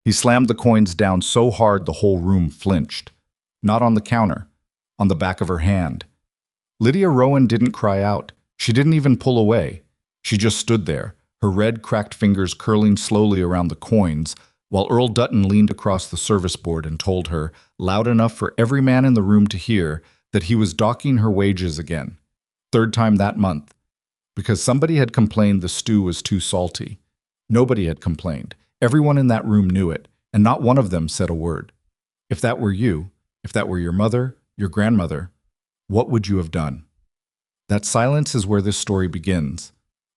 He slammed the coins down so hard the whole room flinched. Not on the counter, on the back of her hand. Lydia Rowan didn't cry out. She didn't even pull away. She just stood there, her red, cracked fingers curling slowly around the coins, while Earl Dutton leaned across the service board and told her, loud enough for every man in the room to hear, that he was docking her wages again. Third time that month. Because somebody had complained the stew was too salty. Nobody had complained. Everyone in that room knew it, and not one of them said a word. If that were you, if that were your mother, your grandmother, what would you have done? That silence is where this story begins.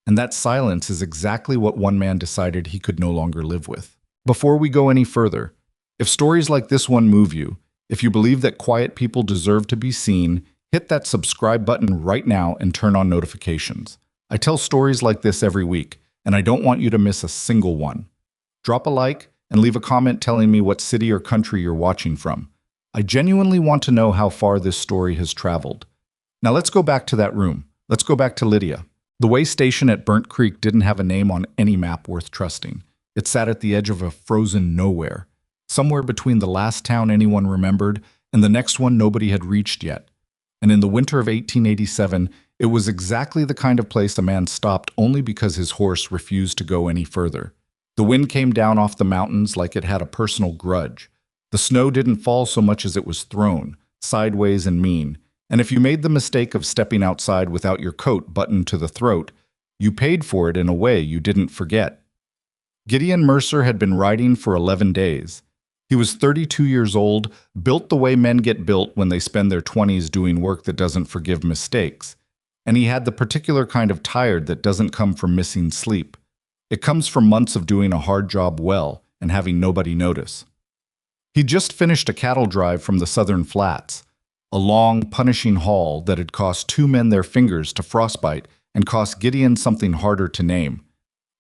And that silence is exactly what one man decided he could no longer live with. Before we go any further, if stories like this one move you, if you believe that quiet people deserve to be seen, hit that subscribe button right now and turn on notifications. I tell stories like this every week, and I don't want you to miss a single one. Drop a like and leave a comment telling me what city or country you're watching from. I genuinely want to know how far this story has traveled. Now let's go back to that room. Let's go back to Lydia. The way station at Burnt Creek didn't have a name on any map worth trusting. It sat at the edge of a frozen nowhere, somewhere between the last town anyone remembered and the next one nobody had reached yet. And in the winter of 1887, it was exactly the kind of place a man stopped only because his horse refused to go any further. The wind came down off the mountains like it had a personal grudge. The snow didn't fall so much as it was thrown, sideways and mean. And if you made the mistake of stepping outside without your coat buttoned to the throat, you paid for it in a way you didn't forget. Gideon Mercer had been riding for 11 days. He was 32 years old, built the way men get built when they spend their 20s doing work that doesn't forgive mistakes. And he had the particular kind of tired that doesn't come from missing sleep. It comes from months of doing a hard job well and having nobody notice. He'd just finished a cattle drive from the Southern Flats, a long, punishing haul that had cost 2 men their fingers to frostbite and cost Gideon something harder to name.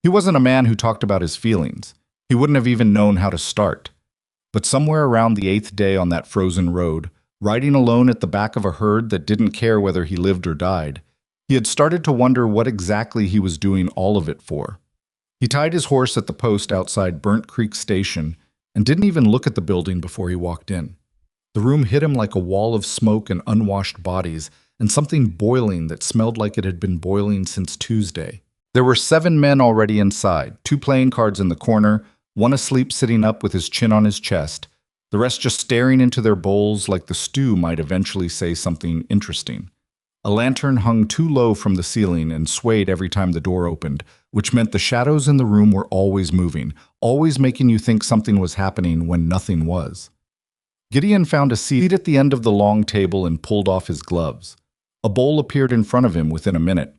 He wasn't a man who talked about his feelings. He wouldn't have even known how to start. But somewhere around the 8th day on that frozen road, riding alone at the back of a herd that didn't care whether he lived or died, he had started to wonder what exactly he was doing all of it for. He tied his horse at the post outside Burnt Creek Station and didn't even look at the building before he walked in. The room hit him like a wall of smoke and unwashed bodies, and something boiling that smelled like it had been boiling since Tuesday. There were 7 men already inside, 2 playing cards in the corner, one asleep sitting up with his chin on his chest, the rest just staring into their bowls like the stew might eventually say something interesting. A lantern hung too low from the ceiling and swayed every time the door opened, which meant the shadows in the room were always moving, always making you think something was happening when nothing was. Gideon found a seat at the end of the long table and pulled off his gloves. A bowl appeared in front of him within a minute.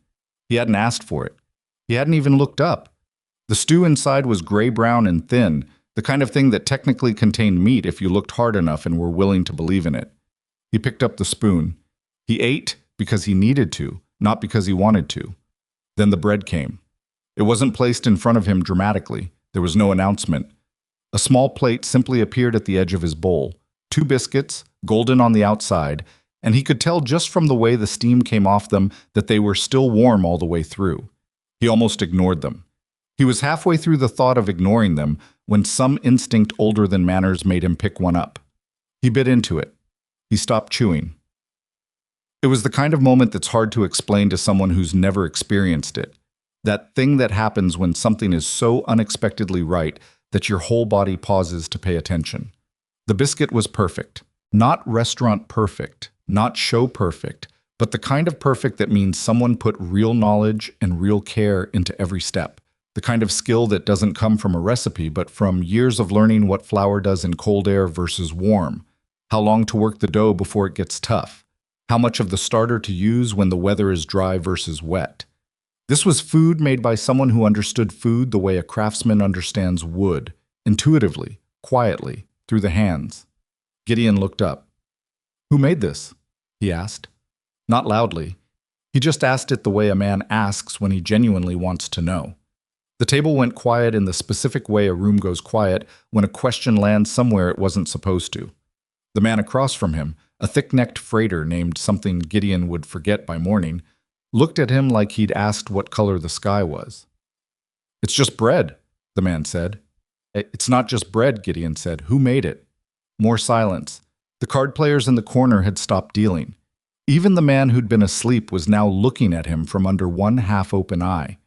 He hadn't asked for it. He hadn't even looked up. The stew inside was gray-brown and thin, the kind of thing that technically contained meat if you looked hard enough and were willing to believe in it. He picked up the spoon. He ate because he needed to, not because he wanted to. Then the bread came. It wasn't placed in front of him dramatically. There was no announcement. A small plate simply appeared at the edge of his bowl. 2 biscuits, golden on the outside, and he could tell just from the way the steam came off them that they were still warm all the way through. He almost ignored them. He was halfway through the thought of ignoring them when some instinct older than manners made him pick one up. He bit into it. He stopped chewing. It was the kind of moment that's hard to explain to someone who's never experienced it. That thing that happens when something is so unexpectedly right that your whole body pauses to pay attention. The biscuit was perfect. Not restaurant perfect, not show perfect, but the kind of perfect that means someone put real knowledge and real care into every step. The kind of skill that doesn't come from a recipe, but from years of learning what flour does in cold air versus warm, how long to work the dough before it gets tough, how much of the starter to use when the weather is dry versus wet. This was food made by someone who understood food the way a craftsman understands wood, intuitively, quietly, through the hands. Gideon looked up. "Who made this?" he asked. Not loudly. He just asked it the way a man asks when he genuinely wants to know. The table went quiet in the specific way a room goes quiet when a question lands somewhere it wasn't supposed to. The man across from him, a thick-necked freighter named something Gideon would forget by morning, looked at him like he'd asked what color the sky was. "It's just bread," the man said. It's not just bread, Gideon said. Who made it? More silence. The card players in the corner had stopped dealing. Even the man who'd been asleep was now looking at him from under one half-open eye.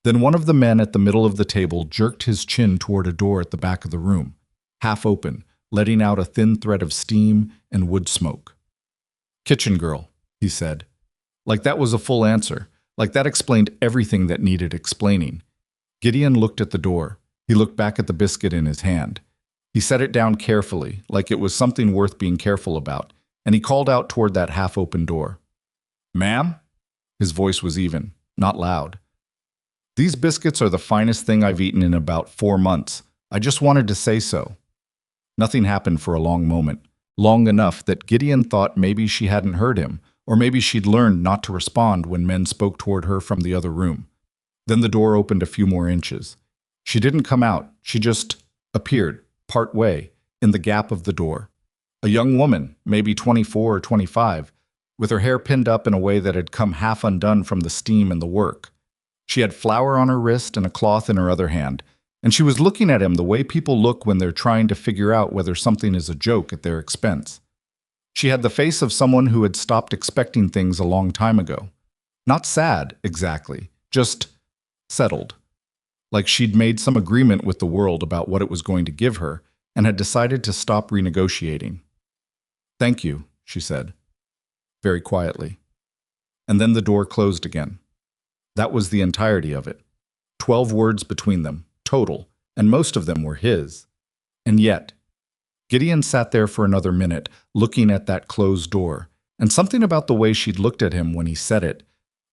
Then one of the men at the middle of the table jerked his chin toward a door at the back of the room, half open, letting out a thin thread of steam and wood smoke. "Kitchen girl," he said. Like that was a full answer. Like that explained everything that needed explaining. Gideon looked at the door. He looked back at the biscuit in his hand. He set it down carefully, like it was something worth being careful about, and he called out toward that half-open door. "Ma'am?" His voice was even, not loud. "These biscuits are the finest thing I've eaten in about 4 months. I just wanted to say so." Nothing happened for a long moment, long enough that Gideon thought maybe she hadn't heard him, or maybe she'd learned not to respond when men spoke toward her from the other room. Then the door opened a few more inches. She didn't come out, she just appeared, part way, in the gap of the door. A young woman, maybe 24 or 25, with her hair pinned up in a way that had come half undone from the steam and the work. She had flour on her wrist and a cloth in her other hand, and she was looking at him the way people look when they're trying to figure out whether something is a joke at their expense. She had the face of someone who had stopped expecting things a long time ago. Not sad, exactly, just settled. Like she'd made some agreement with the world about what it was going to give her and had decided to stop renegotiating. "Thank you," she said, very quietly. And then the door closed again. That was the entirety of it. 12 words between them, total, and most of them were his. And yet, Gideon sat there for another minute, looking at that closed door, and something about the way she'd looked at him when he said it,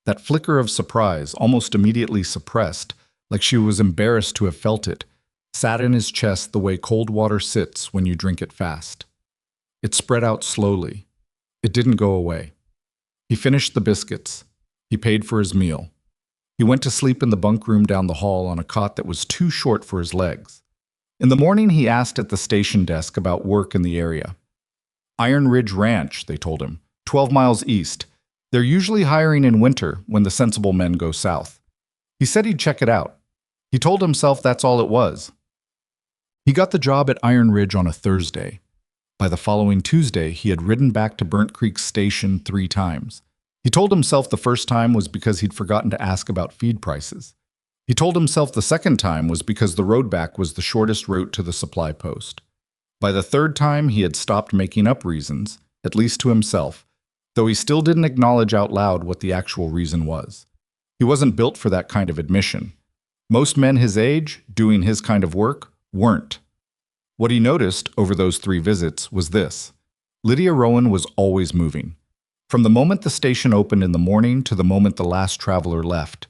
that flicker of surprise, almost immediately suppressed, like she was embarrassed to have felt it, sat in his chest the way cold water sits when you drink it fast. It spread out slowly. It didn't go away. He finished the biscuits. He paid for his meal. He went to sleep in the bunk room down the hall on a cot that was too short for his legs. In the morning, he asked at the station desk about work in the area. "Iron Ridge Ranch," they told him, 12 miles east. "They're usually hiring in winter when the sensible men go south." He said he'd check it out. He told himself that's all it was. He got the job at Iron Ridge on a Thursday. By the following Tuesday, he had ridden back to Burnt Creek Station 3 times. He told himself the first time was because he'd forgotten to ask about feed prices. He told himself the second time was because the road back was the shortest route to the supply post. By the third time, he had stopped making up reasons, at least to himself, though he still didn't acknowledge out loud what the actual reason was. He wasn't built for that kind of admission. Most men his age, doing his kind of work, weren't. What he noticed over those 3 visits was this. Lydia Rowan was always moving. From the moment the station opened in the morning to the moment the last traveler left,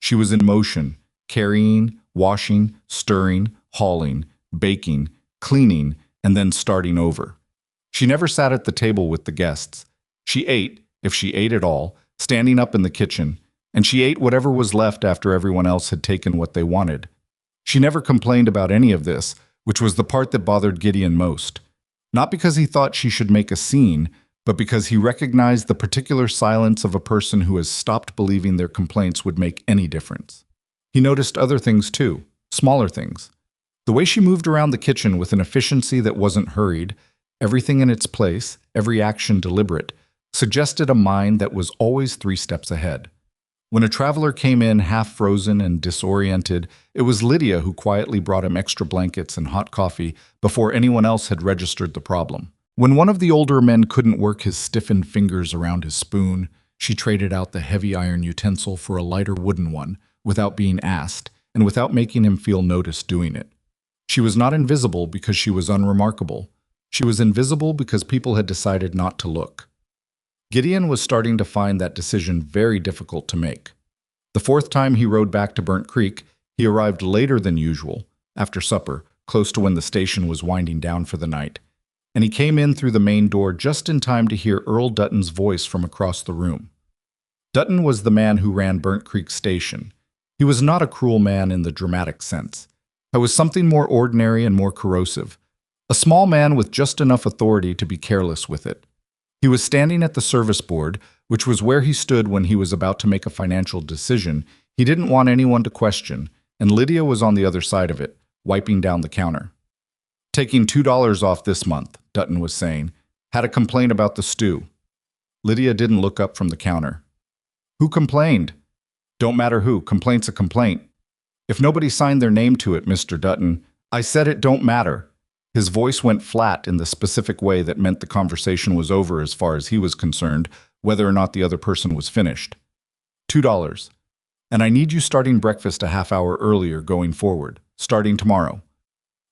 she was in motion, carrying, washing, stirring, hauling, baking, cleaning, and then starting over. She never sat at the table with the guests. She ate, if she ate at all, standing up in the kitchen, and she ate whatever was left after everyone else had taken what they wanted. She never complained about any of this, which was the part that bothered Gideon most. Not because he thought she should make a scene, but because he recognized the particular silence of a person who has stopped believing their complaints would make any difference. He noticed other things too, smaller things. The way she moved around the kitchen with an efficiency that wasn't hurried, everything in its place, every action deliberate, suggested a mind that was always 3 steps ahead. When a traveler came in half frozen and disoriented, it was Lydia who quietly brought him extra blankets and hot coffee before anyone else had registered the problem. When one of the older men couldn't work his stiffened fingers around his spoon, she traded out the heavy iron utensil for a lighter wooden one, without being asked, and without making him feel noticed doing it. She was not invisible because she was unremarkable. She was invisible because people had decided not to look. Gideon was starting to find that decision very difficult to make. The 4th time he rode back to Burnt Creek, he arrived later than usual, after supper, close to when the station was winding down for the night, and he came in through the main door just in time to hear Earl Dutton's voice from across the room. Dutton was the man who ran Burnt Creek Station. He was not a cruel man in the dramatic sense. He was something more ordinary and more corrosive. A small man with just enough authority to be careless with it. He was standing at the service board, which was where he stood when he was about to make a financial decision he didn't want anyone to question, and Lydia was on the other side of it, wiping down the counter. Taking $2 off this month, Dutton was saying. Had a complaint about the stew. Lydia didn't look up from the counter. Who complained? Don't matter who, complaint's a complaint. If nobody signed their name to it, Mr. Dutton, I said it don't matter. His voice went flat in the specific way that meant the conversation was over as far as he was concerned, whether or not the other person was finished. $2. And I need you starting breakfast a half hour earlier going forward, starting tomorrow.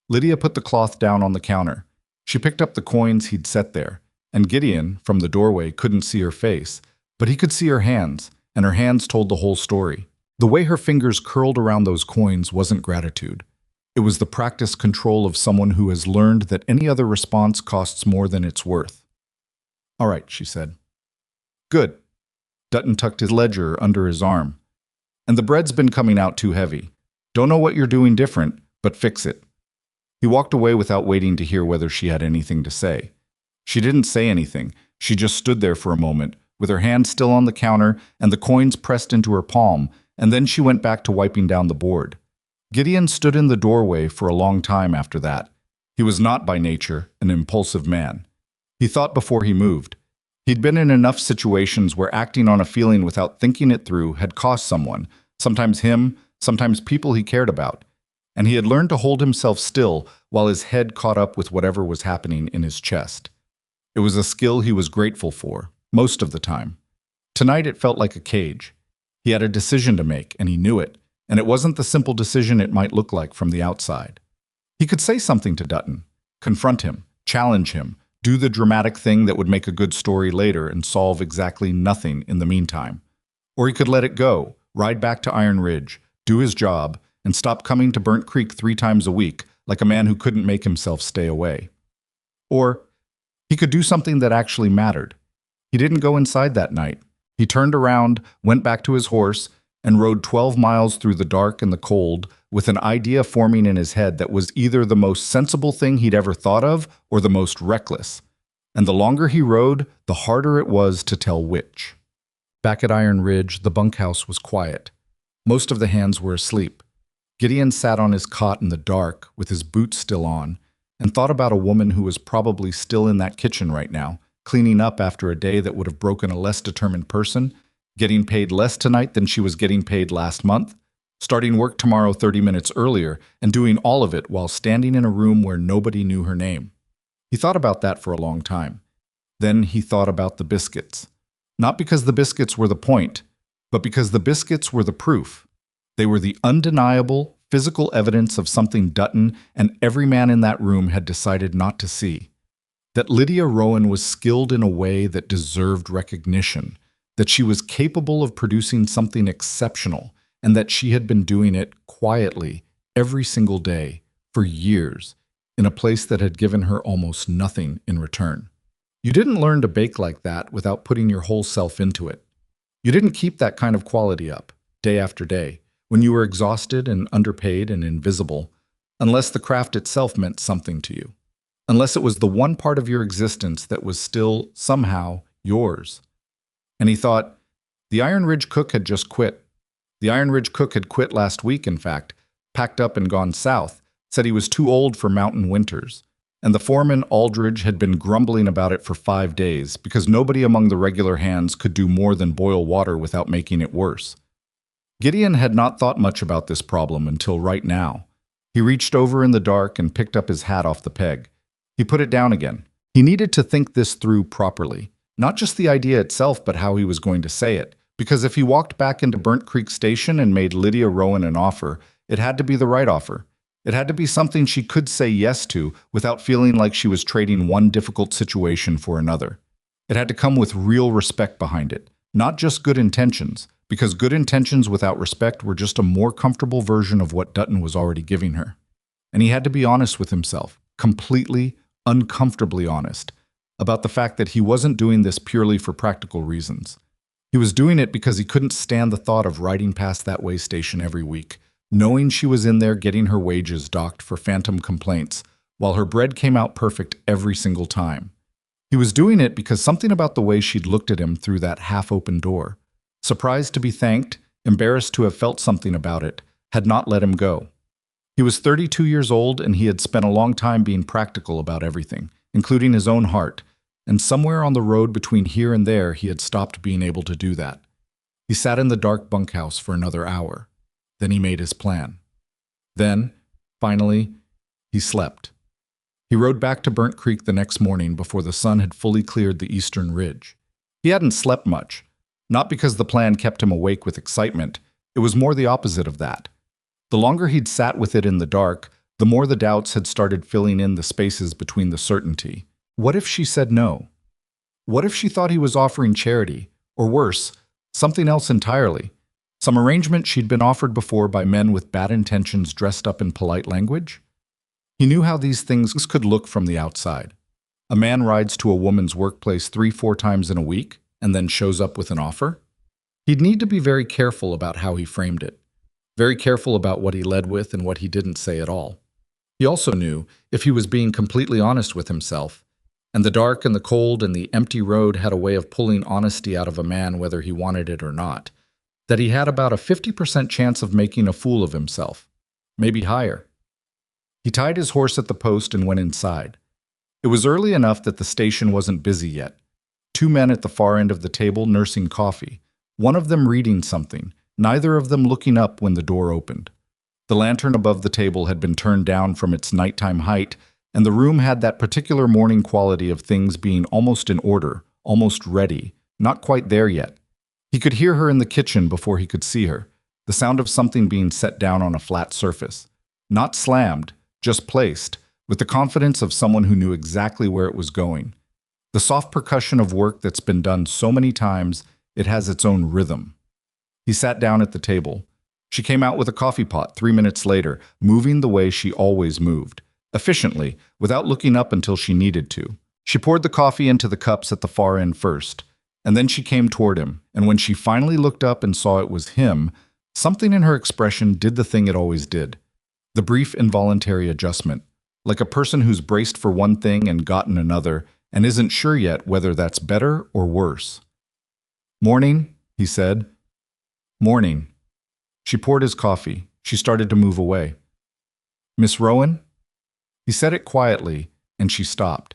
Lydia put the cloth down on the counter. She picked up the coins he'd set there, and Gideon, from the doorway, couldn't see her face, but he could see her hands, and her hands told the whole story. The way her fingers curled around those coins wasn't gratitude. It was the practiced control of someone who has learned that any other response costs more than it's worth. All right, she said. Good. Dutton tucked his ledger under his arm. And the bread's been coming out too heavy. Don't know what you're doing different, but fix it. He walked away without waiting to hear whether she had anything to say. She didn't say anything. She just stood there for a moment, with her hand still on the counter and the coins pressed into her palm, and then she went back to wiping down the board. Gideon stood in the doorway for a long time after that. He was not by nature an impulsive man. He thought before he moved. He'd been in enough situations where acting on a feeling without thinking it through had cost someone, sometimes him, sometimes people he cared about. And he had learned to hold himself still while his head caught up with whatever was happening in his chest. It was a skill he was grateful for, most of the time. Tonight it felt like a cage. He had a decision to make, and he knew it, and it wasn't the simple decision it might look like from the outside. He could say something to Dutton, confront him, challenge him, do the dramatic thing that would make a good story later and solve exactly nothing in the meantime. Or he could let it go, ride back to Iron Ridge, do his job, and stop coming to Burnt Creek 3 times a week like a man who couldn't make himself stay away. Or he could do something that actually mattered. He didn't go inside that night. He turned around, went back to his horse, and rode 12 miles through the dark and the cold with an idea forming in his head that was either the most sensible thing he'd ever thought of or the most reckless. And the longer he rode, the harder it was to tell which. Back at Iron Ridge, the bunkhouse was quiet. Most of the hands were asleep. Gideon sat on his cot in the dark, with his boots still on, and thought about a woman who was probably still in that kitchen right now, cleaning up after a day that would have broken a less determined person, getting paid less tonight than she was getting paid last month, starting work tomorrow 30 minutes earlier, and doing all of it while standing in a room where nobody knew her name. He thought about that for a long time. Then he thought about the biscuits. Not because the biscuits were the point, but because the biscuits were the proof. They were the undeniable, physical evidence of something Dutton and every man in that room had decided not to see. That Lydia Rowan was skilled in a way that deserved recognition, that she was capable of producing something exceptional, and that she had been doing it quietly every single day for years in a place that had given her almost nothing in return. You didn't learn to bake like that without putting your whole self into it. You didn't keep that kind of quality up, day after day, when you were exhausted and underpaid and invisible, unless the craft itself meant something to you, unless it was the one part of your existence that was still, somehow, yours. And he thought, the Iron Ridge cook had just quit. The Iron Ridge cook had quit last week, in fact, packed up and gone south, said he was too old for mountain winters. And the foreman, Aldridge, had been grumbling about it for 5 days because nobody among the regular hands could do more than boil water without making it worse. Gideon had not thought much about this problem until right now. He reached over in the dark and picked up his hat off the peg. He put it down again. He needed to think this through properly. Not just the idea itself, but how he was going to say it. Because if he walked back into Burnt Creek Station and made Lydia Rowan an offer, it had to be the right offer. It had to be something she could say yes to without feeling like she was trading one difficult situation for another. It had to come with real respect behind it, not just good intentions, because good intentions without respect were just a more comfortable version of what Dutton was already giving her. And he had to be honest with himself, completely, uncomfortably honest, about the fact that he wasn't doing this purely for practical reasons. He was doing it because he couldn't stand the thought of riding past that way station every week, knowing she was in there getting her wages docked for phantom complaints, while her bread came out perfect every single time. He was doing it because something about the way she'd looked at him through that half-open door, surprised to be thanked, embarrassed to have felt something about it, had not let him go. He was 32 years old and he had spent a long time being practical about everything, including his own heart, and somewhere on the road between here and there he had stopped being able to do that. He sat in the dark bunkhouse for another hour. Then he made his plan. Then, finally, he slept. He rode back to Burnt Creek the next morning before the sun had fully cleared the eastern ridge. He hadn't slept much, not because the plan kept him awake with excitement. It was more the opposite of that. The longer he'd sat with it in the dark, the more the doubts had started filling in the spaces between the certainty. What if she said no? What if she thought he was offering charity, or worse, something else entirely? Some arrangement she'd been offered before by men with bad intentions dressed up in polite language? He knew how these things could look from the outside. A man rides to a woman's workplace 3-4 times in a week and then shows up with an offer? He'd need to be very careful about how he framed it, very careful about what he led with and what he didn't say at all. He also knew, if he was being completely honest with himself, and the dark and the cold and the empty road had a way of pulling honesty out of a man whether he wanted it or not, that he had about a 50% chance of making a fool of himself, maybe higher. He tied his horse at the post and went inside. It was early enough that the station wasn't busy yet. 2 men at the far end of the table nursing coffee, one of them reading something, neither of them looking up when the door opened. The lantern above the table had been turned down from its nighttime height, and the room had that particular morning quality of things being almost in order, almost ready, not quite there yet. He could hear her in the kitchen before he could see her, the sound of something being set down on a flat surface. Not slammed, just placed, with the confidence of someone who knew exactly where it was going. The soft percussion of work that's been done so many times, it has its own rhythm. He sat down at the table. She came out with a coffee pot 3 minutes later, moving the way she always moved, efficiently, without looking up until she needed to. She poured the coffee into the cups at the far end first, and then she came toward him, and when she finally looked up and saw it was him, something in her expression did the thing it always did. The brief involuntary adjustment, like a person who's braced for one thing and gotten another, and isn't sure yet whether that's better or worse. "Morning," he said. "Morning." She poured his coffee. She started to move away. "Miss Rowan?" He said it quietly, and she stopped.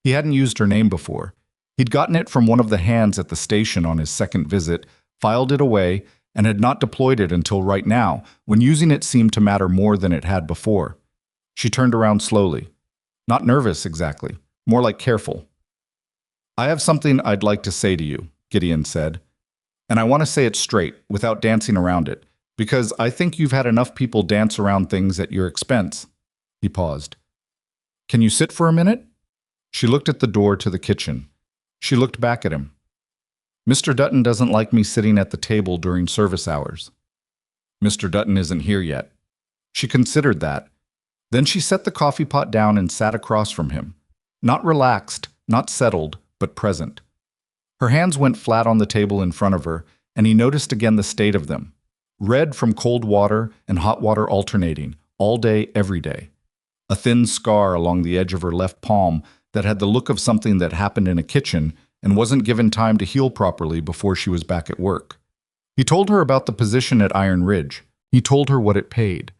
He hadn't used her name before. He'd gotten it from one of the hands at the station on his second visit, filed it away, and had not deployed it until right now, when using it seemed to matter more than it had before. She turned around slowly. Not nervous, exactly. More like careful. "I have something I'd like to say to you," Gideon said. "And I want to say it straight, without dancing around it, because I think you've had enough people dance around things at your expense." He paused. "Can you sit for a minute?" She looked at the door to the kitchen. She looked back at him. "Mr. Dutton doesn't like me sitting at the table during service hours." "Mr. Dutton isn't here yet." She considered that. Then she set the coffee pot down and sat across from him. Not relaxed, not settled, but present. Her hands went flat on the table in front of her, and he noticed again the state of them. Red from cold water and hot water alternating, all day, every day. A thin scar along the edge of her left palm that had the look of something that happened in a kitchen and wasn't given time to heal properly before she was back at work. He told her about the position at Iron Ridge. He told her what it paid.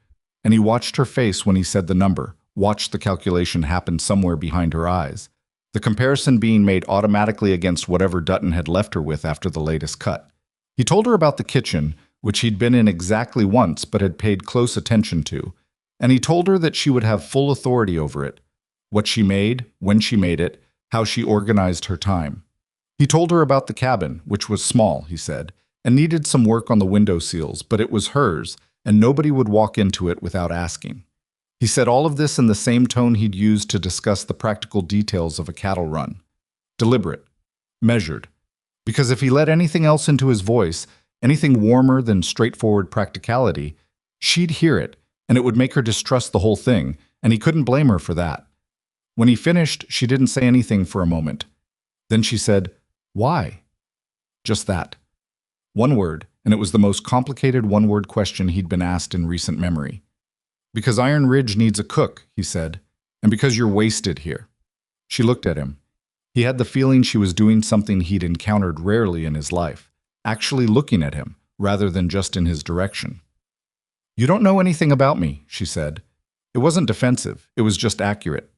And he watched her face when he said the number, watched the calculation happen somewhere behind her eyes, the comparison being made automatically against whatever Dutton had left her with after the latest cut. He told her about the kitchen, which he'd been in exactly once but had paid close attention to, and he told her that she would have full authority over it, what she made, when she made it, how she organized her time. He told her about the cabin, which was small, he said, and needed some work on the window seals, but it was hers, and nobody would walk into it without asking. He said all of this in the same tone he'd used to discuss the practical details of a cattle run. Deliberate, measured, because if he let anything else into his voice, anything warmer than straightforward practicality, she'd hear it, and it would make her distrust the whole thing, and he couldn't blame her for that. When he finished, she didn't say anything for a moment. Then she said, "Why?" Just that. One word, and it was the most complicated one-word question he'd been asked in recent memory. "Because Iron Ridge needs a cook," he said, "and because you're wasted here." She looked at him. He had the feeling she was doing something he'd encountered rarely in his life, actually looking at him, rather than just in his direction. "You don't know anything about me," she said, It wasn't defensive, it was just accurate.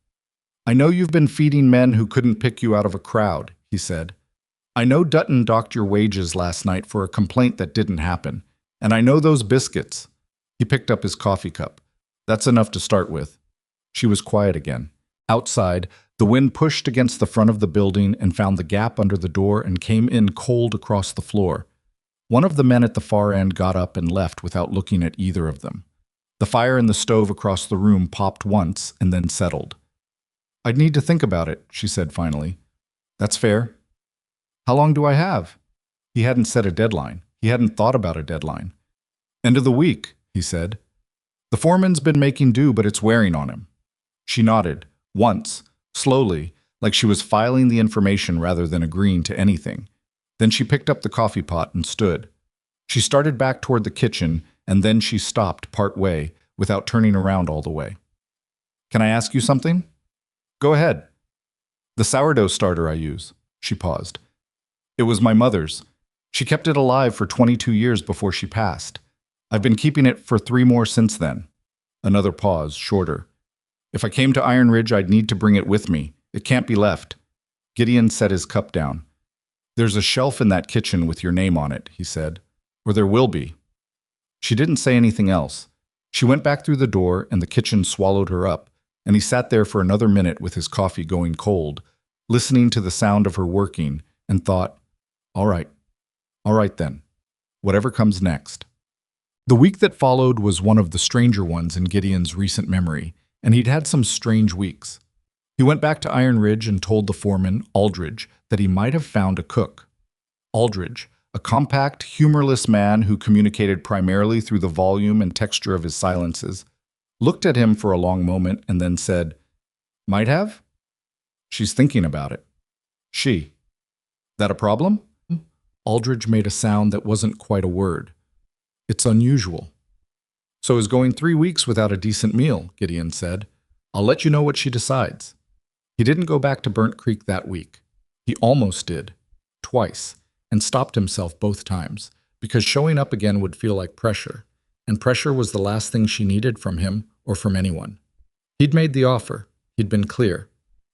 I know you've been feeding men who couldn't pick you out of a crowd, he said. I know Dutton docked your wages last night for a complaint that didn't happen. And I know those biscuits. He picked up his coffee cup. That's enough to start with. She was quiet again. Outside, the wind pushed against the front of the building and found the gap under the door and came in cold across the floor. One of the men at the far end got up and left without looking at either of them. The fire in the stove across the room popped once and then settled. I'd need to think about it, she said finally. That's fair. How long do I have? He hadn't set a deadline. He hadn't thought about a deadline. End of the week, he said. The foreman's been making do, but it's wearing on him. She nodded, once, slowly, like she was filing the information rather than agreeing to anything. Then she picked up the coffee pot and stood. She started back toward the kitchen, and then she stopped part way, without turning around all the way. Can I ask you something? Go ahead. The sourdough starter I use. She paused. It was my mother's. She kept it alive for 22 years before she passed. I've been keeping it for 3 more since then. Another pause, shorter. If I came to Iron Ridge, I'd need to bring it with me. It can't be left. Gideon set his cup down. There's a shelf in that kitchen with your name on it, he said. Or there will be. She didn't say anything else. She went back through the door and the kitchen swallowed her up, and he sat there for another minute with his coffee going cold, listening to the sound of her working, and thought, all right then, whatever comes next. The week that followed was one of the stranger ones in Gideon's recent memory, and he'd had some strange weeks. He went back to Iron Ridge and told the foreman, Aldridge, that he might have found a cook. Aldridge, a compact, humorless man who communicated primarily through the volume and texture of his silences, looked at him for a long moment and then said, Might have? She's thinking about it. She. That a problem? Aldridge made a sound that wasn't quite a word. It's unusual. So is going 3 weeks without a decent meal, Gideon said. I'll let you know what she decides. He didn't go back to Burnt Creek that week. He almost did. Twice. And stopped himself both times, because showing up again would feel like pressure, and pressure was the last thing she needed from him or from anyone. He'd made the offer. He'd been clear.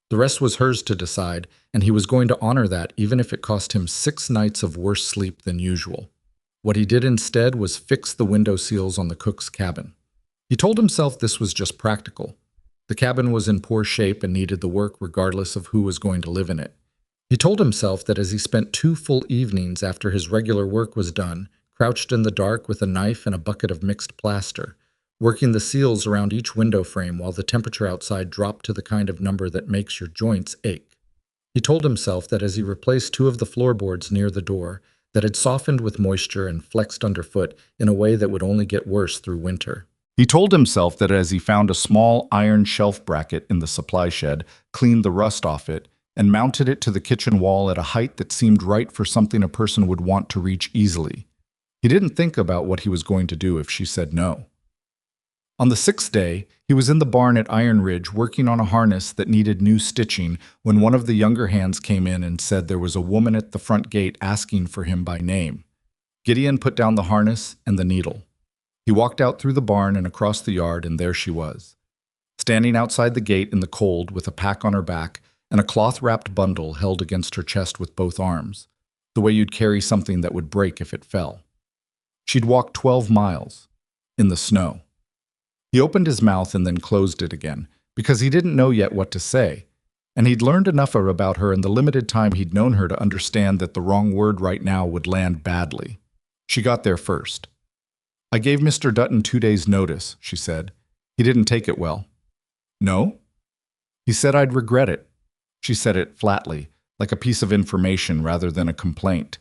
The rest was hers to decide, and he was going to honor that even if it cost him 6 nights of worse sleep than usual. What he did instead was fix the window seals on the cook's cabin. He told himself this was just practical. The cabin was in poor shape and needed the work regardless of who was going to live in it. He told himself that as he spent 2 full evenings after his regular work was done, crouched in the dark with a knife and a bucket of mixed plaster, working the seals around each window frame while the temperature outside dropped to the kind of number that makes your joints ache. He told himself that as he replaced 2 of the floorboards near the door, that had softened with moisture and flexed underfoot in a way that would only get worse through winter. He told himself that as he found a small iron shelf bracket in the supply shed, cleaned the rust off it, and mounted it to the kitchen wall at a height that seemed right for something a person would want to reach easily. He didn't think about what he was going to do if she said no. On the 6th day, he was in the barn at Iron Ridge working on a harness that needed new stitching when one of the younger hands came in and said there was a woman at the front gate asking for him by name. Gideon put down the harness and the needle. He walked out through the barn and across the yard, and there she was, standing outside the gate in the cold with a pack on her back and a cloth-wrapped bundle held against her chest with both arms, the way you'd carry something that would break if it fell. She'd walked 12 miles, in the snow. He opened his mouth and then closed it again, because he didn't know yet what to say, and he'd learned enough about her in the limited time he'd known her to understand that the wrong word right now would land badly. She got there first. I gave Mr. Dutton 2 days' notice, she said. He didn't take it well. No? He said I'd regret it. She said it flatly, like a piece of information rather than a complaint.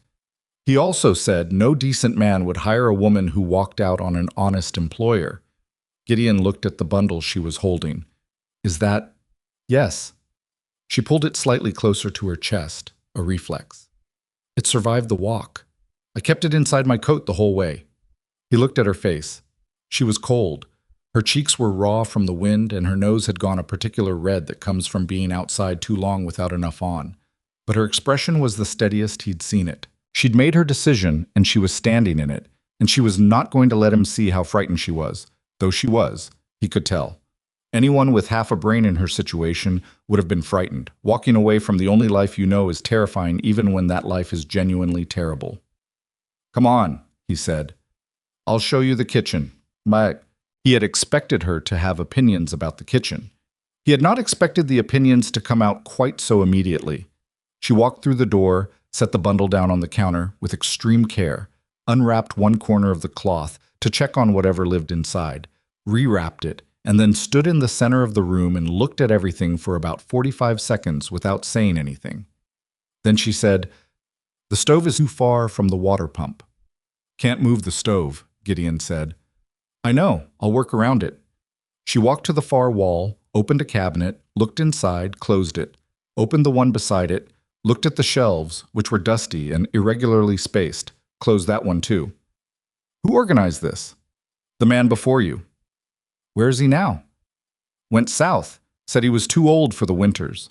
He also said no decent man would hire a woman who walked out on an honest employer. Gideon looked at the bundle she was holding. Is that? Yes. She pulled it slightly closer to her chest, a reflex. It survived the walk. I kept it inside my coat the whole way. He looked at her face. She was cold. Her cheeks were raw from the wind, and her nose had gone a particular red that comes from being outside too long without enough on. But her expression was the steadiest he'd seen it. She'd made her decision, and she was standing in it, and she was not going to let him see how frightened she was. Though she was, he could tell. Anyone with half a brain in her situation would have been frightened. Walking away from the only life you know is terrifying, even when that life is genuinely terrible. Come on, he said. I'll show you the kitchen. He had expected her to have opinions about the kitchen. He had not expected the opinions to come out quite so immediately. She walked through the door, set the bundle down on the counter with extreme care, unwrapped one corner of the cloth to check on whatever lived inside, rewrapped it, and then stood in the center of the room and looked at everything for about 45 seconds without saying anything. Then she said, "The stove is too far from the water pump." "Can't move the stove," Gideon said. "I know, I'll work around it." She walked to the far wall, opened a cabinet, looked inside, closed it, opened the one beside it, looked at the shelves, which were dusty and irregularly spaced, closed that one too. "Who organized this?" "The man before you." "Where is he now?" "Went south, said he was too old for the winters."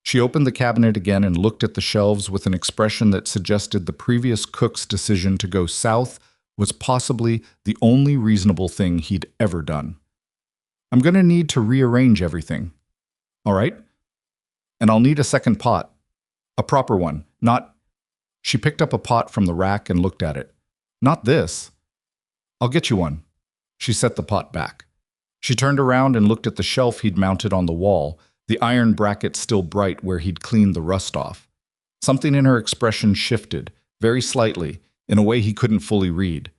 She opened the cabinet again and looked at the shelves with an expression that suggested the previous cook's decision to go south was possibly the only reasonable thing he'd ever done. "I'm going to need to rearrange everything." "All right. And I'll need a second pot. A proper one, not—" She picked up a pot from the rack and looked at it. "Not this." "I'll get you one." She set the pot back. She turned around and looked at the shelf he'd mounted on the wall, the iron bracket still bright where he'd cleaned the rust off. Something in her expression shifted, very slightly, in a way he couldn't fully read.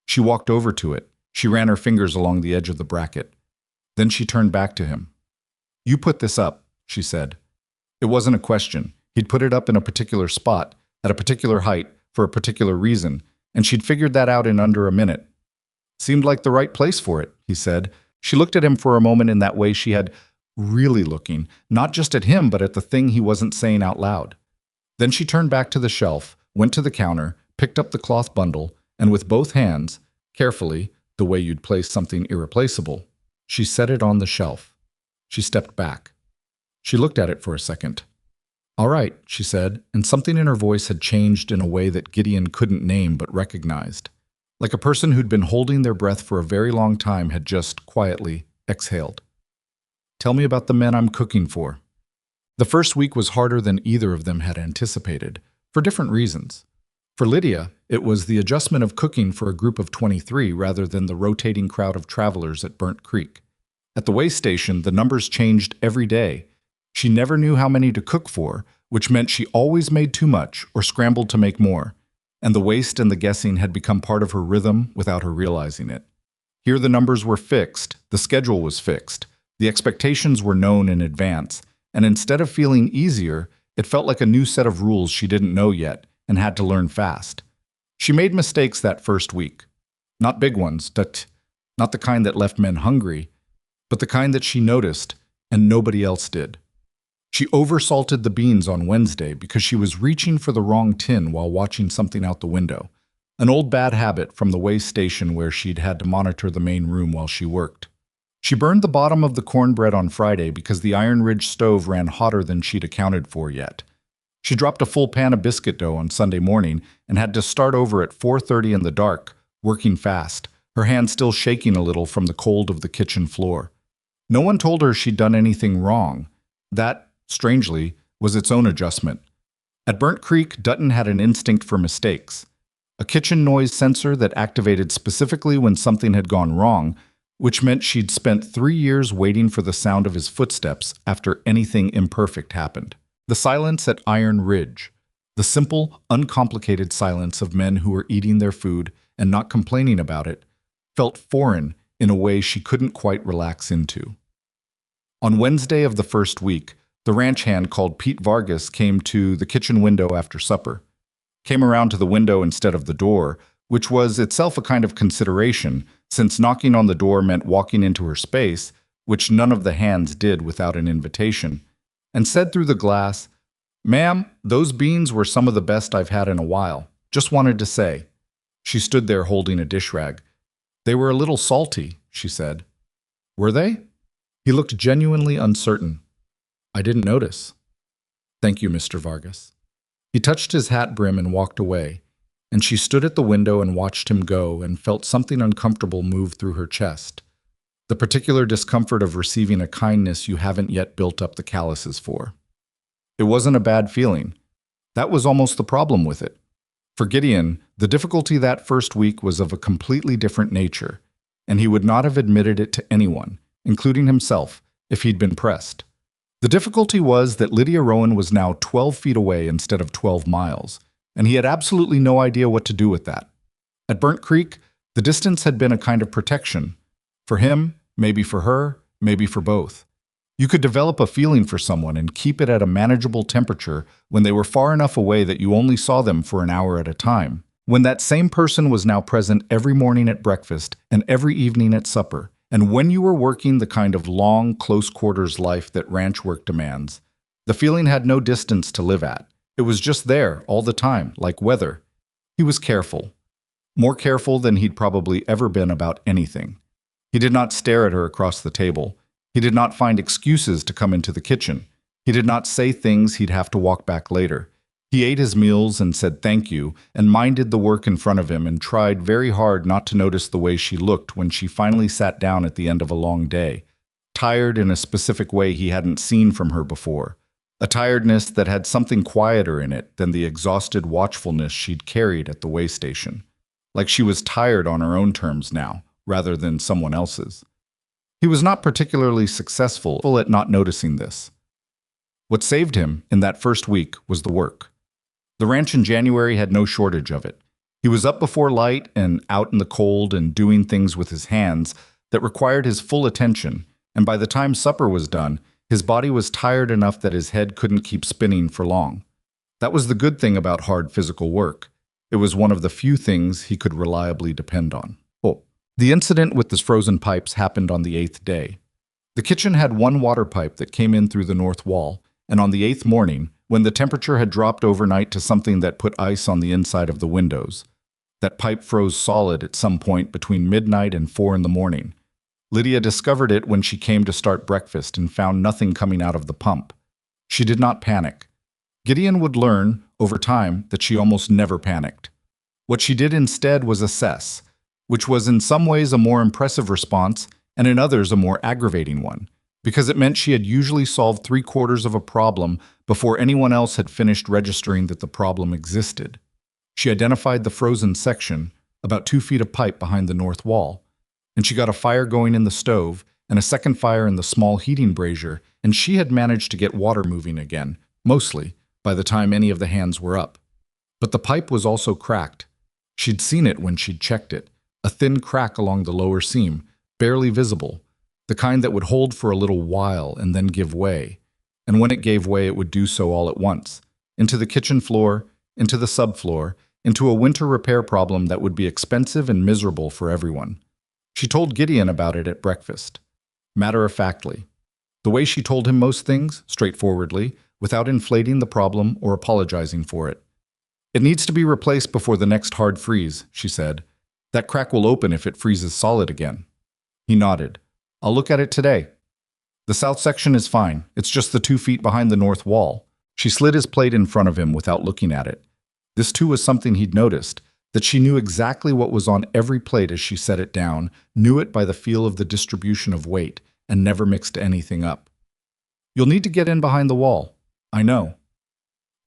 She walked over to it. She ran her fingers along the edge of the bracket. Then she turned back to him. "You put this up," she said. It wasn't a question. He'd put it up in a particular spot, at a particular height, for a particular reason, and she'd figured that out in under a minute. "Seemed like the right place for it," he said. She looked at him for a moment in that way she had really looking, not just at him, but at the thing he wasn't saying out loud. Then she turned back to the shelf, went to the counter, picked up the cloth bundle, and with both hands, carefully, the way you'd place something irreplaceable, she set it on the shelf. She stepped back. She looked at it for a second. "All right," she said, and something in her voice had changed in a way that Gideon couldn't name but recognized. Like a person who'd been holding their breath for a very long time had just quietly exhaled. "Tell me about the men I'm cooking for." The first week was harder than either of them had anticipated, for different reasons. For Lydia, it was the adjustment of cooking for a group of 23 rather than the rotating crowd of travelers at Burnt Creek. At the way station, the numbers changed every day. She never knew how many to cook for, which meant she always made too much or scrambled to make more, and the waste and the guessing had become part of her rhythm without her realizing it. Here the numbers were fixed, the schedule was fixed, the expectations were known in advance, and instead of feeling easier, it felt like a new set of rules she didn't know yet and had to learn fast. She made mistakes that first week. Not big ones, not the kind that left men hungry, but the kind that she noticed and nobody else did. She oversalted the beans on Wednesday because she was reaching for the wrong tin while watching something out the window, an old bad habit from the way station where she'd had to monitor the main room while she worked. She burned the bottom of the cornbread on Friday because the Iron Ridge stove ran hotter than she'd accounted for yet. She dropped a full pan of biscuit dough on Sunday morning and had to start over at 4:30 in the dark, working fast, her hand still shaking a little from the cold of the kitchen floor. No one told her she'd done anything wrong. That, strangely, was its own adjustment. At Burnt Creek, Dutton had an instinct for mistakes, a kitchen noise sensor that activated specifically when something had gone wrong, which meant she'd spent 3 years waiting for the sound of his footsteps after anything imperfect happened. The silence at Iron Ridge, the simple, uncomplicated silence of men who were eating their food and not complaining about it, felt foreign in a way she couldn't quite relax into. On Wednesday of the first week, the ranch hand called Pete Vargas came to the kitchen window after supper. Came around to the window instead of the door, which was itself a kind of consideration, since knocking on the door meant walking into her space, which none of the hands did without an invitation, and said through the glass, "Ma'am, those beans were some of the best I've had in a while. Just wanted to say." She stood there holding a dish rag. "They were a little salty," she said. "Were they?" He looked genuinely uncertain. "I didn't notice." "Thank you, Mr. Vargas." He touched his hat brim and walked away, and she stood at the window and watched him go and felt something uncomfortable move through her chest. the particular discomfort of receiving a kindness you haven't yet built up the calluses for. It wasn't a bad feeling. That was almost the problem with it. For Gideon, the difficulty that first week was of a completely different nature, and he would not have admitted it to anyone, including himself, if he'd been pressed. The difficulty was that Lydia Rowan was now 12 feet away instead of 12 miles, and he had absolutely no idea what to do with that. At Burnt Creek, the distance had been a kind of protection. For him, maybe for her, maybe for both. You could develop a feeling for someone and keep it at a manageable temperature when they were far enough away that you only saw them for an hour at a time. When that same person was now present every morning at breakfast and every evening at supper, and when you were working the kind of long, close-quarters life that ranch work demands, the feeling had no distance to live at. It was just there all the time, like weather. He was careful. More careful than he'd probably ever been about anything. He did not stare at her across the table. He did not find excuses to come into the kitchen. He did not say things he'd have to walk back later. He ate his meals and said thank you and minded the work in front of him and tried very hard not to notice the way she looked when she finally sat down at the end of a long day, tired in a specific way he hadn't seen from her before, a tiredness that had something quieter in it than the exhausted watchfulness she'd carried at the way station, like she was tired on her own terms now, rather than someone else's. He was not particularly successful at not noticing this. What saved him in that first week was the work. The ranch in January had no shortage of it. He was up before light and out in the cold and doing things with his hands that required his full attention, and by the time supper was done, his body was tired enough that his head couldn't keep spinning for long. That was the good thing about hard physical work. It was one of the few things he could reliably depend on. The incident with the frozen pipes happened on the 8th day. The kitchen had one water pipe that came in through the north wall, and on the 8th morning, when the temperature had dropped overnight to something that put ice on the inside of the windows, that pipe froze solid at some point between midnight and 4 in the morning. Lydia discovered it when she came to start breakfast and found nothing coming out of the pump. She did not panic. Gideon would learn, over time, that she almost never panicked. What she did instead was assess, which was in some ways a more impressive response and in others a more aggravating one, because it meant she had usually solved 3/4 of a problem before anyone else had finished registering that the problem existed. She identified the frozen section, about 2 feet of pipe behind the north wall, and she got a fire going in the stove and a second fire in the small heating brazier, and she had managed to get water moving again, mostly, by the time any of the hands were up. But the pipe was also cracked. She'd seen it when she'd checked it. A thin crack along the lower seam, barely visible, the kind that would hold for a little while and then give way. And when it gave way, it would do so all at once, into the kitchen floor, into the subfloor, into a winter repair problem that would be expensive and miserable for everyone. She told Gideon about it at breakfast, matter-of-factly. The way she told him most things, straightforwardly, without inflating the problem or apologizing for it. "It needs to be replaced before the next hard freeze," she said. "That crack will open if it freezes solid again." He nodded. "I'll look at it today." "The south section is fine. It's just the 2 feet behind the north wall." She slid his plate in front of him without looking at it. This too was something he'd noticed, that she knew exactly what was on every plate as she set it down, knew it by the feel of the distribution of weight, and never mixed anything up. "You'll need to get in behind the wall." "I know."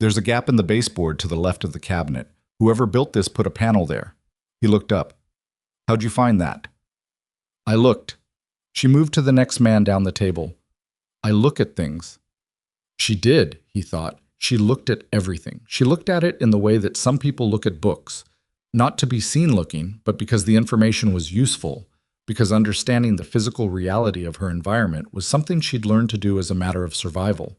"There's a gap in the baseboard to the left of the cabinet. Whoever built this put a panel there." He looked up. "How'd you find that?" "I looked." She moved to the next man down the table. "I look at things." She did, he thought. She looked at everything. She looked at it in the way that some people look at books. Not to be seen looking, but because the information was useful, because understanding the physical reality of her environment was something she'd learned to do as a matter of survival.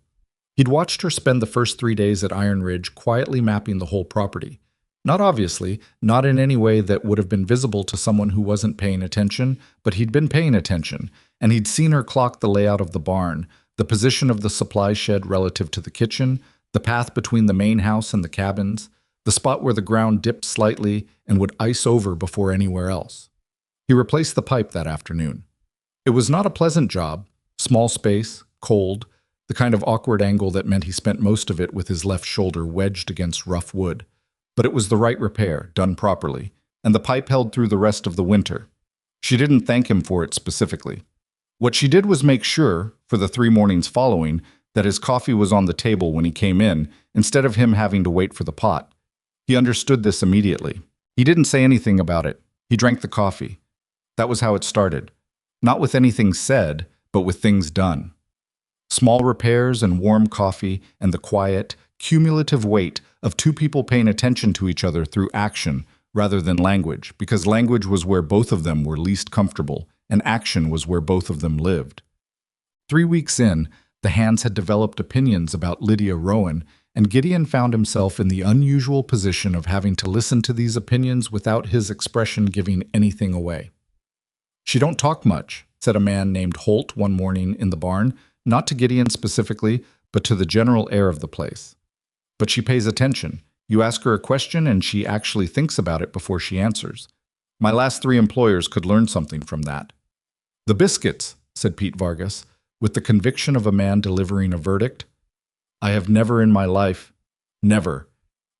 He'd watched her spend the first 3 days at Iron Ridge quietly mapping the whole property. Not obviously, not in any way that would have been visible to someone who wasn't paying attention, but he'd been paying attention, and he'd seen her clock the layout of the barn, the position of the supply shed relative to the kitchen, the path between the main house and the cabins, the spot where the ground dipped slightly and would ice over before anywhere else. He replaced the pipe that afternoon. It was not a pleasant job, small space, cold, the kind of awkward angle that meant he spent most of it with his left shoulder wedged against rough wood. But it was the right repair, done properly, and the pipe held through the rest of the winter. She didn't thank him for it specifically. What she did was make sure, for the 3 mornings following, that his coffee was on the table when he came in, instead of him having to wait for the pot. He understood this immediately. He didn't say anything about it. He drank the coffee. That was how it started. Not with anything said, but with things done. Small repairs and warm coffee and the quiet, cumulative weight of two people paying attention to each other through action rather than language, because language was where both of them were least comfortable, and action was where both of them lived. 3 weeks in, the hands had developed opinions about Lydia Rowan, and Gideon found himself in the unusual position of having to listen to these opinions without his expression giving anything away. "She don't talk much," said a man named Holt one morning in the barn, not to Gideon specifically, but to the general air of the place. "But she pays attention. You ask her a question and she actually thinks about it before she answers. My last 3 employers could learn something from that." "The Biscuits," said Pete Vargas, with the conviction of a man delivering a verdict. "I have never in my life, never,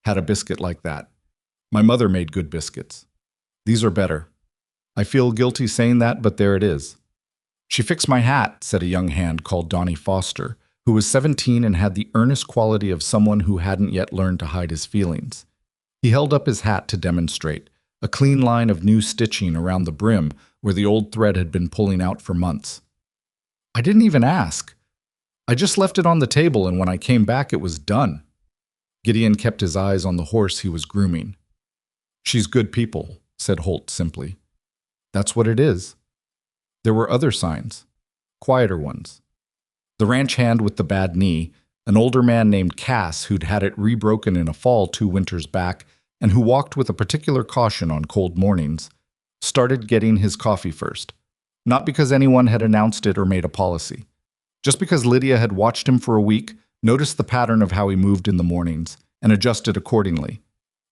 had a biscuit like that. My mother made good biscuits. These are better. I feel guilty saying that, but there it is." "She fixed my hat," said a young hand called Donnie Foster, who was 17 and had the earnest quality of someone who hadn't yet learned to hide his feelings. He held up his hat to demonstrate, a clean line of new stitching around the brim where the old thread had been pulling out for months. "I didn't even ask. I just left it on the table, and when I came back it was done." Gideon kept his eyes on the horse he was grooming. "She's good people," said Holt simply. "That's what it is." There were other signs, quieter ones. The ranch hand with the bad knee, an older man named Cass who'd had it rebroken in a fall 2 winters back and who walked with a particular caution on cold mornings, started getting his coffee first. Not because anyone had announced it or made a policy. Just because Lydia had watched him for a week, noticed the pattern of how he moved in the mornings, and adjusted accordingly.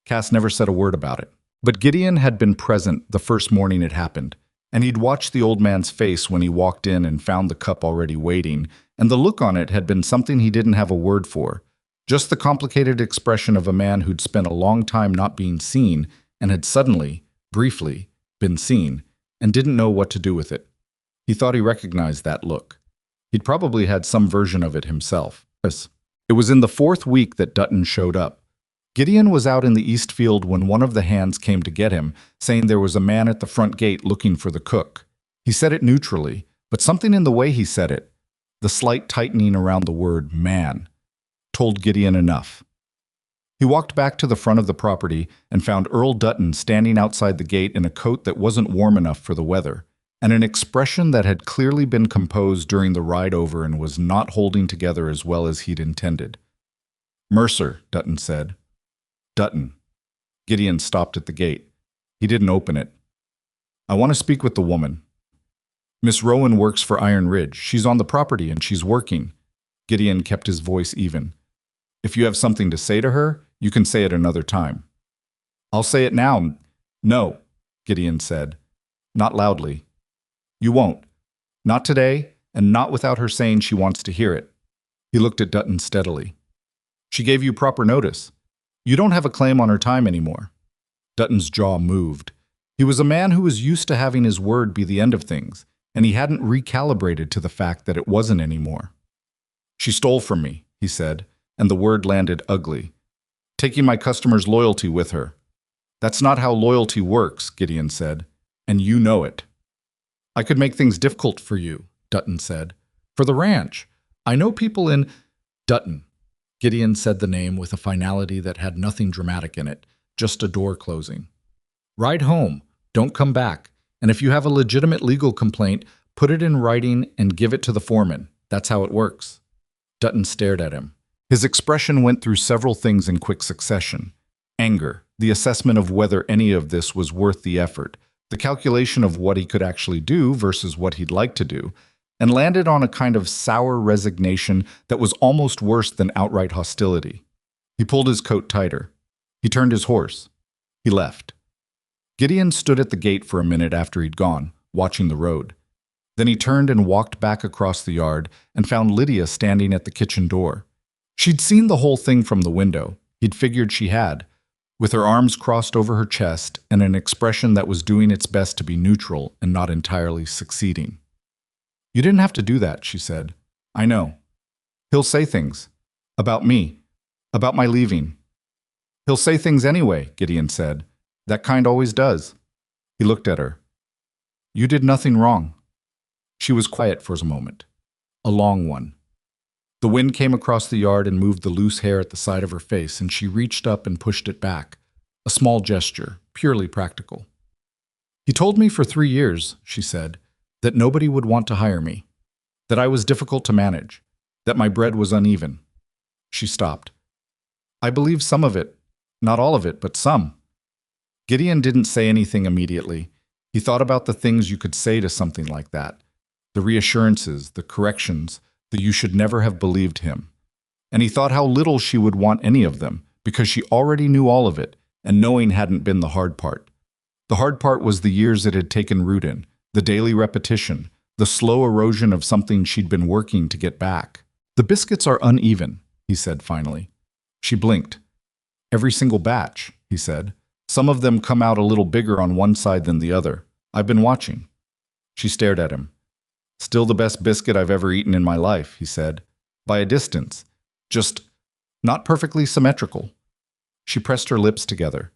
Cass never said a word about it. But Gideon had been present the first morning it happened, and he'd watched the old man's face when he walked in and found the cup already waiting, and the look on it had been something he didn't have a word for, just the complicated expression of a man who'd spent a long time not being seen and had suddenly, briefly, been seen, and didn't know what to do with it. He thought he recognized that look. He'd probably had some version of it himself. It was in the 4th week that Dutton showed up. Gideon was out in the east field when one of the hands came to get him, saying there was a man at the front gate looking for the cook. He said it neutrally, but something in the way he said it, the slight tightening around the word man, told Gideon enough. He walked back to the front of the property and found Earl Dutton standing outside the gate in a coat that wasn't warm enough for the weather, and an expression that had clearly been composed during the ride over and was not holding together as well as he'd intended. "Mercer," Dutton said. "Dutton." Gideon stopped at the gate. He didn't open it. "I want to speak with the woman." "Miss Rowan works for Iron Ridge. She's on the property and she's working." Gideon kept his voice even. "If you have something to say to her, you can say it another time." "I'll say it now." "No," Gideon said. Not loudly. "You won't. Not today, and not without her saying she wants to hear it." He looked at Dutton steadily. "She gave you proper notice. You don't have a claim on her time anymore." Dutton's jaw moved. He was a man who was used to having his word be the end of things, and he hadn't recalibrated to the fact that it wasn't anymore. "She stole from me," he said, and the word landed ugly. "Taking my customers' loyalty with her." "That's not how loyalty works," Gideon said, "and you know it." "I could make things difficult for you," Dutton said. "For the ranch. I know people in—" "Dutton." Gideon said the name with a finality that had nothing dramatic in it, just a door closing. "Ride home. Don't come back. And if you have a legitimate legal complaint, put it in writing and give it to the foreman. That's how it works." Dutton stared at him. His expression went through several things in quick succession. Anger, the assessment of whether any of this was worth the effort, the calculation of what he could actually do versus what he'd like to do, and landed on a kind of sour resignation that was almost worse than outright hostility. He pulled his coat tighter. He turned his horse. He left. Gideon stood at the gate for a minute after he'd gone, watching the road. Then he turned and walked back across the yard and found Lydia standing at the kitchen door. She'd seen the whole thing from the window. He'd figured she had, with her arms crossed over her chest and an expression that was doing its best to be neutral and not entirely succeeding. You didn't have to do that, she said. I know. He'll say things. About me. About my leaving. He'll say things anyway, Gideon said. That kind always does. He looked at her. You did nothing wrong. She was quiet for a moment. A long one. The wind came across the yard and moved the loose hair at the side of her face, and she reached up and pushed it back. A small gesture, purely practical. He told me for 3 years, she said, that nobody would want to hire me, that I was difficult to manage, that my bread was uneven. She stopped. I believe some of it, not all of it, but some. Gideon didn't say anything immediately. He thought about the things you could say to something like that, the reassurances, the corrections, that you should never have believed him. And he thought how little she would want any of them, because she already knew all of it, and knowing hadn't been the hard part. The hard part was the years it had taken root in, the daily repetition, the slow erosion of something she'd been working to get back. The biscuits are uneven, he said finally. She blinked. Every single batch, he said. Some of them come out a little bigger on one side than the other. I've been watching. She stared at him. Still the best biscuit I've ever eaten in my life, he said. By a distance. Just not perfectly symmetrical. She pressed her lips together.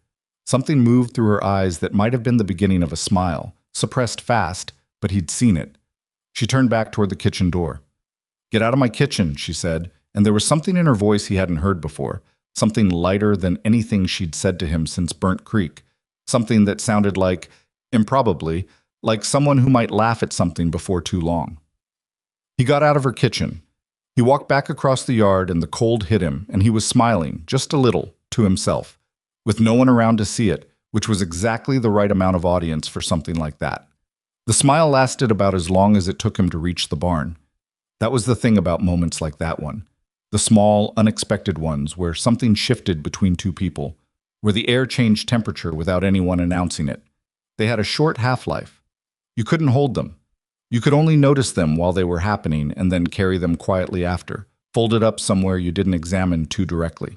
Something moved through her eyes that might have been the beginning of a smile, suppressed fast, but he'd seen it. She turned back toward the kitchen door. Get out of my kitchen, she said, and there was something in her voice he hadn't heard before, something lighter than anything she'd said to him since Burnt Creek, something that sounded like, improbably, like someone who might laugh at something before too long. He got out of her kitchen. He walked back across the yard and the cold hit him, and he was smiling, just a little, to himself, with no one around to see it, which was exactly the right amount of audience for something like that. The smile lasted about as long as it took him to reach the barn. That was the thing about moments like that one. The small, unexpected ones where something shifted between two people, where the air changed temperature without anyone announcing it. They had a short half-life. You couldn't hold them. You could only notice them while they were happening and then carry them quietly after, folded up somewhere you didn't examine too directly.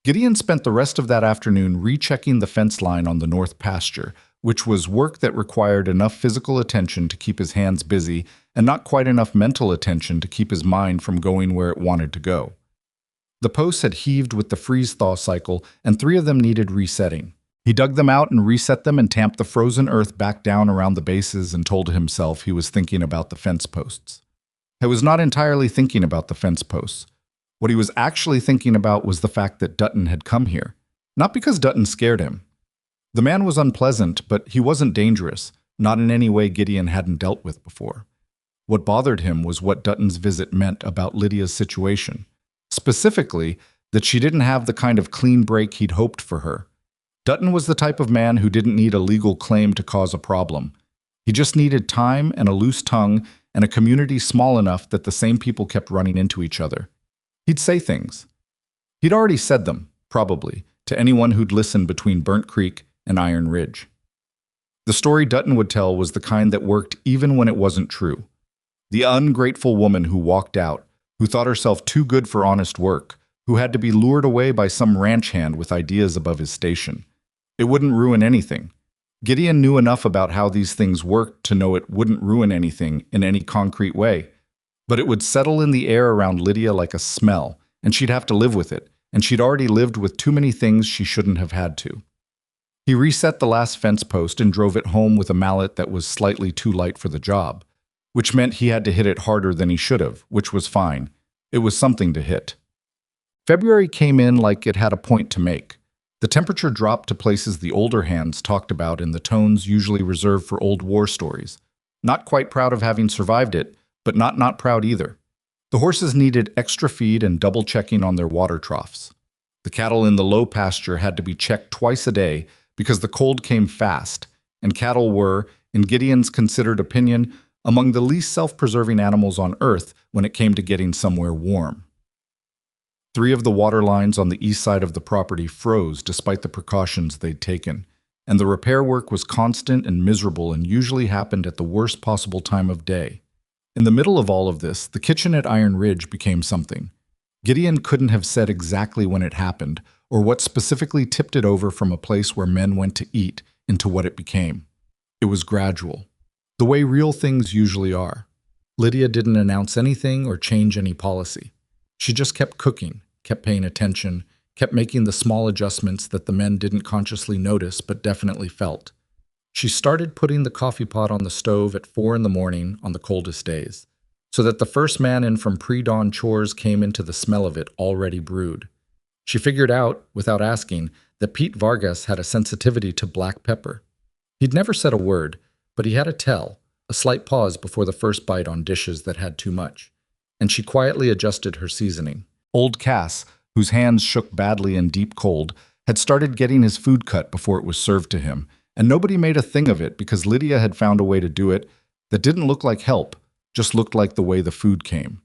Gideon spent the rest of that afternoon rechecking the fence line on the north pasture, which was work that required enough physical attention to keep his hands busy and not quite enough mental attention to keep his mind from going where it wanted to go. The posts had heaved with the freeze-thaw cycle, and 3 of them needed resetting. He dug them out and reset them and tamped the frozen earth back down around the bases and told himself he was thinking about the fence posts. He was not entirely thinking about the fence posts. What he was actually thinking about was the fact that Dutton had come here. Not because Dutton scared him. The man was unpleasant, but he wasn't dangerous, not in any way Gideon hadn't dealt with before. What bothered him was what Dutton's visit meant about Lydia's situation. Specifically, that she didn't have the kind of clean break he'd hoped for her. Dutton was the type of man who didn't need a legal claim to cause a problem. He just needed time and a loose tongue and a community small enough that the same people kept running into each other. He'd say things. He'd already said them, probably, to anyone who'd listened between Burnt Creek and Iron Ridge. The story Dutton would tell was the kind that worked even when it wasn't true. The ungrateful woman who walked out, who thought herself too good for honest work, who had to be lured away by some ranch hand with ideas above his station. It wouldn't ruin anything. Gideon knew enough about how these things worked to know it wouldn't ruin anything in any concrete way. But it would settle in the air around Lydia like a smell, and she'd have to live with it, and she'd already lived with too many things she shouldn't have had to. He reset the last fence post and drove it home with a mallet that was slightly too light for the job, which meant he had to hit it harder than he should have, which was fine. It was something to hit. February came in like it had a point to make. The temperature dropped to places the older hands talked about in the tones usually reserved for old war stories. Not quite proud of having survived it, but not proud either. The horses needed extra feed and double-checking on their water troughs. The cattle in the low pasture had to be checked twice a day because the cold came fast, and cattle were, in Gideon's considered opinion, among the least self-preserving animals on Earth when it came to getting somewhere warm. 3 of the water lines on the east side of the property froze despite the precautions they'd taken, and the repair work was constant and miserable and usually happened at the worst possible time of day. In the middle of all of this, the kitchen at Iron Ridge became something. Gideon couldn't have said exactly when it happened, or what specifically tipped it over from a place where men went to eat into what it became. It was gradual. The way real things usually are. Lydia didn't announce anything or change any policy. She just kept cooking, kept paying attention, kept making the small adjustments that the men didn't consciously notice but definitely felt. She started putting the coffee pot on the stove at 4 in the morning on the coldest days, so that the first man in from pre-dawn chores came into the smell of it already brewed. She figured out, without asking, that Pete Vargas had a sensitivity to black pepper. He'd never said a word, but he had a tell, a slight pause before the first bite on dishes that had too much, and she quietly adjusted her seasoning. Old Cass, whose hands shook badly in deep cold, had started getting his food cut before it was served to him, and nobody made a thing of it because Lydia had found a way to do it that didn't look like help, just looked like the way the food came.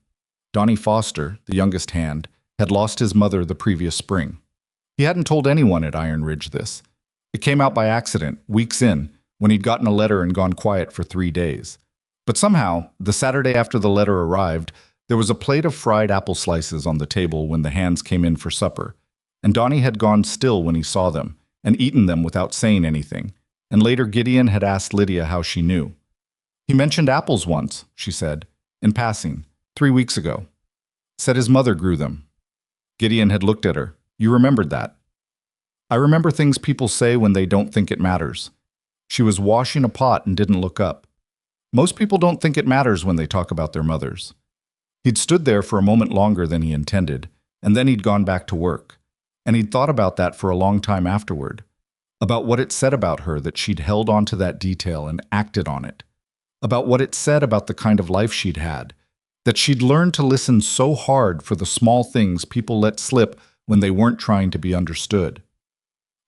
Donnie Foster, the youngest hand, had lost his mother the previous spring. He hadn't told anyone at Iron Ridge this. It came out by accident, weeks in, when he'd gotten a letter and gone quiet for 3 days. But somehow, the Saturday after the letter arrived, there was a plate of fried apple slices on the table when the hands came in for supper, and Donnie had gone still when he saw them, and eaten them without saying anything, and later Gideon had asked Lydia how she knew. He mentioned apples once, she said, in passing, 3 weeks ago. Said his mother grew them. Gideon had looked at her. You remembered that. I remember things people say when they don't think it matters. She was washing a pot and didn't look up. Most people don't think it matters when they talk about their mothers. He'd stood there for a moment longer than he intended, and then he'd gone back to work. And he'd thought about that for a long time afterward, about what it said about her that she'd held on to that detail and acted on it, about what it said about the kind of life she'd had, that she'd learned to listen so hard for the small things people let slip when they weren't trying to be understood.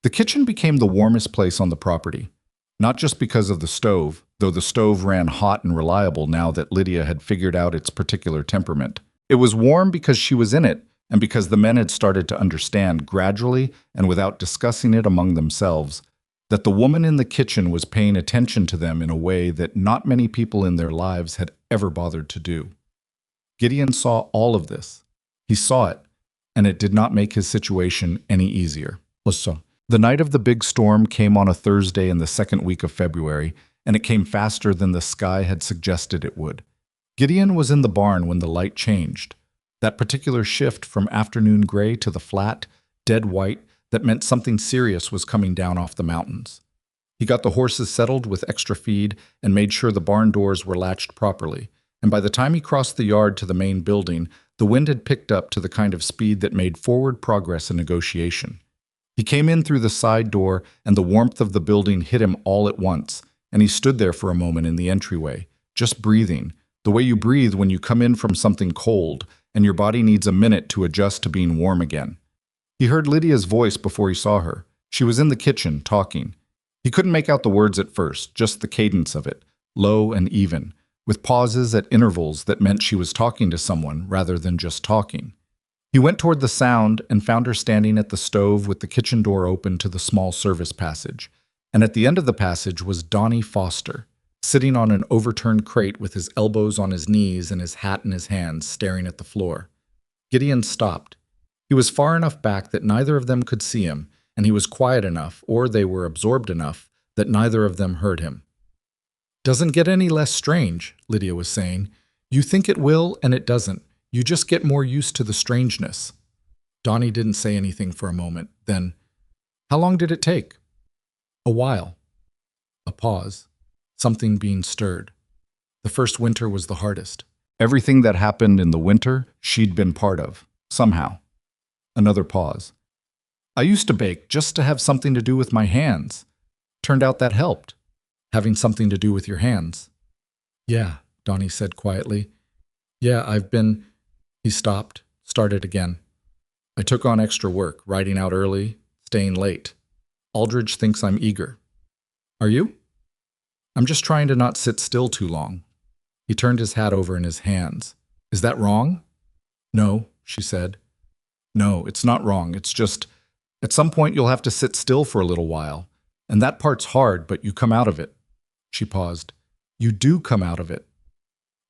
The kitchen became the warmest place on the property, not just because of the stove, though the stove ran hot and reliable now that Lydia had figured out its particular temperament. It was warm because she was in it, and because the men had started to understand gradually and without discussing it among themselves, that the woman in the kitchen was paying attention to them in a way that not many people in their lives had ever bothered to do. Gideon saw all of this. He saw it, and it did not make his situation any easier. The night of the big storm came on a Thursday in the second week of February, and it came faster than the sky had suggested it would. Gideon was in the barn when the light changed. That particular shift from afternoon gray to the flat, dead white that meant something serious was coming down off the mountains. He got the horses settled with extra feed and made sure the barn doors were latched properly, and by the time he crossed the yard to the main building, the wind had picked up to the kind of speed that made forward progress in negotiation. He came in through the side door, and the warmth of the building hit him all at once, and he stood there for a moment in the entryway, just breathing, the way you breathe when you come in from something cold, and your body needs a minute to adjust to being warm again. He heard Lydia's voice before he saw her. She was in the kitchen, talking. He couldn't make out the words at first, just the cadence of it, low and even, with pauses at intervals that meant she was talking to someone rather than just talking. He went toward the sound and found her standing at the stove with the kitchen door open to the small service passage, and at the end of the passage was Donnie Foster, sitting on an overturned crate with his elbows on his knees and his hat in his hands, staring at the floor. Gideon stopped. He was far enough back that neither of them could see him, and he was quiet enough, or they were absorbed enough, that neither of them heard him. "Doesn't get any less strange," Lydia was saying. "You think it will, and it doesn't. You just get more used to the strangeness." Donnie didn't say anything for a moment. Then, "How long did it take?" "A while." A pause. Something being stirred. The first winter was the hardest. Everything that happened in the winter, she'd been part of, somehow. Another pause. "I used to bake just to have something to do with my hands. Turned out that helped. Having something to do with your hands." "Yeah," Donnie said quietly. "Yeah, I've been..." He stopped, started again. "I took on extra work, riding out early, staying late. Aldridge thinks I'm eager." "Are you?" "I'm just trying to not sit still too long." He turned his hat over in his hands. "Is that wrong?" "No," she said. "No, it's not wrong. It's just, at some point you'll have to sit still for a little while. And that part's hard, but you come out of it." She paused. "You do come out of it."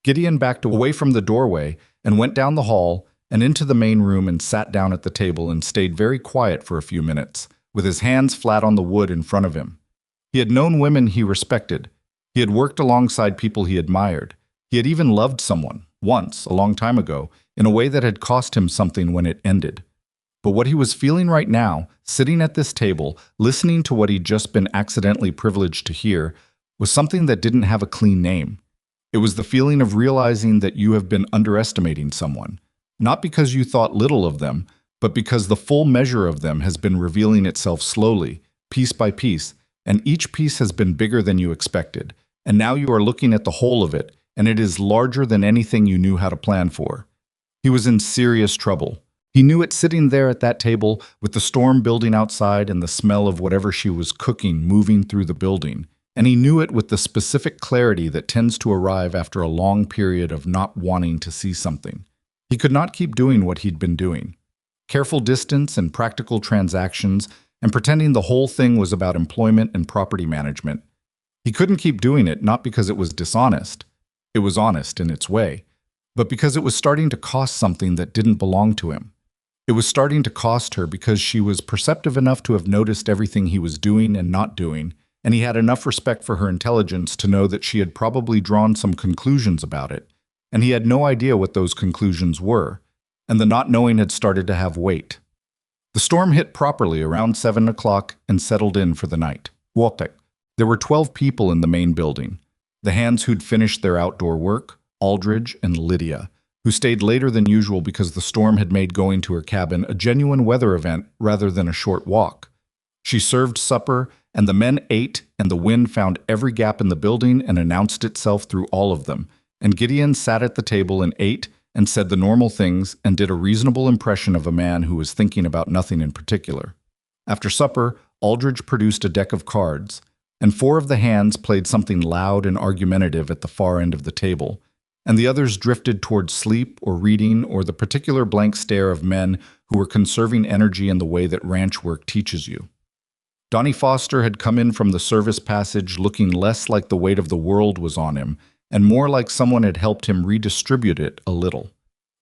Gideon backed away from the doorway and went down the hall and into the main room and sat down at the table and stayed very quiet for a few minutes, with his hands flat on the wood in front of him. He had known women he respected. He had worked alongside people he admired. He had even loved someone, once, a long time ago, in a way that had cost him something when it ended. But what he was feeling right now, sitting at this table, listening to what he'd just been accidentally privileged to hear, was something that didn't have a clean name. It was the feeling of realizing that you have been underestimating someone, not because you thought little of them, but because the full measure of them has been revealing itself slowly, piece by piece, and each piece has been bigger than you expected. And now you are looking at the whole of it, and it is larger than anything you knew how to plan for. He was in serious trouble. He knew it sitting there at that table, with the storm building outside and the smell of whatever she was cooking moving through the building. And he knew it with the specific clarity that tends to arrive after a long period of not wanting to see something. He could not keep doing what he'd been doing. Careful distance and practical transactions, and pretending the whole thing was about employment and property management. He couldn't keep doing it not because it was dishonest. It was honest in its way, but because it was starting to cost something that didn't belong to him. It was starting to cost her because she was perceptive enough to have noticed everything he was doing and not doing, and he had enough respect for her intelligence to know that she had probably drawn some conclusions about it, and he had no idea what those conclusions were, and the not knowing had started to have weight. The storm hit properly around 7 o'clock and settled in for the night. There were 12 people in the main building. The hands who'd finished their outdoor work, Aldridge and Lydia, who stayed later than usual because the storm had made going to her cabin a genuine weather event rather than a short walk. She served supper, and the men ate, and the wind found every gap in the building and announced itself through all of them. And Gideon sat at the table and ate, and said the normal things, and did a reasonable impression of a man who was thinking about nothing in particular. After supper, Aldridge produced a deck of cards, and 4 of the hands played something loud and argumentative at the far end of the table, and the others drifted towards sleep or reading or the particular blank stare of men who were conserving energy in the way that ranch work teaches you. Donnie Foster had come in from the service passage looking less like the weight of the world was on him, and more like someone had helped him redistribute it a little.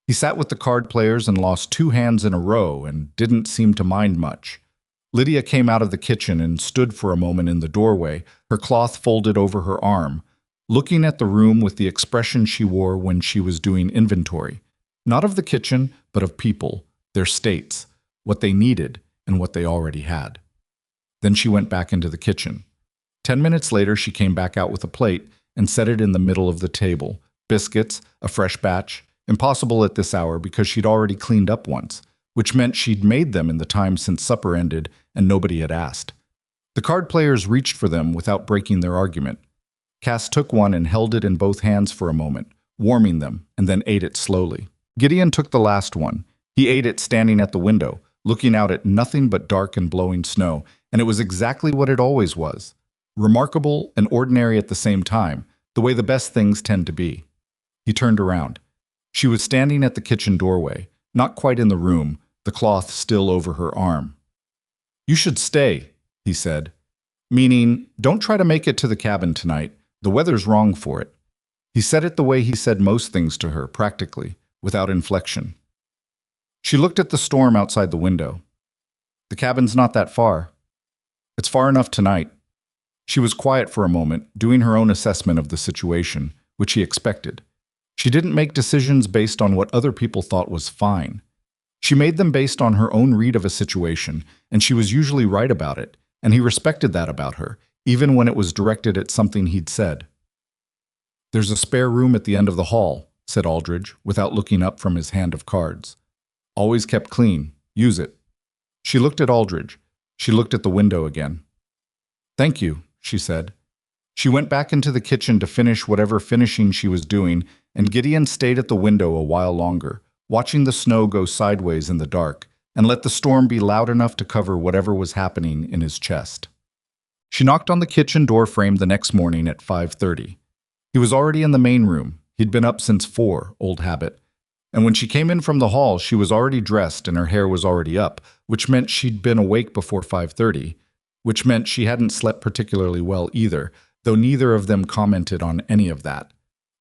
He sat with the card players and lost 2 hands in a row and didn't seem to mind much. Lydia came out of the kitchen and stood for a moment in the doorway, her cloth folded over her arm, looking at the room with the expression she wore when she was doing inventory, not of the kitchen, but of people, their states, what they needed and what they already had. Then she went back into the kitchen. 10 minutes later, she came back out with a plate and set it in the middle of the table. Biscuits, a fresh batch, impossible at this hour because she'd already cleaned up once, which meant she'd made them in the time since supper ended and nobody had asked. The card players reached for them without breaking their argument. Cass took one and held it in both hands for a moment, warming them, and then ate it slowly. Gideon took the last one. He ate it standing at the window, looking out at nothing but dark and blowing snow, and it was exactly what it always was. Remarkable and ordinary at the same time, the way the best things tend to be. He turned around. She was standing at the kitchen doorway, not quite in the room, the cloth still over her arm. "You should stay," he said. Meaning, don't try to make it to the cabin tonight. The weather's wrong for it. He said it the way he said most things to her, practically, without inflection. She looked at the storm outside the window. "The cabin's not that far. It's far enough tonight." She was quiet for a moment, doing her own assessment of the situation, which he expected. She didn't make decisions based on what other people thought was fine. She made them based on her own read of a situation, and she was usually right about it, and he respected that about her, even when it was directed at something he'd said. "There's a spare room at the end of the hall," said Aldridge, without looking up from his hand of cards. "Always kept clean. Use it." She looked at Aldridge. She looked at the window again. "Thank you," she said. She went back into the kitchen to finish whatever finishing she was doing, and Gideon stayed at the window a while longer, watching the snow go sideways in the dark, and let the storm be loud enough to cover whatever was happening in his chest. She knocked on the kitchen door frame the next morning at 5:30. He was already in the main room. He'd been up since 4, old habit. And when she came in from the hall, she was already dressed and her hair was already up, which meant she'd been awake before 5:30, which meant she hadn't slept particularly well either, though neither of them commented on any of that.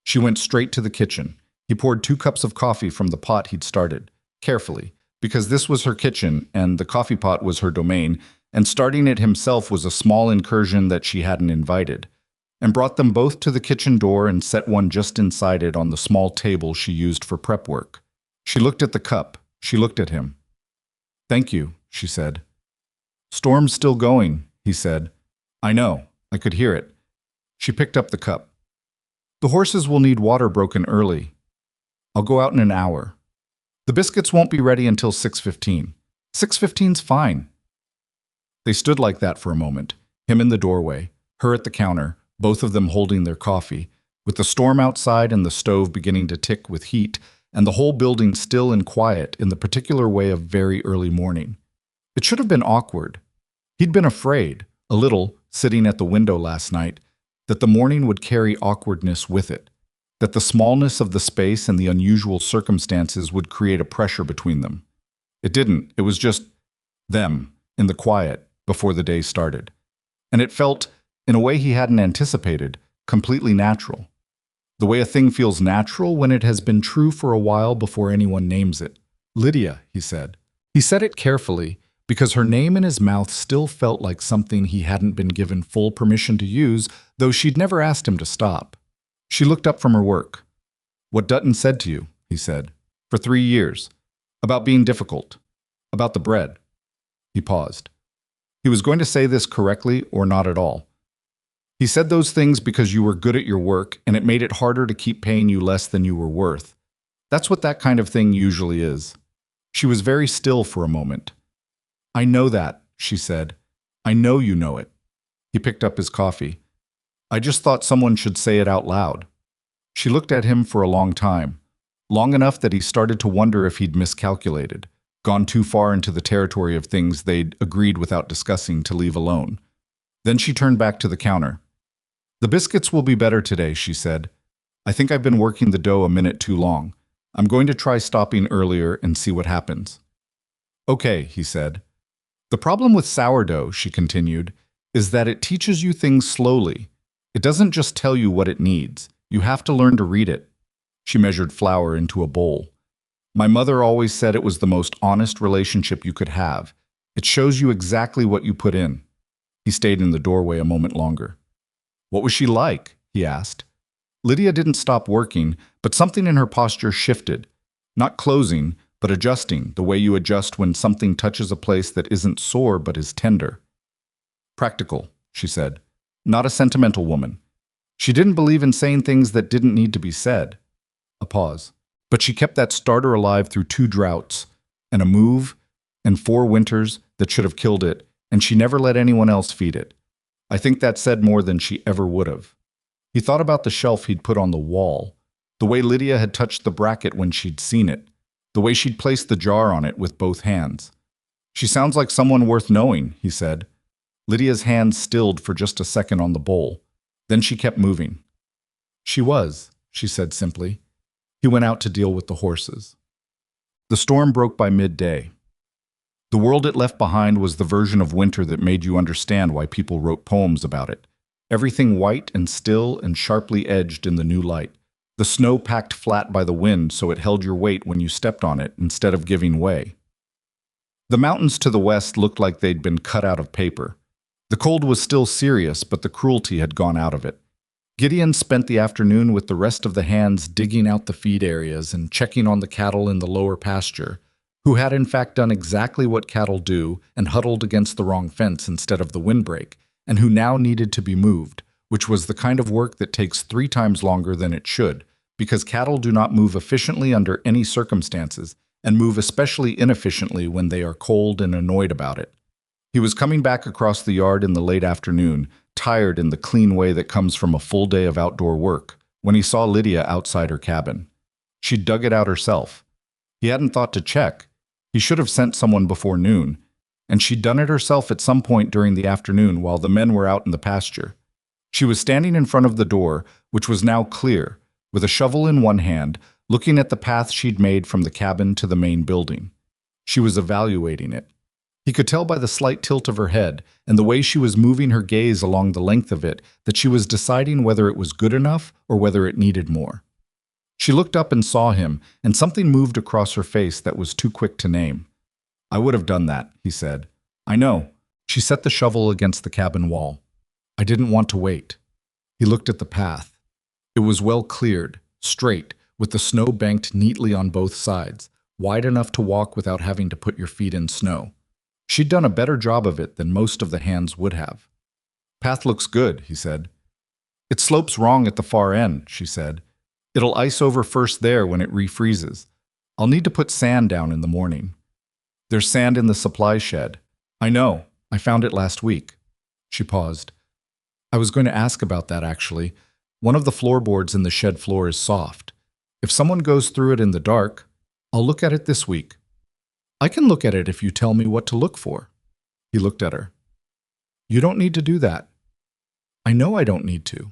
She went straight to the kitchen. He poured 2 cups of coffee from the pot he'd started, carefully, because this was her kitchen and the coffee pot was her domain, and starting it himself was a small incursion that she hadn't invited. and brought them both to the kitchen door and set one just inside it on the small table she used for prep work. She looked at the cup. She looked at him. "Thank you," she said. "Storm's still going," he said. "I know. I could hear it." She picked up the cup. "The horses will need water broken early. I'll go out in an hour. The biscuits won't be ready until 6:15. 6:15's fine." They stood like that for a moment, him in the doorway, her at the counter, both of them holding their coffee, with the storm outside and the stove beginning to tick with heat, and the whole building still and quiet in the particular way of very early morning. It should have been awkward. He'd been afraid, a little, sitting at the window last night, that the morning would carry awkwardness with it, that the smallness of the space and the unusual circumstances would create a pressure between them. It didn't. It was just them, in the quiet, before the day started. And it felt, in a way he hadn't anticipated, completely natural. The way a thing feels natural when it has been true for a while before anyone names it. "Lydia," he said. He said it carefully, because her name in his mouth still felt like something he hadn't been given full permission to use, though she'd never asked him to stop. She looked up from her work. "What Dutton said to you," he said, "for 3 years. About being difficult. About the bread." He paused. He was going to say this correctly or not at all. "He said those things because you were good at your work and it made it harder to keep paying you less than you were worth. That's what that kind of thing usually is." She was very still for a moment. "I know that," she said. "I know you know it." He picked up his coffee. "I just thought someone should say it out loud." She looked at him for a long time, long enough that he started to wonder if he'd miscalculated, gone too far into the territory of things they'd agreed without discussing to leave alone. Then she turned back to the counter. "The biscuits will be better today," she said. "I think I've been working the dough a minute too long. I'm going to try stopping earlier and see what happens." "Okay," he said. "The problem with sourdough," she continued, "is that it teaches you things slowly. It doesn't just tell you what it needs. You have to learn to read it." She measured flour into a bowl. "My mother always said it was the most honest relationship you could have. It shows you exactly what you put in." He stayed in the doorway a moment longer. "What was she like?" he asked. Lydia didn't stop working, but something in her posture shifted. Not closing, but adjusting, the way you adjust when something touches a place that isn't sore but is tender. "Practical," she said. "Not a sentimental woman. She didn't believe in saying things that didn't need to be said." A pause. "But she kept that starter alive through 2 droughts, and a move, and 4 winters that should have killed it, and she never let anyone else feed it. I think that said more than she ever would have." He thought about the shelf he'd put on the wall, the way Lydia had touched the bracket when she'd seen it, the way she'd placed the jar on it with both hands. "She sounds like someone worth knowing," he said. Lydia's hand stilled for just a second on the bowl. Then she kept moving. "She was," she said simply. He went out to deal with the horses. The storm broke by midday. The world it left behind was the version of winter that made you understand why people wrote poems about it. Everything white and still and sharply edged in the new light. The snow packed flat by the wind so it held your weight when you stepped on it instead of giving way. The mountains to the west looked like they'd been cut out of paper. The cold was still serious, but the cruelty had gone out of it. Gideon spent the afternoon with the rest of the hands digging out the feed areas and checking on the cattle in the lower pasture, who had in fact done exactly what cattle do and huddled against the wrong fence instead of the windbreak, and who now needed to be moved, which was the kind of work that takes 3 times longer than it should, because cattle do not move efficiently under any circumstances, and move especially inefficiently when they are cold and annoyed about it. He was coming back across the yard in the late afternoon, tired in the clean way that comes from a full day of outdoor work, when he saw Lydia outside her cabin. She'd dug it out herself. He hadn't thought to check. He should have sent someone before noon, and she'd done it herself at some point during the afternoon while the men were out in the pasture. She was standing in front of the door, which was now clear, with a shovel in one hand, looking at the path she'd made from the cabin to the main building. She was evaluating it. He could tell by the slight tilt of her head and the way she was moving her gaze along the length of it that she was deciding whether it was good enough or whether it needed more. She looked up and saw him, and something moved across her face that was too quick to name. "I would have done that," he said. "I know." She set the shovel against the cabin wall. "I didn't want to wait." He looked at the path. It was well cleared, straight, with the snow banked neatly on both sides, wide enough to walk without having to put your feet in snow. She'd done a better job of it than most of the hands would have. "Path looks good," he said. "It slopes wrong at the far end," she said. "It'll ice over first there when it refreezes. I'll need to put sand down in the morning." "There's sand in the supply shed." "I know. I found it last week." She paused. "I was going to ask about that, actually. One of the floorboards in the shed floor is soft. If someone goes through it in the dark, I'll look at it this week." "I can look at it if you tell me what to look for." He looked at her. "You don't need to do that." "I know I don't need to."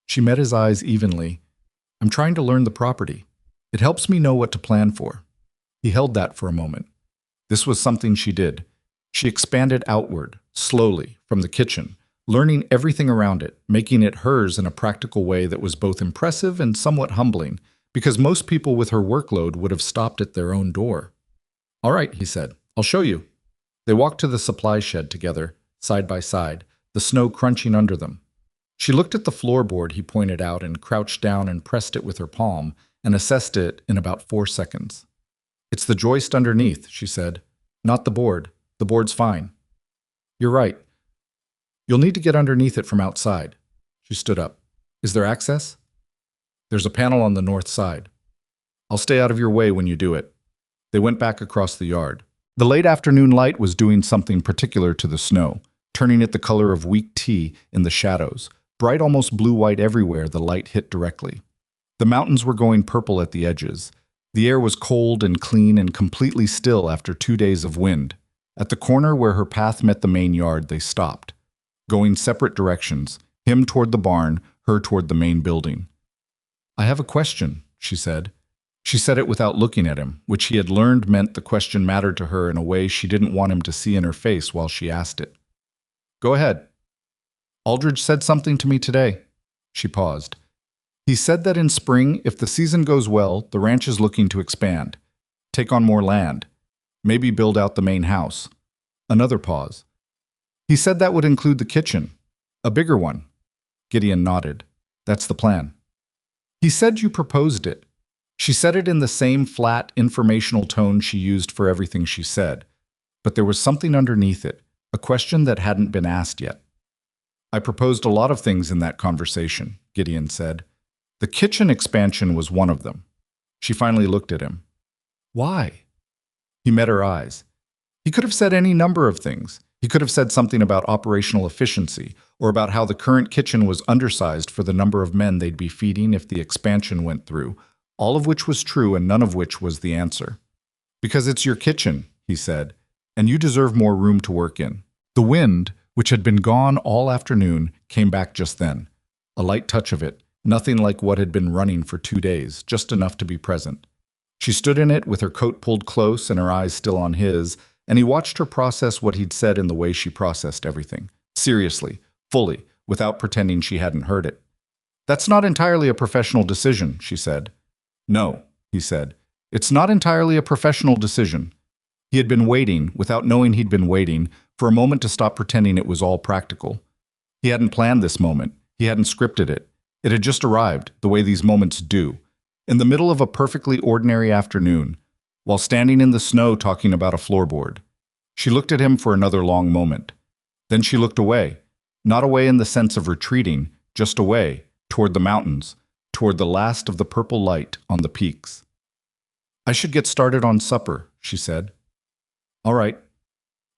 She met his eyes evenly. "I'm trying to learn the property. It helps me know what to plan for." He held that for a moment. This was something she did. She expanded outward, slowly, from the kitchen, learning everything around it, making it hers in a practical way that was both impressive and somewhat humbling, because most people with her workload would have stopped at their own door. "All right," he said. "I'll show you." They walked to the supply shed together, side by side, the snow crunching under them. She looked at the floorboard he pointed out and crouched down and pressed it with her palm and assessed it in about 4 seconds. "It's the joist underneath," she said. "Not the board. The board's fine." "You're right. You'll need to get underneath it from outside." She stood up. "Is there access?" "There's a panel on the north side. I'll stay out of your way when you do it." They went back across the yard. The late afternoon light was doing something particular to the snow, turning it the color of weak tea in the shadows, bright almost blue-white everywhere the light hit directly. The mountains were going purple at the edges. The air was cold and clean and completely still after 2 days of wind. At the corner where her path met the main yard, they stopped, going separate directions, him toward the barn, her toward the main building. "I have a question," she said. She said it without looking at him, which he had learned meant the question mattered to her in a way she didn't want him to see in her face while she asked it. "Go ahead." "Aldridge said something to me today." She paused. "He said that in spring, if the season goes well, the ranch is looking to expand, take on more land, maybe build out the main house." Another pause. "He said that would include the kitchen, a bigger one." Gideon nodded. "That's the plan." "He said you proposed it." She said it in the same flat, informational tone she used for everything she said, but there was something underneath it, a question that hadn't been asked yet. "I proposed a lot of things in that conversation," Gideon said. "The kitchen expansion was one of them." She finally looked at him. "Why?" He met her eyes. He could have said any number of things. He could have said something about operational efficiency, or about how the current kitchen was undersized for the number of men they'd be feeding if the expansion went through, all of which was true and none of which was the answer. "Because it's your kitchen," he said, "and you deserve more room to work in." The wind, which had been gone all afternoon, came back just then. A light touch of it, nothing like what had been running for 2 days, just enough to be present. She stood in it with her coat pulled close and her eyes still on his, and he watched her process what he'd said in the way she processed everything. Seriously, fully, without pretending she hadn't heard it. "That's not entirely a professional decision," she said. "No," he said. "It's not entirely a professional decision." He had been waiting, without knowing he'd been waiting, for a moment to stop pretending it was all practical. He hadn't planned this moment. He hadn't scripted it. It had just arrived, the way these moments do, in the middle of a perfectly ordinary afternoon, while standing in the snow talking about a floorboard. She looked at him for another long moment. Then she looked away, not away in the sense of retreating, just away, toward the mountains, toward the last of the purple light on the peaks. "I should get started on supper," she said. "All right."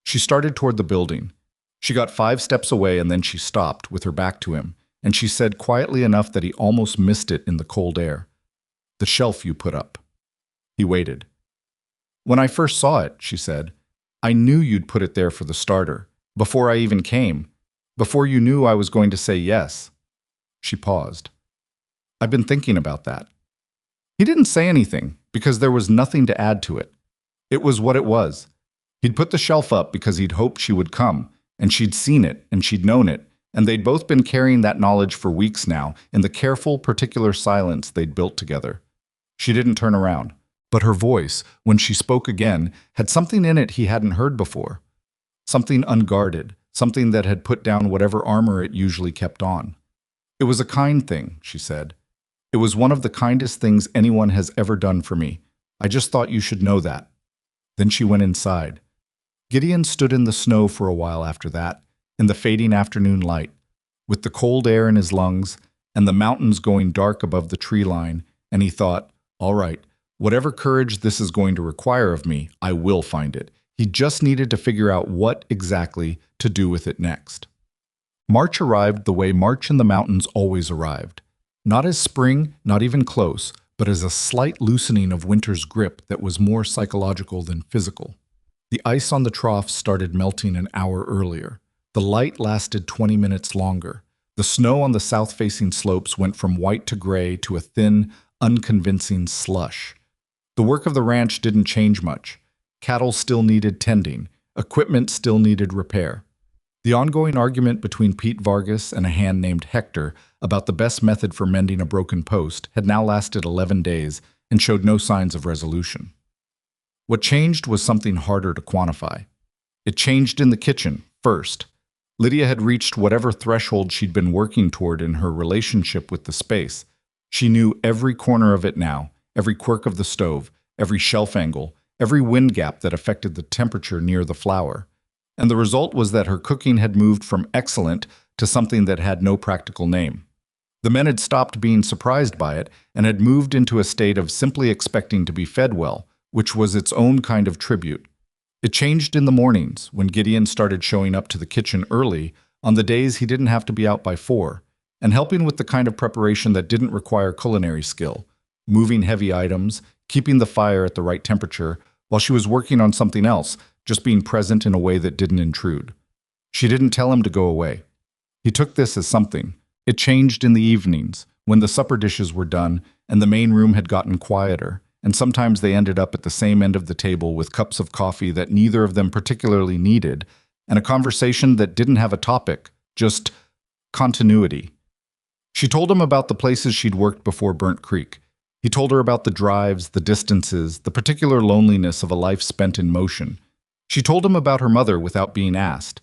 She started toward the building. She got 5 steps away and then she stopped, with her back to him, and she said quietly enough that he almost missed it in the cold air, "The shelf you put up." He waited. "When I first saw it," she said, "I knew you'd put it there for the starter, before I even came, before you knew I was going to say yes." She paused. "I've been thinking about that." He didn't say anything, because there was nothing to add to it. It was what it was. He'd put the shelf up because he'd hoped she would come, and she'd seen it, and she'd known it, and they'd both been carrying that knowledge for weeks now in the careful, particular silence they'd built together. She didn't turn around, but her voice, when she spoke again, had something in it he hadn't heard before. Something unguarded, something that had put down whatever armor it usually kept on. "It was a kind thing," she said. "It was one of the kindest things anyone has ever done for me. I just thought you should know that." Then she went inside. Gideon stood in the snow for a while after that, in the fading afternoon light, with the cold air in his lungs and the mountains going dark above the tree line, and he thought, all right, whatever courage this is going to require of me, I will find it. He just needed to figure out what exactly to do with it next. March arrived the way March in the mountains always arrived. Not as spring, not even close, but as a slight loosening of winter's grip that was more psychological than physical. The ice on the troughs started melting an hour earlier. The light lasted 20 minutes longer. The snow on the south-facing slopes went from white to gray to a thin, unconvincing slush. The work of the ranch didn't change much. Cattle still needed tending. Equipment still needed repair. The ongoing argument between Pete Vargas and a hand named Hector about the best method for mending a broken post had now lasted 11 days and showed no signs of resolution. What changed was something harder to quantify. It changed in the kitchen, first. Lydia had reached whatever threshold she'd been working toward in her relationship with the space. She knew every corner of it now, every quirk of the stove, every shelf angle, every wind gap that affected the temperature near the flour. And the result was that her cooking had moved from excellent to something that had no practical name. The men had stopped being surprised by it and had moved into a state of simply expecting to be fed well, which was its own kind of tribute. It changed in the mornings, when Gideon started showing up to the kitchen early, on the days he didn't have to be out by 4, and helping with the kind of preparation that didn't require culinary skill, moving heavy items, keeping the fire at the right temperature, while she was working on something else, just being present in a way that didn't intrude. She didn't tell him to go away. He took this as something. It changed in the evenings, when the supper dishes were done and the main room had gotten quieter, and sometimes they ended up at the same end of the table with cups of coffee that neither of them particularly needed, and a conversation that didn't have a topic, just continuity. She told him about the places she'd worked before Burnt Creek. He told her about the drives, the distances, the particular loneliness of a life spent in motion. She told him about her mother without being asked.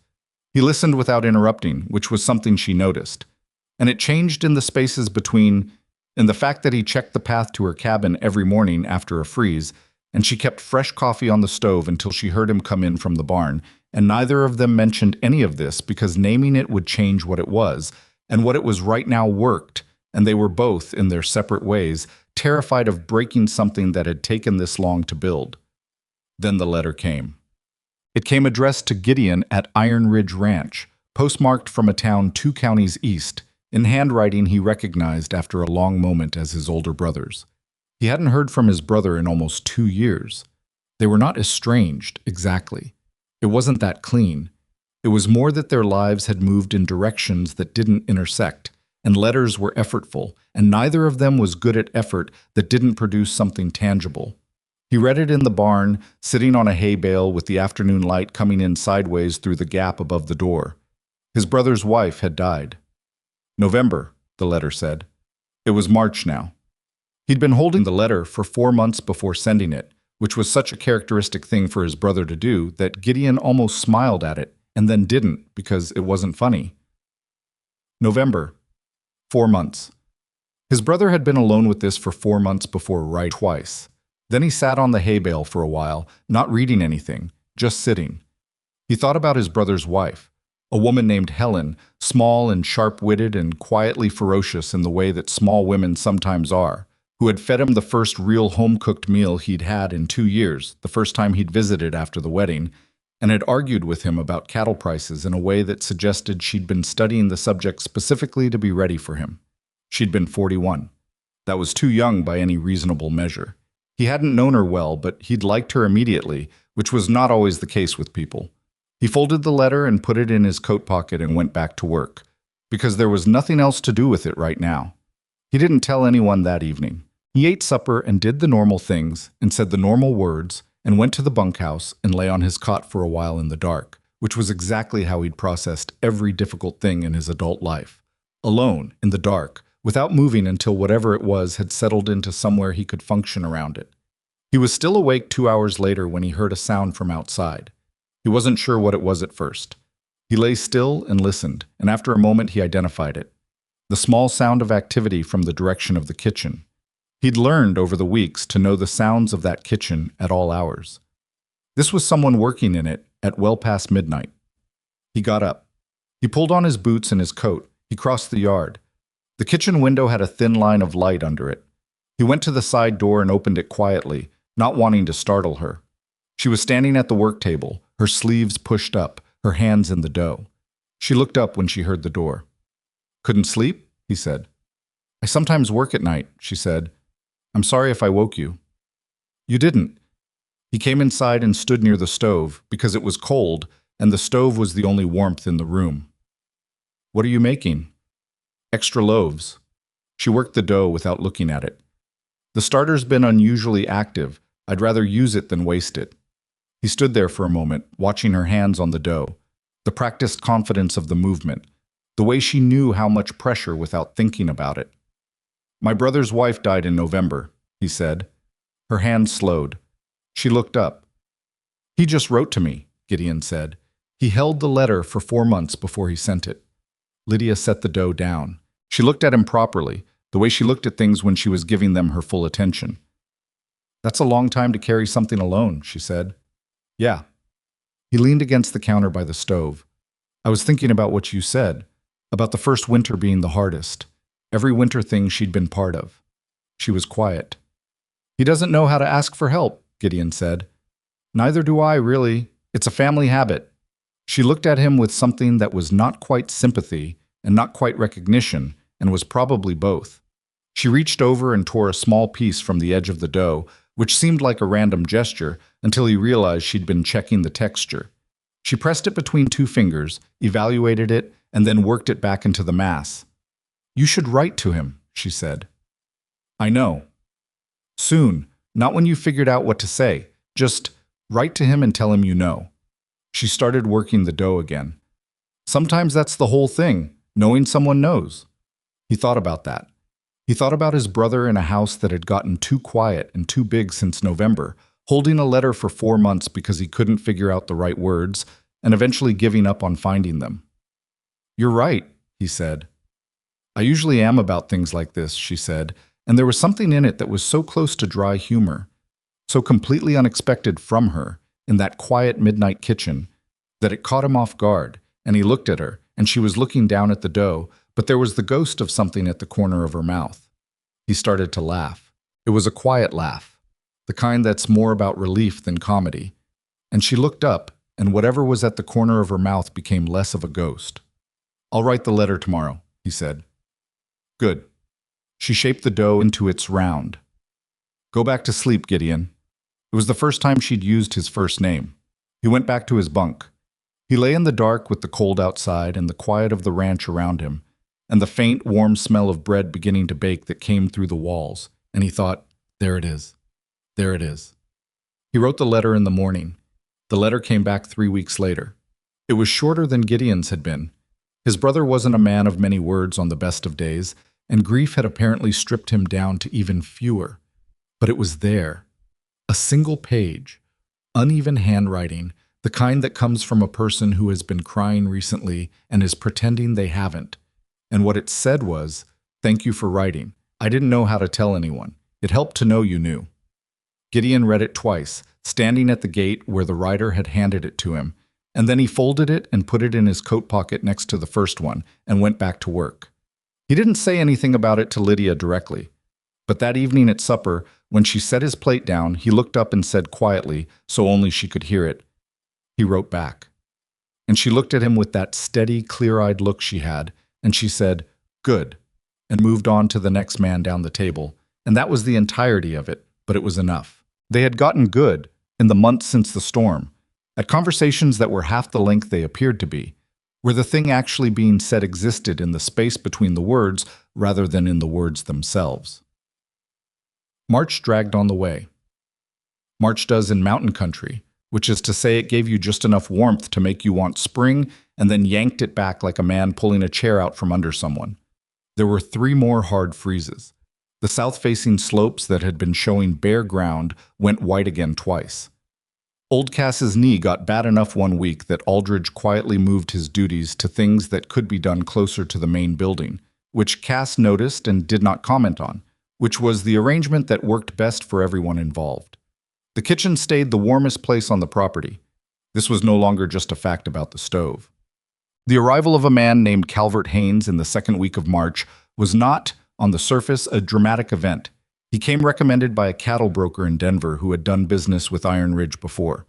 He listened without interrupting, which was something she noticed. And it changed in the spaces between, in the fact that he checked the path to her cabin every morning after a freeze, and she kept fresh coffee on the stove until she heard him come in from the barn, and neither of them mentioned any of this because naming it would change what it was, and what it was right now worked, and they were both, in their separate ways, terrified of breaking something that had taken this long to build. Then the letter came. It came addressed to Gideon at Iron Ridge Ranch, postmarked from a town 2 counties east, in handwriting he recognized after a long moment as his older brother's. He hadn't heard from his brother in almost 2 years. They were not estranged, exactly. It wasn't that clean. It was more that their lives had moved in directions that didn't intersect, and letters were effortful, and neither of them was good at effort that didn't produce something tangible. He read it in the barn, sitting on a hay bale with the afternoon light coming in sideways through the gap above the door. His brother's wife had died. November, the letter said. It was March now. He'd been holding the letter for 4 months before sending it, which was such a characteristic thing for his brother to do that Gideon almost smiled at it and then didn't because it wasn't funny. November, 4 months. His brother had been alone with this for 4 months before right twice. Then he sat on the hay bale for a while, not reading anything, just sitting. He thought about his brother's wife, a woman named Helen, small and sharp-witted and quietly ferocious in the way that small women sometimes are, who had fed him the first real home-cooked meal he'd had in 2 years, the first time he'd visited after the wedding, and had argued with him about cattle prices in a way that suggested she'd been studying the subject specifically to be ready for him. She'd been 41. That was too young by any reasonable measure. He hadn't known her well, but he'd liked her immediately, which was not always the case with people. He folded the letter and put it in his coat pocket and went back to work, because there was nothing else to do with it right now. He didn't tell anyone that evening. He ate supper and did the normal things and said the normal words and went to the bunkhouse and lay on his cot for a while in the dark, which was exactly how he'd processed every difficult thing in his adult life. Alone, in the dark, without moving until whatever it was had settled into somewhere he could function around it. He was still awake 2 hours later when he heard a sound from outside. He wasn't sure what it was at first. He lay still and listened, and after a moment he identified it. the small sound of activity from the direction of the kitchen. He'd learned over the weeks to know the sounds of that kitchen at all hours. This was someone working in it at well past midnight. He got up. He pulled on his boots and his coat. He crossed the yard. The kitchen window had a thin line of light under it. He went to the side door and opened it quietly, not wanting to startle her. She was standing at the work table, her sleeves pushed up, her hands in the dough. She looked up when she heard the door. "Couldn't sleep?" he said. "I sometimes work at night," she said. "I'm sorry if I woke you." "You didn't." He came inside and stood near the stove because it was cold and the stove was the only warmth in the room. "What are you making?" "Extra loaves." She worked the dough without looking at it. "The starter's been unusually active. I'd rather use it than waste it." He stood there for a moment, watching her hands on the dough, the practiced confidence of the movement, the way she knew how much pressure without thinking about it. "My brother's wife died in November," he said. Her hands slowed. She looked up. "He just wrote to me," Gideon said. He held the letter for 4 months before he sent it. Lydia set the dough down. She looked at him properly, the way she looked at things when she was giving them her full attention. "That's a long time to carry something alone," she said. "Yeah." He leaned against the counter by the stove. "I was thinking about what you said, about the first winter being the hardest. Every winter thing she'd been part of." She was quiet. "He doesn't know how to ask for help," Gideon said. "Neither do I, really. It's a family habit." She looked at him with something that was not quite sympathy and not quite recognition, and was probably both. She reached over and tore a small piece from the edge of the dough, which seemed like a random gesture until he realized she'd been checking the texture. She pressed it between 2 fingers, evaluated it, and then worked it back into the mass. "You should write to him," she said. "I know." "Soon, not when you've figured out what to say. Just write to him and tell him you know." She started working the dough again. "Sometimes that's the whole thing, knowing someone knows." He thought about that. He thought about his brother in a house that had gotten too quiet and too big since November, holding a letter for 4 months because he couldn't figure out the right words, and eventually giving up on finding them. "You're right," he said. "I usually am about things like this," she said, and there was something in it that was so close to dry humor, so completely unexpected from her, in that quiet midnight kitchen, that it caught him off guard, and he looked at her, and she was looking down at the dough, but there was the ghost of something at the corner of her mouth. He started to laugh. It was a quiet laugh, the kind that's more about relief than comedy. And she looked up, and whatever was at the corner of her mouth became less of a ghost. "I'll write the letter tomorrow," he said. "Good." She shaped the dough into its round. "Go back to sleep, Gideon." It was the first time she'd used his first name. He went back to his bunk. He lay in the dark with the cold outside and the quiet of the ranch around him, and the faint, warm smell of bread beginning to bake that came through the walls, and he thought, there it is. There it is. He wrote the letter in the morning. The letter came back 3 weeks later. It was shorter than Gideon's had been. His brother wasn't a man of many words on the best of days, and grief had apparently stripped him down to even fewer. But it was there. A single page, uneven handwriting, the kind that comes from a person who has been crying recently and is pretending they haven't. And what it said was, "Thank you for writing. I didn't know how to tell anyone. It helped to know you knew." Gideon read it twice, standing at the gate where the writer had handed it to him, and then he folded it and put it in his coat pocket next to the first one and went back to work. He didn't say anything about it to Lydia directly, but that evening at supper, when she set his plate down, he looked up and said quietly, so only she could hear it, He wrote back. And she looked at him with that steady, clear-eyed look she had, and she said, "Good," and moved on to the next man down the table. And that was the entirety of it, but it was enough. They had gotten good, in the months since the storm, at conversations that were half the length they appeared to be, where the thing actually being said existed in the space between the words rather than in the words themselves. March dragged on the way. March does in mountain country, which is to say it gave you just enough warmth to make you want spring and then yanked it back like a man pulling a chair out from under someone. There were 3 more hard freezes. The south-facing slopes that had been showing bare ground went white again twice. Old Cass's knee got bad enough one week that Aldridge quietly moved his duties to things that could be done closer to the main building, which Cass noticed and did not comment on, which was the arrangement that worked best for everyone involved. The kitchen stayed the warmest place on the property. This was no longer just a fact about the stove. The arrival of a man named Calvert Haynes in the second week of March was not, on the surface, a dramatic event. He came recommended by a cattle broker in Denver who had done business with Iron Ridge before.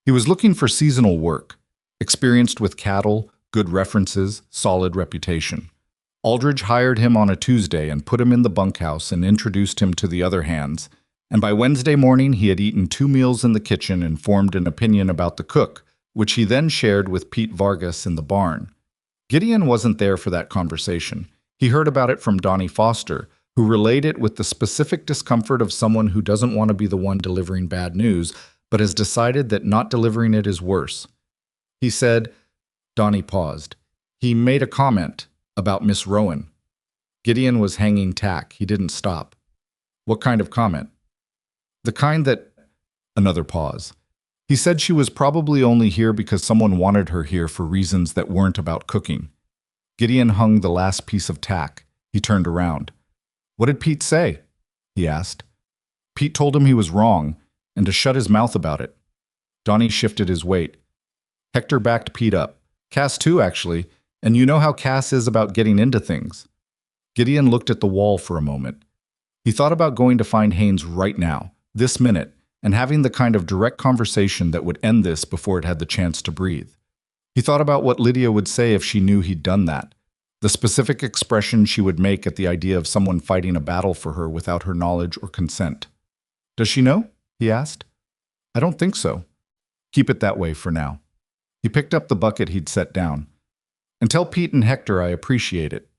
He was looking for seasonal work, experienced with cattle, good references, solid reputation. Aldridge hired him on a Tuesday and put him in the bunkhouse and introduced him to the other hands, and by Wednesday morning he had eaten 2 meals in the kitchen and formed an opinion about the cook, which he then shared with Pete Vargas in the barn. Gideon wasn't there for that conversation. He heard about it from Donnie Foster, who relayed it with the specific discomfort of someone who doesn't want to be the one delivering bad news, but has decided that not delivering it is worse. He said, Donnie paused. He made a comment about Miss Rowan. Gideon was hanging tack. He didn't stop. What kind of comment? The kind that... Another pause. He said she was probably only here because someone wanted her here for reasons that weren't about cooking. Gideon hung the last piece of tack. He turned around. What did Pete say? He asked. Pete told him he was wrong and to shut his mouth about it. Donnie shifted his weight. Hector backed Pete up. Cass too, actually, and you know how Cass is about getting into things. Gideon looked at the wall for a moment. He thought about going to find Haynes right now, this minute, and having the kind of direct conversation that would end this before it had the chance to breathe. He thought about what Lydia would say if she knew he'd done that, the specific expression she would make at the idea of someone fighting a battle for her without her knowledge or consent. Does she know? He asked. I don't think so. Keep it that way for now. He picked up the bucket he'd set down. And tell Pete and Hector I appreciate it.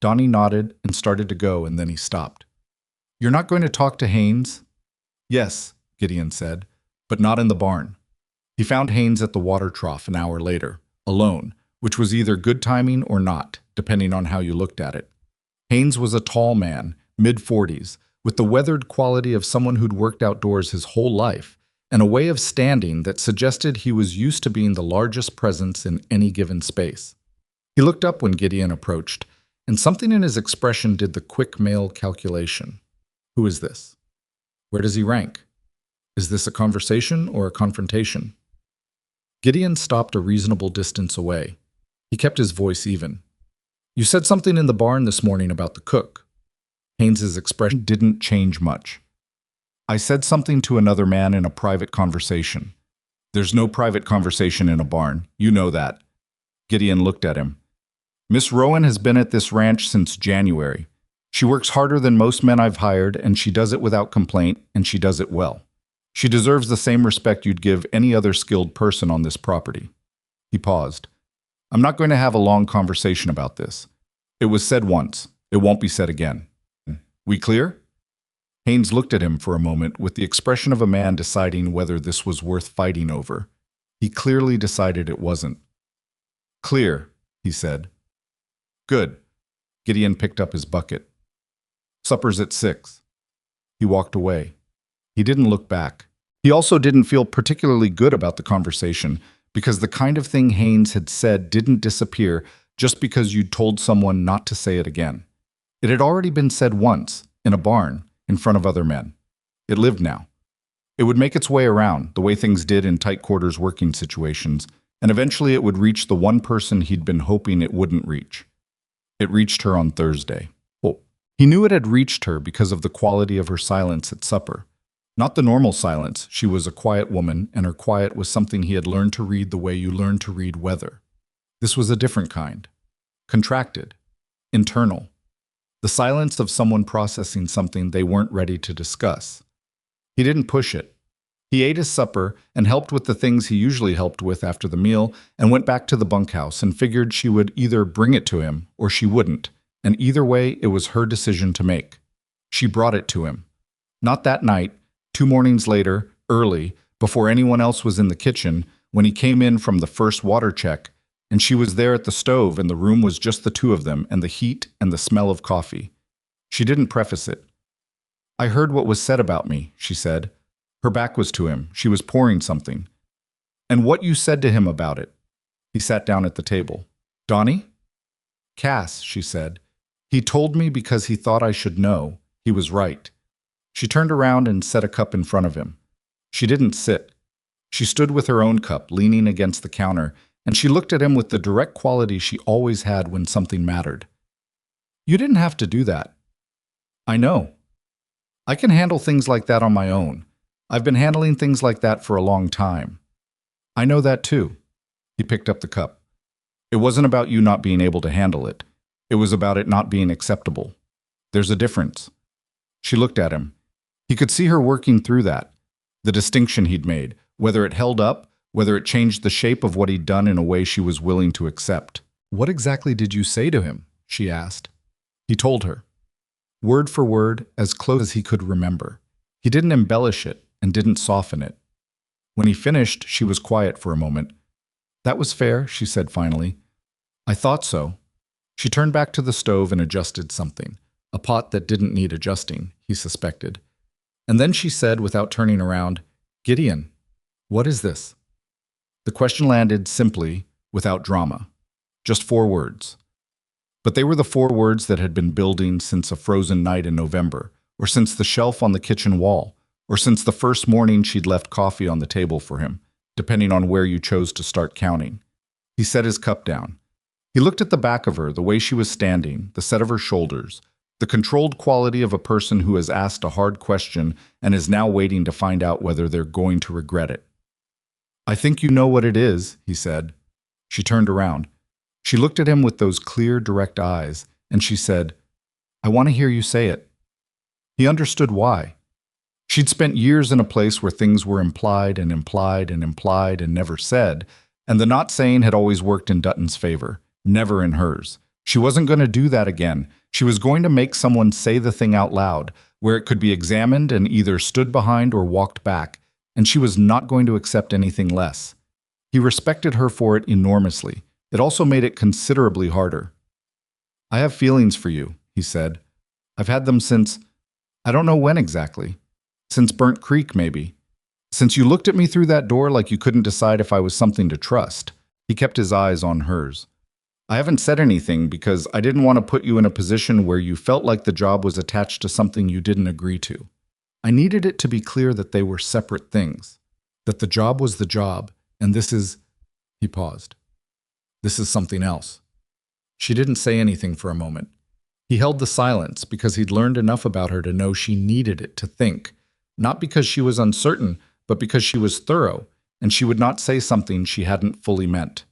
Donnie nodded and started to go, and then he stopped. You're not going to talk to Haynes? Yes, Gideon said, but not in the barn. He found Haynes at the water trough an hour later, alone, which was either good timing or not, depending on how you looked at it. Haynes was a tall man, mid-40s, with the weathered quality of someone who'd worked outdoors his whole life, and a way of standing that suggested he was used to being the largest presence in any given space. He looked up when Gideon approached, and something in his expression did the quick male calculation. Who is this? Where does he rank? Is this a conversation or a confrontation? Gideon stopped a reasonable distance away. He kept his voice even. You said something in the barn this morning about the cook. Haynes's expression didn't change much. I said something to another man in a private conversation. There's no private conversation in a barn. You know that. Gideon looked at him. Miss Rowan has been at this ranch since January. She works harder than most men I've hired, and she does it without complaint, and she does it well. She deserves the same respect you'd give any other skilled person on this property. He paused. I'm not going to have a long conversation about this. It was said once. It won't be said again. We clear? Haynes looked at him for a moment with the expression of a man deciding whether this was worth fighting over. He clearly decided it wasn't. Clear, he said. Good. Gideon picked up his bucket. Supper's at 6. He walked away. He didn't look back. He also didn't feel particularly good about the conversation because the kind of thing Haynes had said didn't disappear just because you'd told someone not to say it again. It had already been said once, in a barn, in front of other men. It lived now. It would make its way around, the way things did in tight quarters working situations, and eventually it would reach the one person he'd been hoping it wouldn't reach. It reached her on Thursday. Well, he knew it had reached her because of the quality of her silence at supper. Not the normal silence. She was a quiet woman, and her quiet was something he had learned to read the way you learn to read weather. This was a different kind. Contracted. Internal. The silence of someone processing something they weren't ready to discuss. He didn't push it. He ate his supper and helped with the things he usually helped with after the meal and went back to the bunkhouse and figured she would either bring it to him or she wouldn't, and either way it was her decision to make. She brought it to him. Not that night, 2 mornings later, early, before anyone else was in the kitchen, when he came in from the first water check, and she was there at the stove and the room was just the two of them and the heat and the smell of coffee. She didn't preface it. I heard what was said about me, she said. Her back was to him. She was pouring something. And what you said to him about it. He sat down at the table. Donnie? Cass, she said. He told me because he thought I should know. He was right. She turned around and set a cup in front of him. She didn't sit. She stood with her own cup, leaning against the counter, and she looked at him with the direct quality she always had when something mattered. You didn't have to do that. I know. I can handle things like that on my own. I've been handling things like that for a long time. I know that too. He picked up the cup. It wasn't about you not being able to handle it. It was about it not being acceptable. There's a difference. She looked at him. He could see her working through that, the distinction he'd made, whether it held up, whether it changed the shape of what he'd done in a way she was willing to accept. What exactly did you say to him? She asked. He told her. Word for word, as close as he could remember. He didn't embellish it and didn't soften it. When he finished, she was quiet for a moment. That was fair, she said finally. I thought so. She turned back to the stove and adjusted something, a pot that didn't need adjusting, he suspected. And then she said, without turning around, Gideon, what is this? The question landed simply, without drama. Just 4 words. But they were the 4 words that had been building since a frozen night in November, or since the shelf on the kitchen wall, or since the first morning she'd left coffee on the table for him, depending on where you chose to start counting. He set his cup down. He looked at the back of her, the way she was standing, the set of her shoulders, the controlled quality of a person who has asked a hard question and is now waiting to find out whether they're going to regret it. I think you know what it is, he said. She turned around. She looked at him with those clear, direct eyes, and she said, I want to hear you say it. He understood why. She'd spent years in a place where things were implied and implied and implied and never said, and the not saying had always worked in Dutton's favor, never in hers. She wasn't going to do that again. She was going to make someone say the thing out loud, where it could be examined and either stood behind or walked back, and she was not going to accept anything less. He respected her for it enormously. It also made it considerably harder. I have feelings for you, he said. I've had them since, I don't know when exactly. Since Burnt Creek, maybe. Since you looked at me through that door like you couldn't decide if I was something to trust. He kept his eyes on hers. I haven't said anything because I didn't want to put you in a position where you felt like the job was attached to something you didn't agree to. I needed it to be clear that they were separate things. That the job was the job, and this is... He paused. This is something else. She didn't say anything for a moment. He held the silence because he'd learned enough about her to know she needed it to think, not because she was uncertain, but because she was thorough, and she would not say something she hadn't fully meant.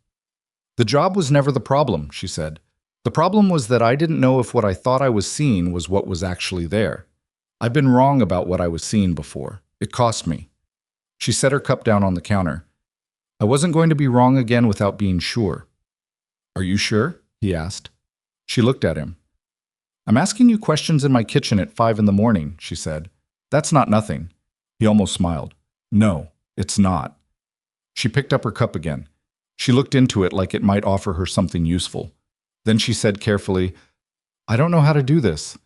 The job was never the problem, she said. The problem was that I didn't know if what I thought I was seeing was what was actually there. I've been wrong about what I was seeing before. It cost me. She set her cup down on the counter. I wasn't going to be wrong again without being sure. Are you sure? He asked. She looked at him. I'm asking you questions in my kitchen at 5 in the morning, she said. That's not nothing. He almost smiled. No, it's not. She picked up her cup again. She looked into it like it might offer her something useful. Then she said carefully, I don't know how to do this.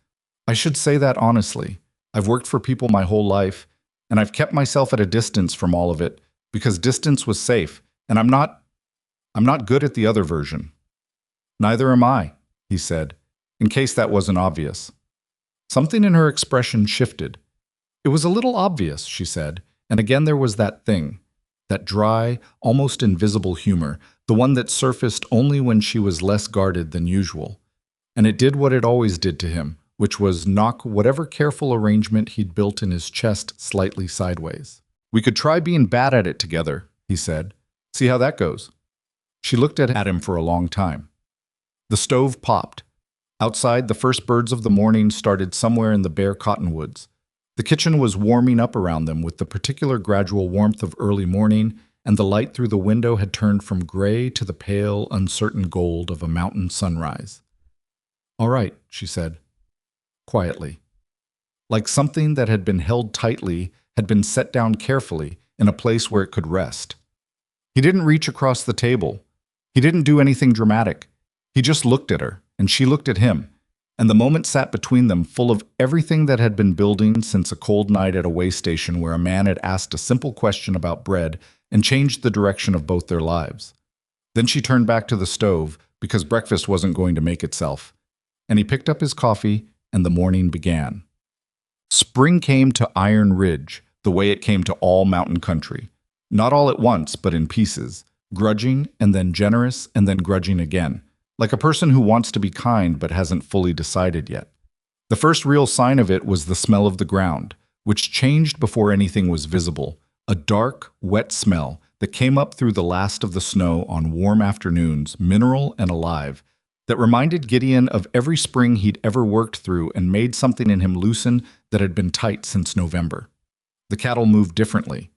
I should say that honestly. I've worked for people my whole life, and I've kept myself at a distance from all of it because distance was safe, and I'm not good at the other version. Neither am I, he said, in case that wasn't obvious. Something in her expression shifted. It was a little obvious, she said, and again there was that thing, that dry, almost invisible humor, the one that surfaced only when she was less guarded than usual. And it did what it always did to him, which was knock whatever careful arrangement he'd built in his chest slightly sideways. We could try being bad at it together, he said. See how that goes. She looked at him for a long time. The stove popped. Outside, the first birds of the morning started somewhere in the bare cottonwoods. The kitchen was warming up around them with the particular gradual warmth of early morning, and the light through the window had turned from gray to the pale, uncertain gold of a mountain sunrise. All right, she said, quietly. Like something that had been held tightly had been set down carefully in a place where it could rest. He didn't reach across the table. He didn't do anything dramatic. He just looked at her, and she looked at him, and the moment sat between them full of everything that had been building since a cold night at a way station where a man had asked a simple question about bread and changed the direction of both their lives. Then she turned back to the stove because breakfast wasn't going to make itself. and he picked up his coffee, and the morning began. Spring came to Iron Ridge the way it came to all mountain country. Not all at once, but in pieces, grudging and then generous and then grudging again, like a person who wants to be kind but hasn't fully decided yet. The first real sign of it was the smell of the ground, which changed before anything was visible, a dark, wet smell that came up through the last of the snow on warm afternoons, mineral and alive, that reminded Gideon of every spring he'd ever worked through and made something in him loosen that had been tight since November. The cattle moved differently.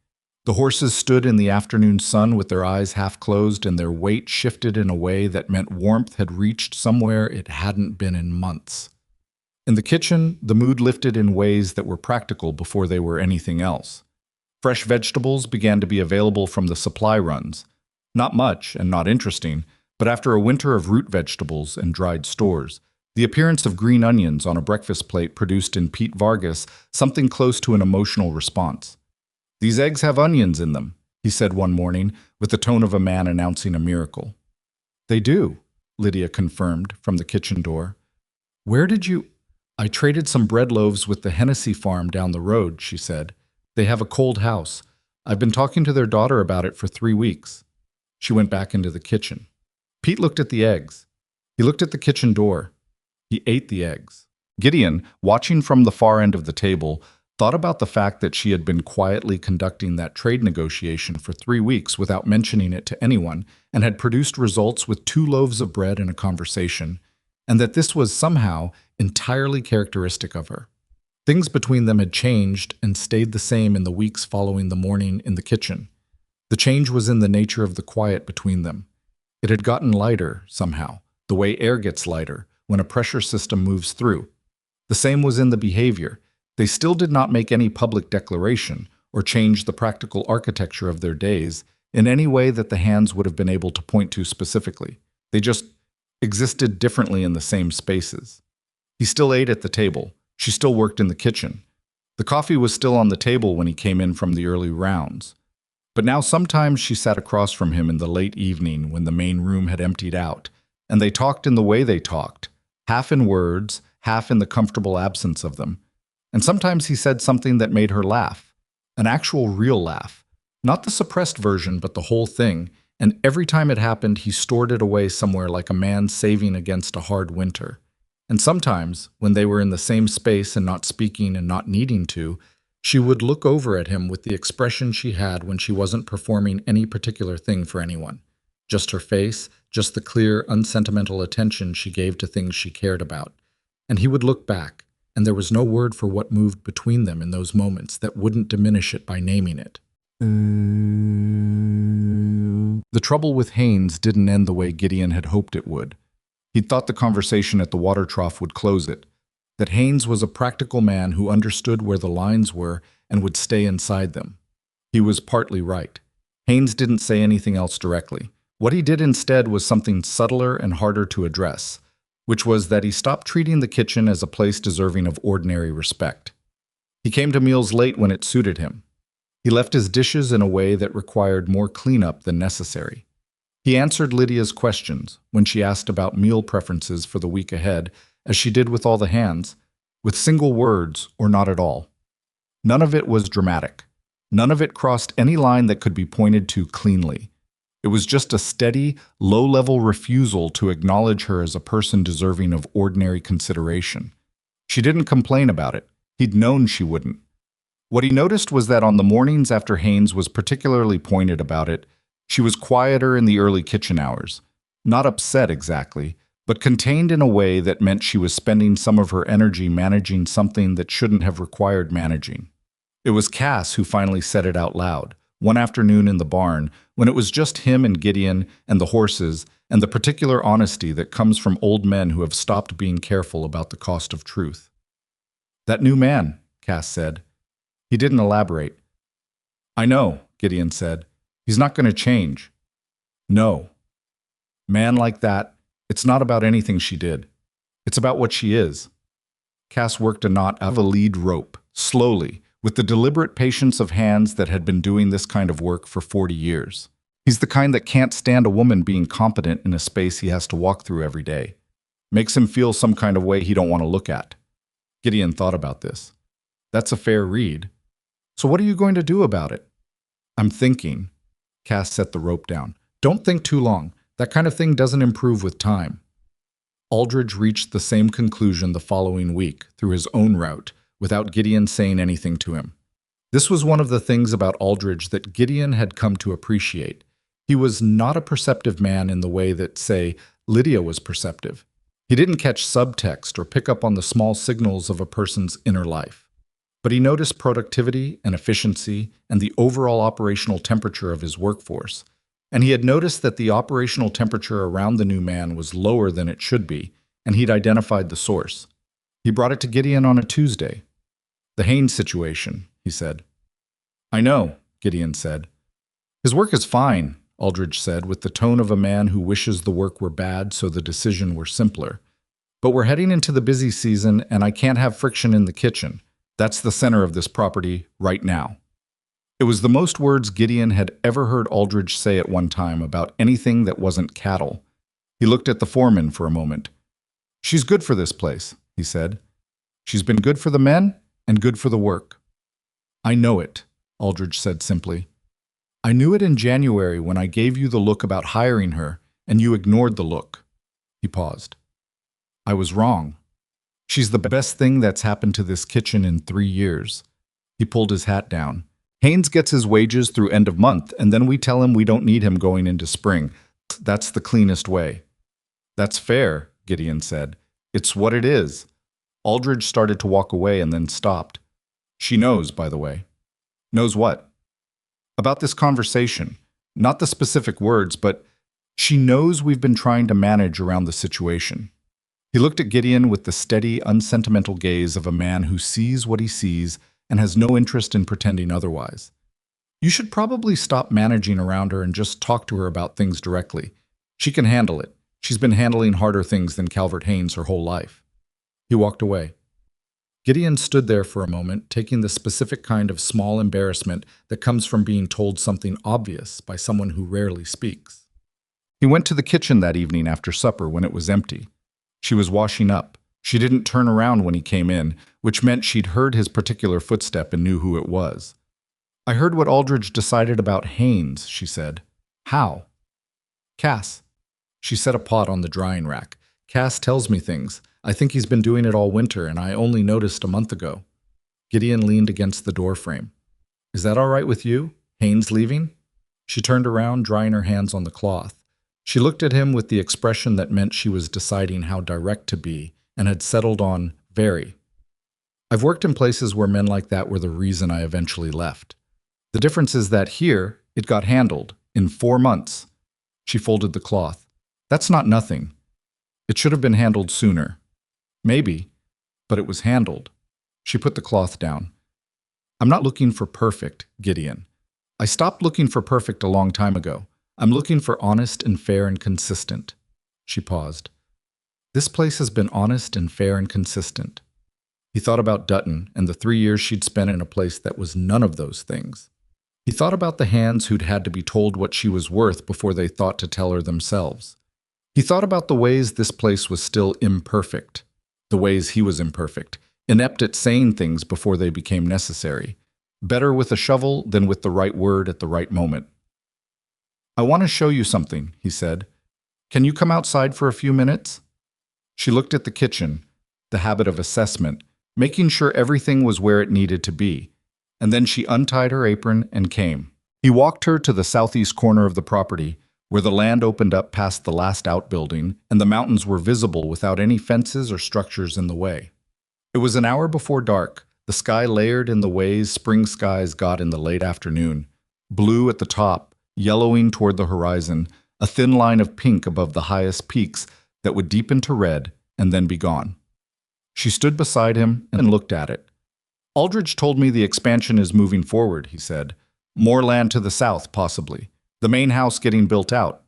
The horses stood in the afternoon sun with their eyes half closed, and their weight shifted in a way that meant warmth had reached somewhere it hadn't been in months. In the kitchen, the mood lifted in ways that were practical before they were anything else. Fresh vegetables began to be available from the supply runs. Not much and not interesting, but after a winter of root vegetables and dried stores, the appearance of green onions on a breakfast plate produced in Pete Vargas something close to an emotional response. "These eggs have onions in them," he said one morning, with the tone of a man announcing a miracle. "They do," Lydia confirmed from the kitchen door. "Where did you—" "I traded some bread loaves with the Hennessy farm down the road," she said. "They have a cold house. I've been talking to their daughter about it for 3 weeks." She went back into the kitchen. Pete looked at the eggs. He looked at the kitchen door. He ate the eggs. Gideon, watching from the far end of the table, thought about the fact that she had been quietly conducting that trade negotiation for 3 weeks without mentioning it to anyone, and had produced results with 2 loaves of bread and a conversation, and that this was somehow entirely characteristic of her. Things between them had changed and stayed the same in the weeks following the morning in the kitchen. The change was in the nature of the quiet between them. It had gotten lighter, somehow, the way air gets lighter when a pressure system moves through. The same was in the behavior. They still did not make any public declaration or change the practical architecture of their days in any way that the hands would have been able to point to specifically. They just existed differently in the same spaces. He still ate at the table. She still worked in the kitchen. The coffee was still on the table when he came in from the early rounds. But now sometimes she sat across from him in the late evening when the main room had emptied out, and they talked in the way they talked, half in words, half in the comfortable absence of them. And sometimes he said something that made her laugh, an actual real laugh, not the suppressed version but the whole thing, and every time it happened he stored it away somewhere like a man saving against a hard winter. And sometimes, when they were in the same space and not speaking and not needing to, she would look over at him with the expression she had when she wasn't performing any particular thing for anyone. Just her face, just the clear, unsentimental attention she gave to things she cared about. And he would look back, and there was no word for what moved between them in those moments that wouldn't diminish it by naming it. The trouble with Haynes didn't end the way Gideon had hoped it would. He'd thought the conversation at the water trough would close it, that Haynes was a practical man who understood where the lines were and would stay inside them. He was partly right. Haynes didn't say anything else directly. What he did instead was something subtler and harder to address, which was that he stopped treating the kitchen as a place deserving of ordinary respect. He came to meals late when it suited him. He left his dishes in a way that required more cleanup than necessary. He answered Lydia's questions when she asked about meal preferences for the week ahead, as she did with all the hands, with single words or not at all. None of it was dramatic. None of it crossed any line that could be pointed to cleanly. It was just a steady, low-level refusal to acknowledge her as a person deserving of ordinary consideration. She didn't complain about it. He'd known she wouldn't. What he noticed was that on the mornings after Haynes was particularly pointed about it, she was quieter in the early kitchen hours. Not upset exactly, but contained in a way that meant she was spending some of her energy managing something that shouldn't have required managing. It was Cass who finally said it out loud, one afternoon in the barn, when it was just him and Gideon and the horses and the particular honesty that comes from old men who have stopped being careful about the cost of truth. "That new man," Cass said. He didn't elaborate. "I know," Gideon said. "He's not going to change." "No. Man like that, it's not about anything she did. It's about what she is." Cass worked a knot out of a lead rope, slowly, with the deliberate patience of hands that had been doing this kind of work for 40 years. He's the kind that can't stand a woman being competent in a space he has to walk through every day. Makes him feel some kind of way he don't want to look at. Gideon thought about this. That's a fair read. So what are you going to do about it? I'm thinking. Cass set the rope down. Don't think too long. That kind of thing doesn't improve with time. Aldridge reached the same conclusion the following week through his own route, without Gideon saying anything to him. This was one of the things about Aldridge that Gideon had come to appreciate. He was not a perceptive man in the way that, say, Lydia was perceptive. He didn't catch subtext or pick up on the small signals of a person's inner life. But he noticed productivity and efficiency and the overall operational temperature of his workforce. And he had noticed that the operational temperature around the new man was lower than it should be, and he'd identified the source. He brought it to Gideon on a Tuesday. The Haynes situation, he said. I know, Gideon said. His work is fine, Aldridge said, with the tone of a man who wishes the work were bad so the decision were simpler. But we're heading into the busy season, and I can't have friction in the kitchen. That's the center of this property right now. It was the most words Gideon had ever heard Aldridge say at one time about anything that wasn't cattle. He looked at the foreman for a moment. She's good for this place, he said. She's been good for the men and good for the work. I know it, Aldridge said simply. I knew it in January when I gave you the look about hiring her, and you ignored the look. He paused. I was wrong. She's the best thing that's happened to this kitchen in 3 years. He pulled his hat down. Haynes gets his wages through end of month, and then we tell him we don't need him going into spring. That's the cleanest way. That's fair, Gideon said. It's what it is. Aldridge started to walk away and then stopped. She knows, by the way. Knows what? About this conversation. Not the specific words, but she knows we've been trying to manage around the situation. He looked at Gideon with the steady, unsentimental gaze of a man who sees what he sees and has no interest in pretending otherwise. You should probably stop managing around her and just talk to her about things directly. She can handle it. She's been handling harder things than Calvert Haynes her whole life. He walked away. Gideon stood there for a moment, taking the specific kind of small embarrassment that comes from being told something obvious by someone who rarely speaks. He went to the kitchen that evening after supper when it was empty. She was washing up. She didn't turn around when he came in, which meant she'd heard his particular footstep and knew who it was. I heard what Aldridge decided about Haynes, she said. How? Cass. She set a pot on the drying rack. Cass tells me things. I think he's been doing it all winter, and I only noticed a month ago. Gideon leaned against the doorframe. Is that all right with you? Haynes leaving? She turned around, drying her hands on the cloth. She looked at him with the expression that meant she was deciding how direct to be, and had settled on very. I've worked in places where men like that were the reason I eventually left. The difference is that here, it got handled, in 4 months. She folded the cloth. That's not nothing. It should have been handled sooner. Maybe, but it was handled. She put the cloth down. I'm not looking for perfect, Gideon. I stopped looking for perfect a long time ago. I'm looking for honest and fair and consistent. She paused. This place has been honest and fair and consistent. He thought about Dutton and the 3 years she'd spent in a place that was none of those things. He thought about the hands who'd had to be told what she was worth before they thought to tell her themselves. He thought about the ways this place was still imperfect, the ways he was imperfect, inept at saying things before they became necessary, better with a shovel than with the right word at the right moment. I want to show you something, he said. Can you come outside for a few minutes? She looked at the kitchen, the habit of assessment, making sure everything was where it needed to be, and then she untied her apron and came. He walked her to the southeast corner of the property, where the land opened up past the last outbuilding, and the mountains were visible without any fences or structures in the way. It was an hour before dark, the sky layered in the ways spring skies got in the late afternoon, blue at the top, yellowing toward the horizon, a thin line of pink above the highest peaks that would deepen to red and then be gone. She stood beside him and looked at it. Aldridge told me the expansion is moving forward, he said. More land to the south, possibly. The main house getting built out.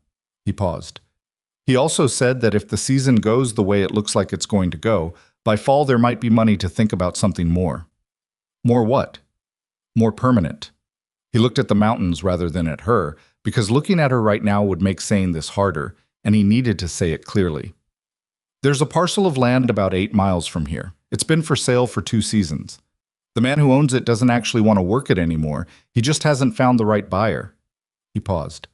He paused. He also said that if the season goes the way it looks like it's going to go, by fall there might be money to think about something more. More what? More permanent. He looked at the mountains rather than at her, because looking at her right now would make saying this harder, and he needed to say it clearly. There's a parcel of land about 8 miles from here. It's been for sale for 2 seasons. The man who owns it doesn't actually want to work it anymore. He just hasn't found the right buyer. He paused.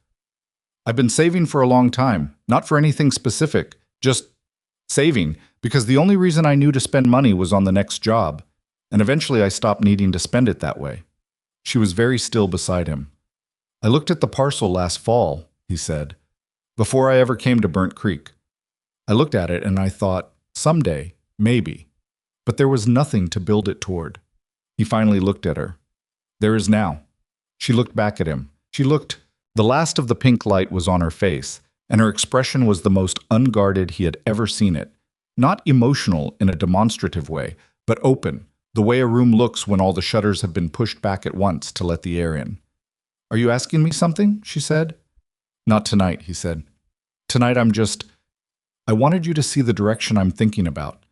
I've been saving for a long time, not for anything specific, just saving, because the only reason I knew to spend money was on the next job, and eventually I stopped needing to spend it that way. She was very still beside him. I looked at the parcel last fall, he said, before I ever came to Burnt Creek. I looked at it and I thought, someday, maybe. But there was nothing to build it toward. He finally looked at her. There is now. She looked back at him. The last of the pink light was on her face, and her expression was the most unguarded he had ever seen it. Not emotional in a demonstrative way, but open, the way a room looks when all the shutters have been pushed back at once to let the air in. Are you asking me something? She said. Not tonight, he said. Tonight I wanted you to see the direction I'm thinking about.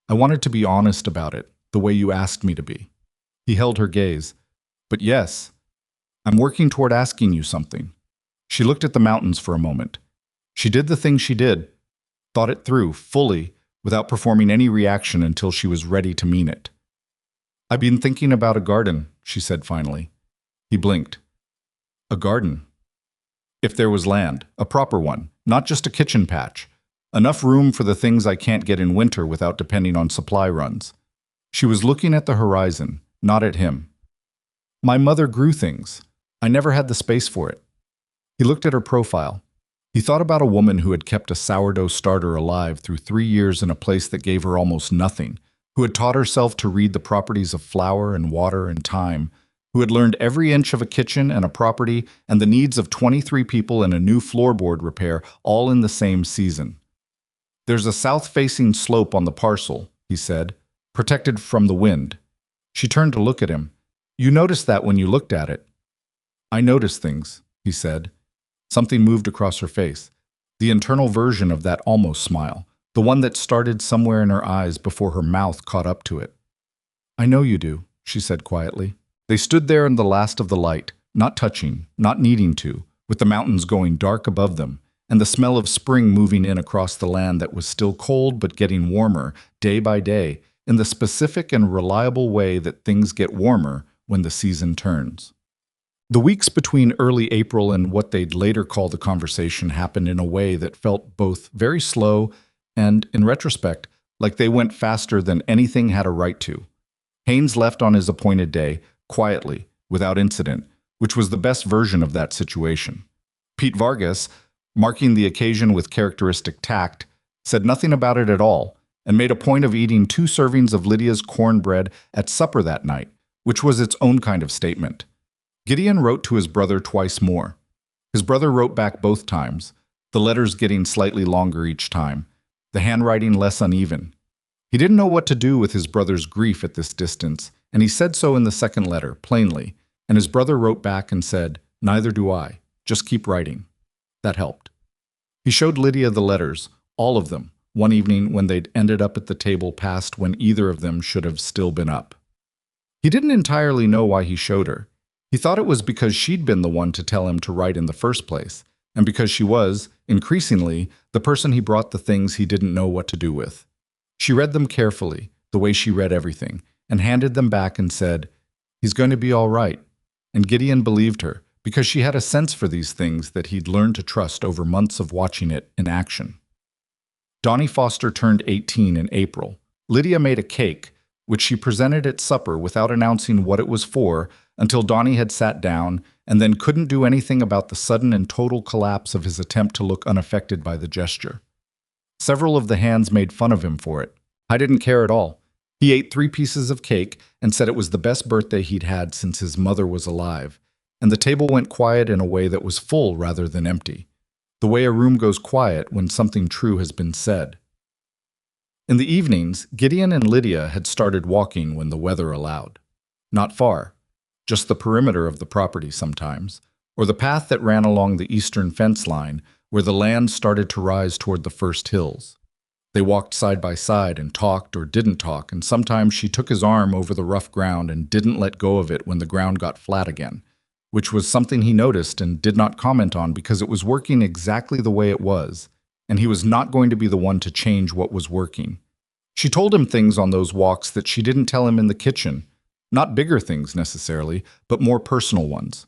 I wanted to be honest about it, the way you asked me to be. He held her gaze. But yes, I'm working toward asking you something. She looked at the mountains for a moment. She did the thing she did, thought it through, fully, without performing any reaction until she was ready to mean it. I've been thinking about a garden, she said finally. He blinked. A garden. If there was land, a proper one, not just a kitchen patch. Enough room for the things I can't get in winter without depending on supply runs. She was looking at the horizon, not at him. My mother grew things. I never had the space for it. He looked at her profile. He thought about a woman who had kept a sourdough starter alive through 3 years in a place that gave her almost nothing, who had taught herself to read the properties of flour and water and time, who had learned every inch of a kitchen and a property and the needs of 23 people and a new floorboard repair all in the same season. There's a south-facing slope on the parcel, he said, protected from the wind. She turned to look at him. You noticed that when you looked at it. I noticed things, he said. Something moved across her face. The internal version of that almost smile, the one that started somewhere in her eyes before her mouth caught up to it. I know you do, she said quietly. They stood there in the last of the light, not touching, not needing to, with the mountains going dark above them, and the smell of spring moving in across the land that was still cold but getting warmer, day by day, in the specific and reliable way that things get warmer when the season turns. The weeks between early April and what they'd later call the conversation happened in a way that felt both very slow and, in retrospect, like they went faster than anything had a right to. Haynes left on his appointed day, quietly, without incident, which was the best version of that situation. Pete Vargas, marking the occasion with characteristic tact, said nothing about it at all and made a point of eating 2 servings of Lydia's cornbread at supper that night, which was its own kind of statement. Gideon wrote to his brother twice more. His brother wrote back both times, the letters getting slightly longer each time, the handwriting less uneven. He didn't know what to do with his brother's grief at this distance, and he said so in the second letter, plainly, and his brother wrote back and said, Neither do I. Just keep writing. That helped. He showed Lydia the letters, all of them, one evening when they'd ended up at the table past when either of them should have still been up. He didn't entirely know why he showed her. He thought it was because she'd been the one to tell him to write in the first place, and because she was, increasingly, the person he brought the things he didn't know what to do with. She read them carefully, the way she read everything, and handed them back and said, He's going to be all right. And Gideon believed her, because she had a sense for these things that he'd learned to trust over months of watching it in action. Donnie Foster turned 18 in April. Lydia made a cake, which she presented at supper without announcing what it was for until Donnie had sat down and then couldn't do anything about the sudden and total collapse of his attempt to look unaffected by the gesture. Several of the hands made fun of him for it. I didn't care at all. He ate 3 pieces of cake and said it was the best birthday he'd had since his mother was alive, and the table went quiet in a way that was full rather than empty, the way a room goes quiet when something true has been said. In the evenings, Gideon and Lydia had started walking when the weather allowed. Not far, just the perimeter of the property sometimes, or the path that ran along the eastern fence line where the land started to rise toward the first hills. They walked side by side and talked or didn't talk, and sometimes she took his arm over the rough ground and didn't let go of it when the ground got flat again, which was something he noticed and did not comment on because it was working exactly the way it was, and he was not going to be the one to change what was working. She told him things on those walks that she didn't tell him in the kitchen. Not bigger things necessarily, but more personal ones.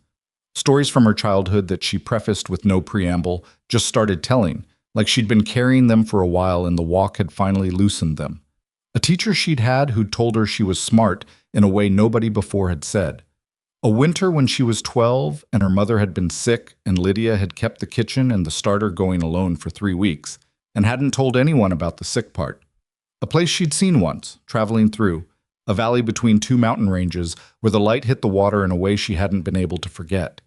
Stories from her childhood that she prefaced with no preamble, just started telling, like she'd been carrying them for a while and the walk had finally loosened them. A teacher she'd had who'd told her she was smart in a way nobody before had said. A winter when she was 12 and her mother had been sick and Lydia had kept the kitchen and the starter going alone for 3 weeks and hadn't told anyone about the sick part. A place she'd seen once, traveling through, a valley between two mountain ranges where the light hit the water in a way she hadn't been able to forget.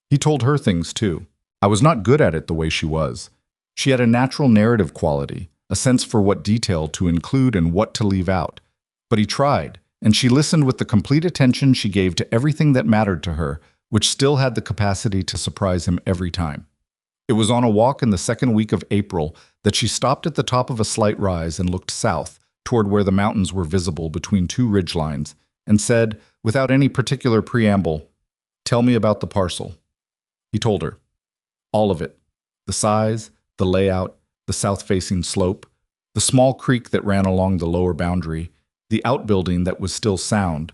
He told her things too. I was not good at it the way she was. She had a natural narrative quality, a sense for what detail to include and what to leave out. But he tried, and she listened with the complete attention she gave to everything that mattered to her, which still had the capacity to surprise him every time. It was on a walk in the second week of April that she stopped at the top of a slight rise and looked south, toward where the mountains were visible between two ridgelines, and said, without any particular preamble, "Tell me about the parcel." He told her. All of it. The size, the layout, the south-facing slope, the small creek that ran along the lower boundary, the outbuilding that was still sound,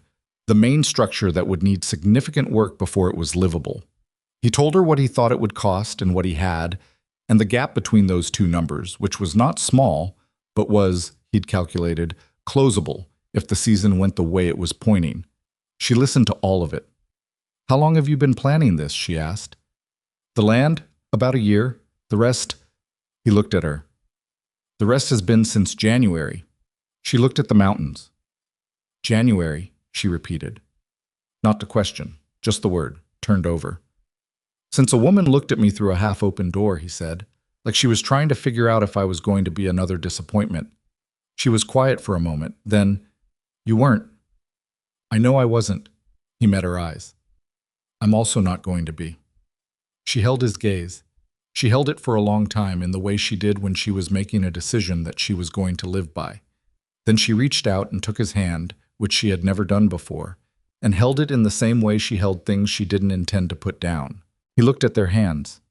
the main structure that would need significant work before it was livable. He told her what he thought it would cost and what he had, and the gap between those two numbers, which was not small, but was, he'd calculated, closable if the season went the way it was pointing. She listened to all of it. "How long have you been planning this?" she asked. "The land? About a year. The rest—" He looked at her. "The rest has been since January." She looked at the mountains. "January," she repeated. Not the question, just the word, turned over. "Since a woman looked at me through a half-open door," he said, like she was trying to figure out if I was going to be another disappointment. She was quiet for a moment, then, "You weren't." "I know I wasn't." He met her eyes. "I'm also not going to be." She held his gaze. She held it for a long time in the way she did when she was making a decision that she was going to live by. Then she reached out and took his hand, which she had never done before, and held it in the same way she held things she didn't intend to put down. He looked at their hands.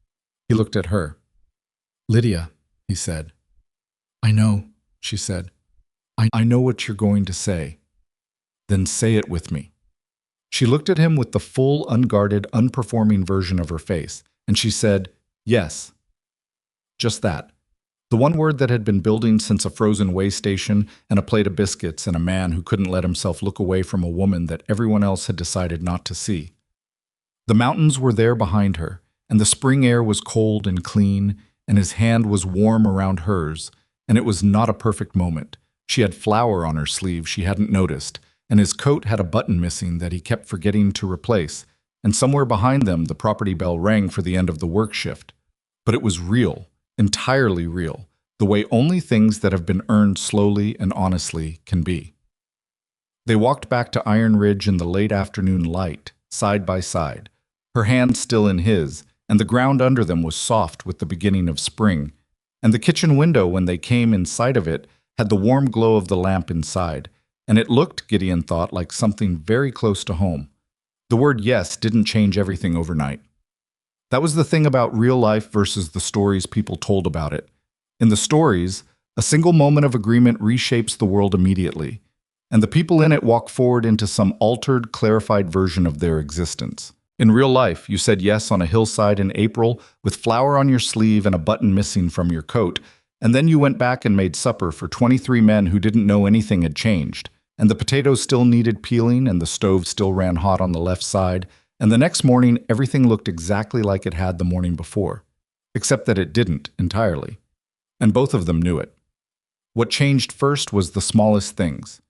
He looked at her. "Lydia," he said. "I know," she said. I know what you're going to say." "Then say it with me." She looked at him with the full, unguarded, unperforming version of her face, and she said, "Yes." Just that. The one word that had been building since a frozen way station and a plate of biscuits and a man who couldn't let himself look away from a woman that everyone else had decided not to see. The mountains were there behind her, and the spring air was cold and clean, and his hand was warm around hers, and it was not a perfect moment. She had flour on her sleeve she hadn't noticed, and his coat had a button missing that he kept forgetting to replace, and somewhere behind them the property bell rang for the end of the work shift. But it was real, entirely real, the way only things that have been earned slowly and honestly can be. They walked back to Iron Ridge in the late afternoon light, side by side, her hand still in his, and the ground under them was soft with the beginning of spring, and the kitchen window, when they came in sight of it, had the warm glow of the lamp inside, and it looked, Gideon thought, like something very close to home. The word yes didn't change everything overnight. That was the thing about real life versus the stories people told about it. In the stories, a single moment of agreement reshapes the world immediately, and the people in it walk forward into some altered, clarified version of their existence. In real life, you said yes on a hillside in April with flour on your sleeve and a button missing from your coat, and then you went back and made supper for 23 men who didn't know anything had changed, and the potatoes still needed peeling and the stove still ran hot on the left side, and the next morning everything looked exactly like it had the morning before, except that it didn't entirely, and both of them knew it. What changed first was the smallest things.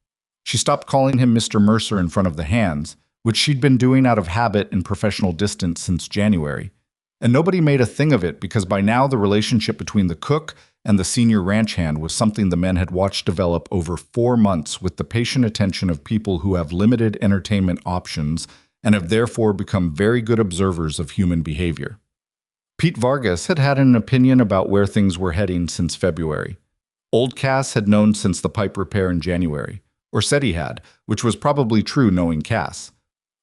She stopped calling him Mr. Mercer in front of the hands, which she'd been doing out of habit and professional distance since January, and nobody made a thing of it because by now the relationship between the cook and the senior ranch hand was something the men had watched develop over 4 months with the patient attention of people who have limited entertainment options and have therefore become very good observers of human behavior. Pete Vargas had had an opinion about where things were heading since February. Old Cass had known since the pipe repair in January, or said he had, which was probably true knowing Cass.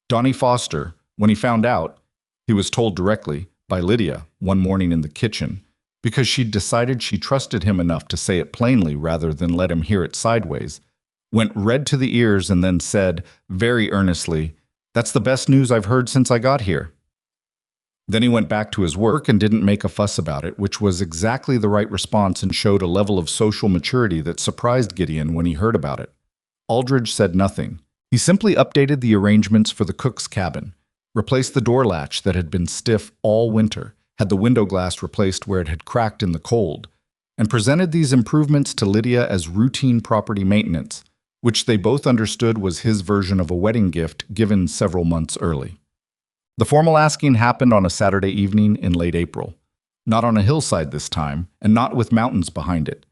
Donnie Foster, when he found out, he was told directly, by Lydia, one morning in the kitchen, because she'd decided she trusted him enough to say it plainly rather than let him hear it sideways, went red to the ears and then said, very earnestly, "That's the best news I've heard since I got here." Then he went back to his work and didn't make a fuss about it, which was exactly the right response and showed a level of social maturity that surprised Gideon when he heard about it. Aldridge said nothing. He simply updated the arrangements for the cook's cabin, replaced the door latch that had been stiff all winter, had the window glass replaced where it had cracked in the cold, and presented these improvements to Lydia as routine property maintenance, which they both understood was his version of a wedding gift given several months early. The formal asking happened on a Saturday evening in late April. Not on a hillside this time, and not with mountains behind it.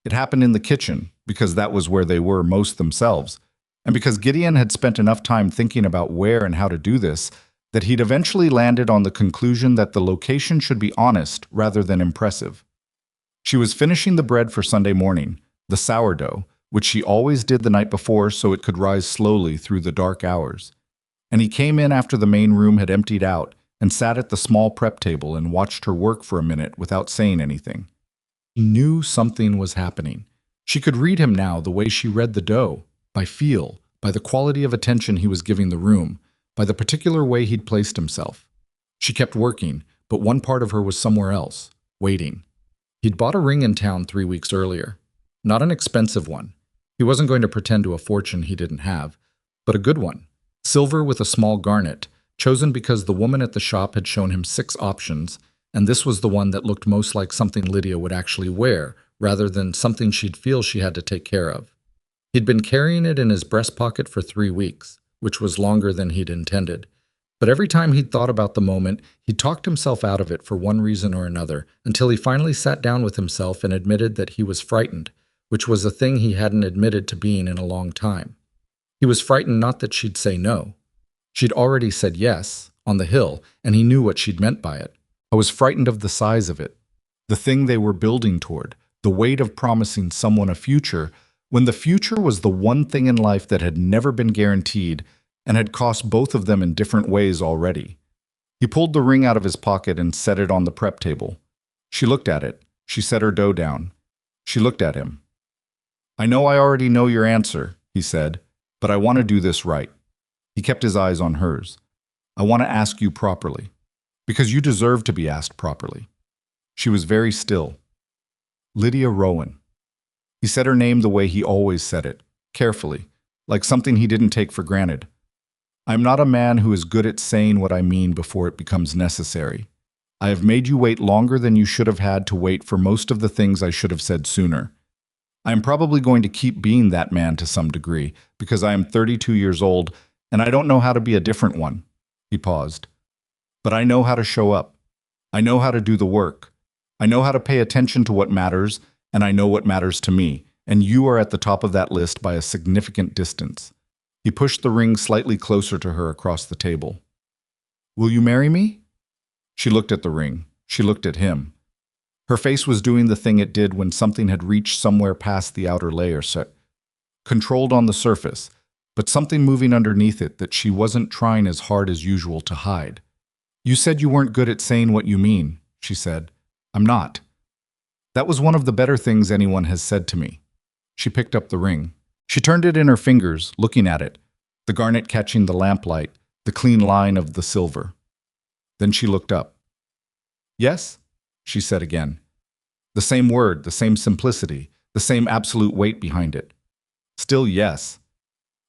It happened in the kitchen, because that was where they were most themselves, and because Gideon had spent enough time thinking about where and how to do this, that he'd eventually landed on the conclusion that the location should be honest rather than impressive. She was finishing the bread for Sunday morning, the sourdough, which she always did the night before so it could rise slowly through the dark hours. And he came in after the main room had emptied out and sat at the small prep table and watched her work for a minute without saying anything. He knew something was happening. She could read him now the way she read the dough, by feel, by the quality of attention he was giving the room, by the particular way he'd placed himself. She kept working, but one part of her was somewhere else, waiting. He'd bought a ring in town 3 weeks earlier. Not an expensive one. He wasn't going to pretend to a fortune he didn't have, but a good one. Silver with a small garnet, chosen because the woman at the shop had shown him 6 options, and this was the one that looked most like something Lydia would actually wear, rather than something she'd feel she had to take care of. He'd been carrying it in his breast pocket for 3 weeks, which was longer than he'd intended. But every time he'd thought about the moment, he talked himself out of it for one reason or another, until he finally sat down with himself and admitted that he was frightened, which was a thing he hadn't admitted to being in a long time. He was frightened not that she'd say no. She'd already said yes, on the hill, and he knew what she'd meant by it. I was frightened of the size of it, the thing they were building toward, the weight of promising someone a future, when the future was the one thing in life that had never been guaranteed and had cost both of them in different ways already. He pulled the ring out of his pocket and set it on the prep table. She looked at it. She set her dough down. She looked at him. "I know I already know your answer," he said, "but I want to do this right." He kept his eyes on hers. "I want to ask you properly, because you deserve to be asked properly." She was very still. "Lydia Rowan." He said her name the way he always said it, carefully, like something he didn't take for granted. "I'm not a man who is good at saying what I mean before it becomes necessary. I have made you wait longer than you should have had to wait for most of the things I should have said sooner. I am probably going to keep being that man to some degree, because I am 32 years old, and I don't know how to be a different one." He paused. "But I know how to show up. I know how to do the work. I know how to pay attention to what matters, and I know what matters to me, and you are at the top of that list by a significant distance." He pushed the ring slightly closer to her across the table. "Will you marry me?" She looked at the ring. She looked at him. Her face was doing the thing it did when something had reached somewhere past the outer layer, controlled on the surface, but something moving underneath it that she wasn't trying as hard as usual to hide. "You said you weren't good at saying what you mean," she said. "I'm not. That was one of the better things anyone has said to me." She picked up the ring. She turned it in her fingers, looking at it, the garnet catching the lamplight, the clean line of the silver. Then she looked up. "Yes?" she said again. The same word, the same simplicity, the same absolute weight behind it. Still yes.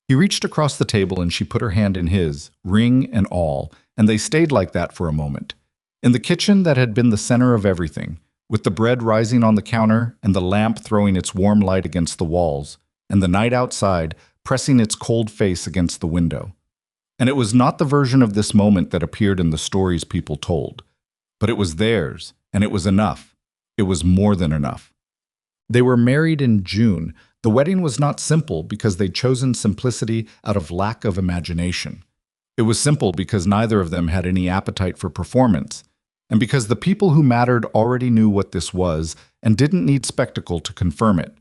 He reached across the table and she put her hand in his, ring and all, and they stayed like that for a moment. In the kitchen that had been the center of everything, with the bread rising on the counter and the lamp throwing its warm light against the walls, and the night outside pressing its cold face against the window. And it was not the version of this moment that appeared in the stories people told, but it was theirs, and it was enough. It was more than enough. They were married in June. The wedding was not simple because they'd chosen simplicity out of lack of imagination. It was simple because neither of them had any appetite for performance, and because the people who mattered already knew what this was and didn't need spectacle to confirm it.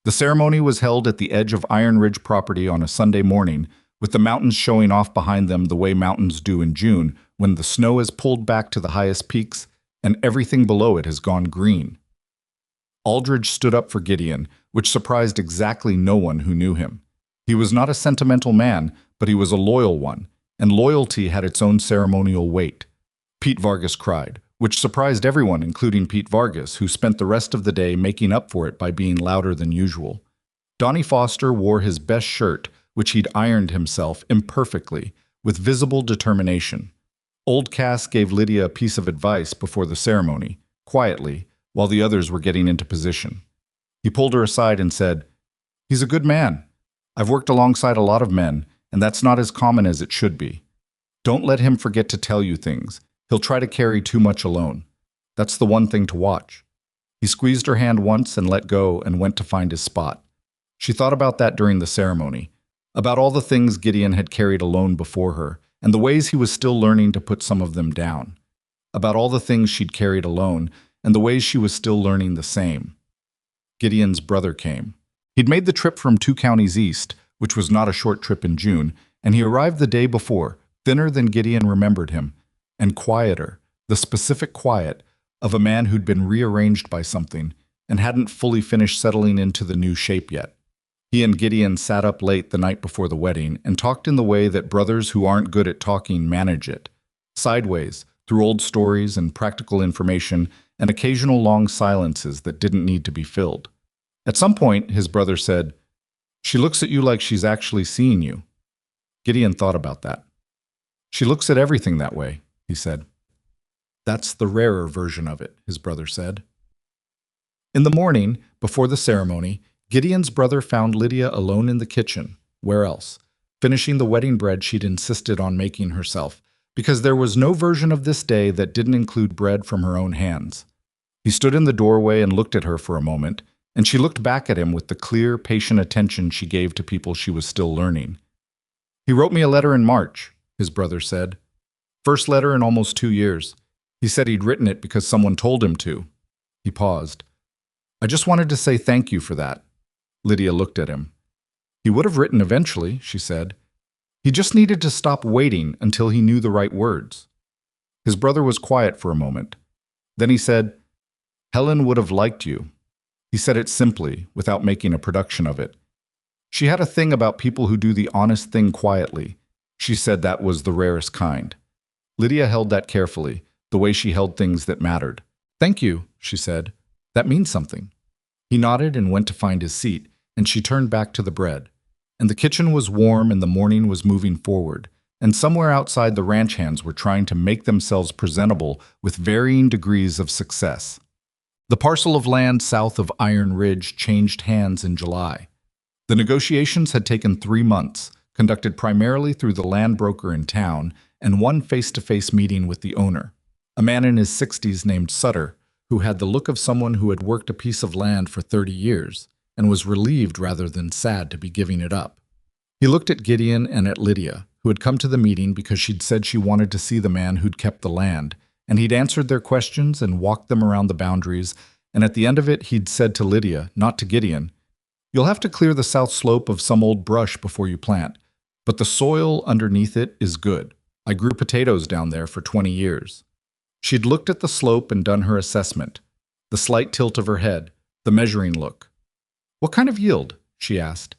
The ceremony was held at the edge of Iron Ridge property on a Sunday morning, with the mountains showing off behind them the way mountains do in June, when the snow is pulled back to the highest peaks and everything below it has gone green. Aldridge stood up for Gideon, which surprised exactly no one who knew him. He was not a sentimental man, but he was a loyal one, and loyalty had its own ceremonial weight. Pete Vargas cried, which surprised everyone, including Pete Vargas, who spent the rest of the day making up for it by being louder than usual. Donnie Foster wore his best shirt, which he'd ironed himself imperfectly, with visible determination. Old Cass gave Lydia a piece of advice before the ceremony, quietly, while the others were getting into position. He pulled her aside and said, "He's a good man. I've worked alongside a lot of men, and that's not as common as it should be. Don't let him forget to tell you things. He'll try to carry too much alone. That's the one thing to watch." He squeezed her hand once and let go and went to find his spot. She thought about that during the ceremony, about all the things Gideon had carried alone before her, and the ways he was still learning to put some of them down. About all the things she'd carried alone, and the ways she was still learning the same. Gideon's brother came. He'd made the trip from 2 counties east, which was not a short trip in June, and he arrived the day before, thinner than Gideon remembered him, and quieter, the specific quiet of a man who'd been rearranged by something and hadn't fully finished settling into the new shape yet. He and Gideon sat up late the night before the wedding and talked in the way that brothers who aren't good at talking manage it, sideways, through old stories and practical information and occasional long silences that didn't need to be filled. At some point, his brother said, "She looks at you like she's actually seeing you." Gideon thought about that. "She looks at everything that way," he said. "That's the rarer version of it," his brother said. In the morning, before the ceremony, Gideon's brother found Lydia alone in the kitchen. Where else? Finishing the wedding bread she'd insisted on making herself, because there was no version of this day that didn't include bread from her own hands. He stood in the doorway and looked at her for a moment, and she looked back at him with the clear, patient attention she gave to people she was still learning. "He wrote me a letter in March," his brother said. "First letter in almost 2 years. He said he'd written it because someone told him to." He paused. "I just wanted to say thank you for that." Lydia looked at him. "He would have written eventually," she said. "He just needed to stop waiting until he knew the right words." His brother was quiet for a moment. Then he said, "Helen would have liked you." He said it simply, without making a production of it. She had a thing about people who do the honest thing quietly. She said that was the rarest kind. Lydia held that carefully, the way she held things that mattered. "Thank you," she said. "That means something." He nodded and went to find his seat, and she turned back to the bread. And the kitchen was warm and the morning was moving forward, and somewhere outside the ranch hands were trying to make themselves presentable with varying degrees of success. The parcel of land south of Iron Ridge changed hands in July. The negotiations had taken 3 months, conducted primarily through the land broker in town, and one face-to-face meeting with the owner, a man in his 60s named Sutter, who had the look of someone who had worked a piece of land for 30 years and was relieved rather than sad to be giving it up. He looked at Gideon and at Lydia, who had come to the meeting because she'd said she wanted to see the man who'd kept the land, and he'd answered their questions and walked them around the boundaries, and at the end of it he'd said to Lydia, not to Gideon, "You'll have to clear the south slope of some old brush before you plant, but the soil underneath it is good. I grew potatoes down there for 20 years. She'd looked at the slope and done her assessment, the slight tilt of her head, the measuring look. "What kind of yield?" she asked.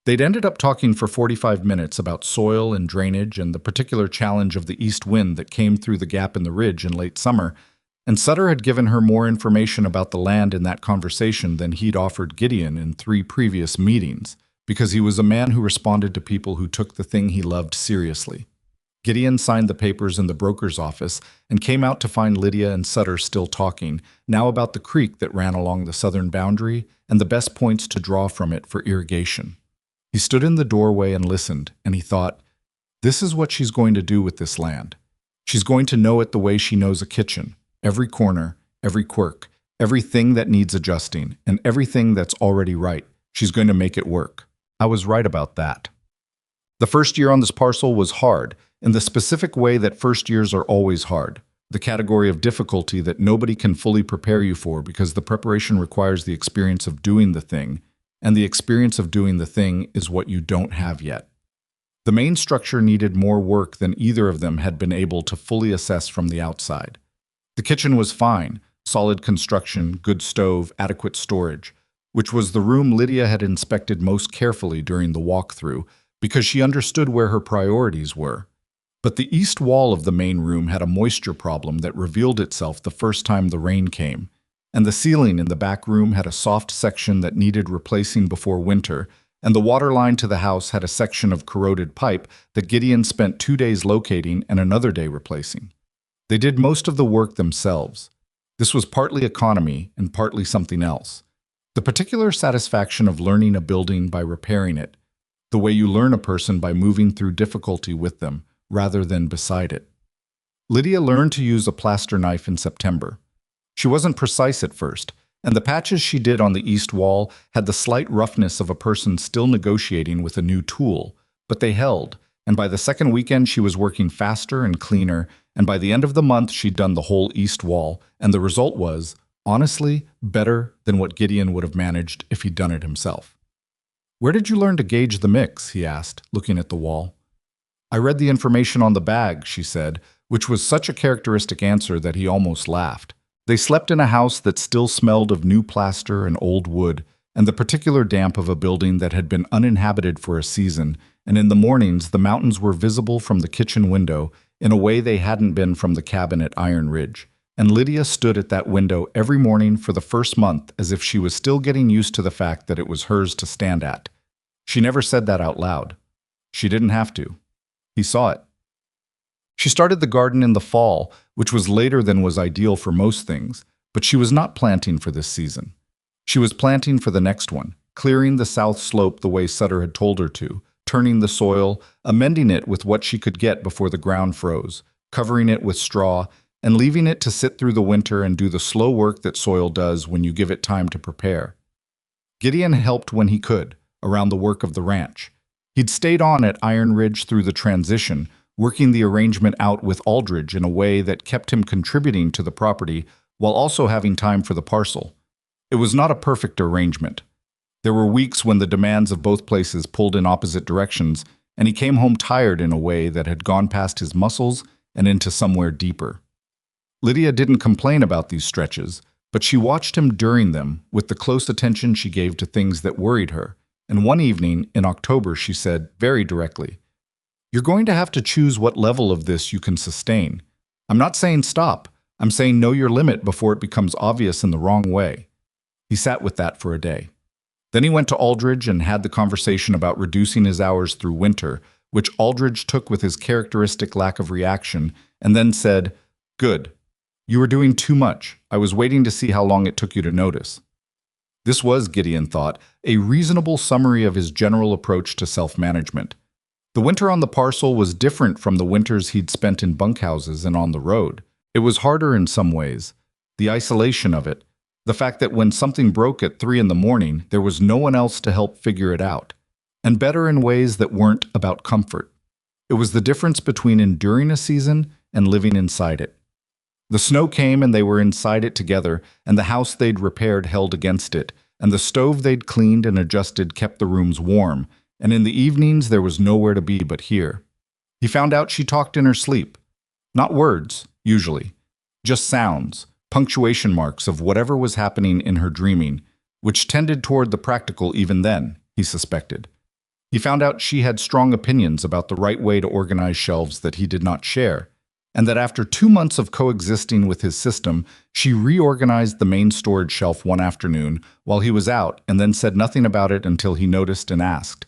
They'd ended up talking for 45 minutes about soil and drainage and the particular challenge of the east wind that came through the gap in the ridge in late summer, and Sutter had given her more information about the land in that conversation than he'd offered Gideon in 3 previous meetings, because he was a man who responded to people who took the thing he loved seriously. Gideon signed the papers in the broker's office and came out to find Lydia and Sutter still talking, now about the creek that ran along the southern boundary and the best points to draw from it for irrigation. He stood in the doorway and listened, and he thought, this is what she's going to do with this land. She's going to know it the way she knows a kitchen, every corner, every quirk, everything that needs adjusting, and everything that's already right. She's going to make it work. I was right about that. The first year on this parcel was hard, in the specific way that first years are always hard, the category of difficulty that nobody can fully prepare you for because the preparation requires the experience of doing the thing, and the experience of doing the thing is what you don't have yet. The main structure needed more work than either of them had been able to fully assess from the outside. The kitchen was fine, solid construction, good stove, adequate storage, which was the room Lydia had inspected most carefully during the walkthrough because she understood where her priorities were. But the east wall of the main room had a moisture problem that revealed itself the first time the rain came, and the ceiling in the back room had a soft section that needed replacing before winter, and the water line to the house had a section of corroded pipe that Gideon spent 2 days locating and another day replacing. They did most of the work themselves. This was partly economy and partly something else. The particular satisfaction of learning a building by repairing it, the way you learn a person by moving through difficulty with them, rather than beside it. Lydia learned to use a plaster knife in September. She wasn't precise at first, and the patches she did on the east wall had the slight roughness of a person still negotiating with a new tool, but they held, and by the second weekend she was working faster and cleaner, and by the end of the month she'd done the whole east wall, and the result was, honestly, better than what Gideon would have managed if he'd done it himself. "Where did you learn to gauge the mix?" he asked, looking at the wall. "I read the information on the bag," she said, which was such a characteristic answer that he almost laughed. They slept in a house that still smelled of new plaster and old wood, and the particular damp of a building that had been uninhabited for a season, and in the mornings the mountains were visible from the kitchen window in a way they hadn't been from the cabin at Iron Ridge. And Lydia stood at that window every morning for the first month as if she was still getting used to the fact that it was hers to stand at. She never said that out loud. She didn't have to. He saw it. She started the garden in the fall, which was later than was ideal for most things, but she was not planting for this season. She was planting for the next one, clearing the south slope the way Sutter had told her to, turning the soil, amending it with what she could get before the ground froze, covering it with straw, and leaving it to sit through the winter and do the slow work that soil does when you give it time to prepare. Gideon helped when he could, around the work of the ranch. He'd stayed on at Iron Ridge through the transition, working the arrangement out with Aldridge in a way that kept him contributing to the property while also having time for the parcel. It was not a perfect arrangement. There were weeks when the demands of both places pulled in opposite directions, and he came home tired in a way that had gone past his muscles and into somewhere deeper. Lydia didn't complain about these stretches, but she watched him during them with the close attention she gave to things that worried her, and one evening in October she said, very directly, "You're going to have to choose what level of this you can sustain. I'm not saying stop. I'm saying know your limit before it becomes obvious in the wrong way." He sat with that for a day. Then he went to Aldridge and had the conversation about reducing his hours through winter, which Aldridge took with his characteristic lack of reaction, and then said, "Good. You were doing too much. I was waiting to see how long it took you to notice." This was, Gideon thought, a reasonable summary of his general approach to self-management. The winter on the parcel was different from the winters he'd spent in bunkhouses and on the road. It was harder in some ways. The isolation of it, the fact that when something broke at 3 in the morning, there was no one else to help figure it out, and better in ways that weren't about comfort. It was the difference between enduring a season and living inside it. The snow came and they were inside it together, and the house they'd repaired held against it, and the stove they'd cleaned and adjusted kept the rooms warm, and in the evenings there was nowhere to be but here. He found out she talked in her sleep. Not words, usually, just sounds, punctuation marks of whatever was happening in her dreaming, which tended toward the practical even then, he suspected. He found out she had strong opinions about the right way to organize shelves that he did not share, and that after 2 months of coexisting with his system, she reorganized the main storage shelf one afternoon while he was out and then said nothing about it until he noticed and asked.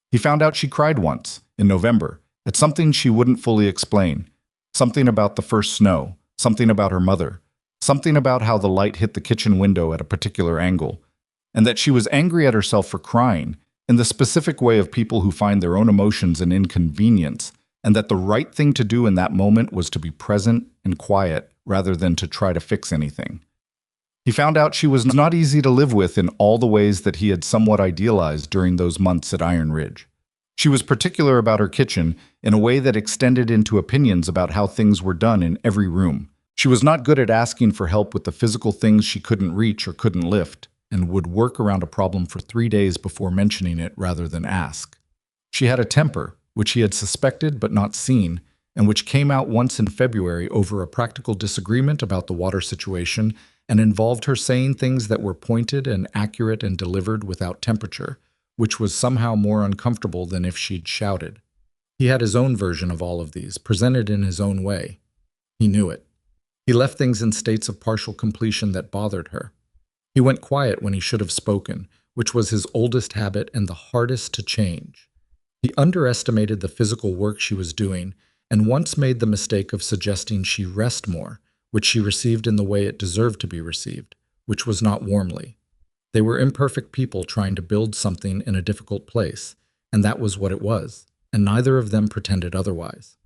He found out she cried once, in November, at something she wouldn't fully explain, something about the first snow, something about her mother, something about how the light hit the kitchen window at a particular angle, and that she was angry at herself for crying, in the specific way of people who find their own emotions an inconvenience, and that the right thing to do in that moment was to be present and quiet rather than to try to fix anything. He found out she was not easy to live with in all the ways that he had somewhat idealized during those months at Iron Ridge. She was particular about her kitchen in a way that extended into opinions about how things were done in every room. She was not good at asking for help with the physical things she couldn't reach or couldn't lift, and would work around a problem for 3 days before mentioning it rather than ask. She had a temper, which he had suspected but not seen, and which came out once in February over a practical disagreement about the water situation and involved her saying things that were pointed and accurate and delivered without temperature, which was somehow more uncomfortable than if she'd shouted. He had his own version of all of these, presented in his own way. He knew it. He left things in states of partial completion that bothered her. He went quiet when he should have spoken, which was his oldest habit and the hardest to change. He underestimated the physical work she was doing and once made the mistake of suggesting she rest more, which she received in the way it deserved to be received, which was not warmly. They were imperfect people trying to build something in a difficult place, and that was what it was, and neither of them pretended otherwise.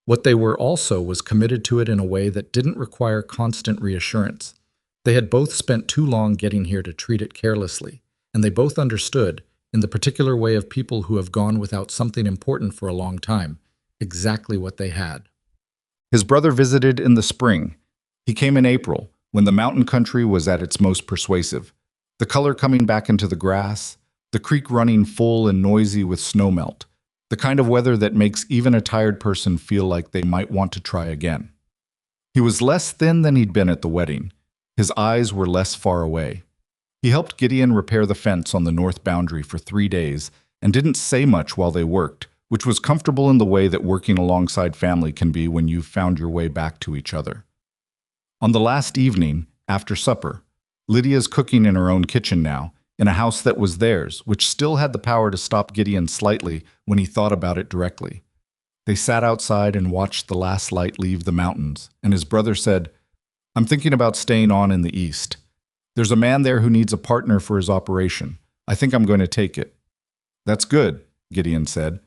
What they were also was committed to it in a way that didn't require constant reassurance. They had both spent too long getting here to treat it carelessly, and they both understood, in the particular way of people who have gone without something important for a long time, exactly what they had. His brother visited in the spring. He came in April, when the mountain country was at its most persuasive. The color coming back into the grass, the creek running full and noisy with snowmelt, the kind of weather that makes even a tired person feel like they might want to try again. He was less thin than he'd been at the wedding. His eyes were less far away. He helped Gideon repair the fence on the north boundary for 3 days and didn't say much while they worked, which was comfortable in the way that working alongside family can be when you've found your way back to each other. On the last evening, after supper, Lydia's cooking in her own kitchen now, in a house that was theirs, which still had the power to stop Gideon slightly when he thought about it directly. They sat outside and watched the last light leave the mountains, and his brother said, "I'm thinking about staying on in the east. There's a man there who needs a partner for his operation. I think I'm going to take it." "That's good," Gideon said.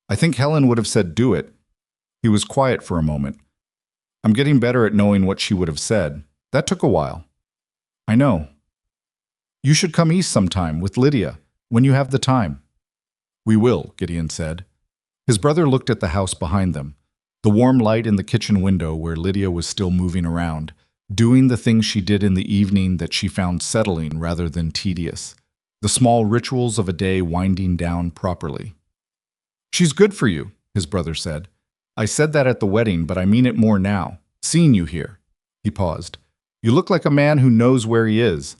"I think Helen would have said do it." He was quiet for a moment. "I'm getting better at knowing what she would have said. That took a while." "I know." "You should come east sometime with Lydia, when you have the time." "We will," Gideon said. His brother looked at the house behind them, the warm light in the kitchen window where Lydia was still moving around, doing the things she did in the evening that she found settling rather than tedious, the small rituals of a day winding down properly. "She's good for you," his brother said. "I said that at the wedding, but I mean it more now, seeing you here." He paused. "You look like a man who knows where he is."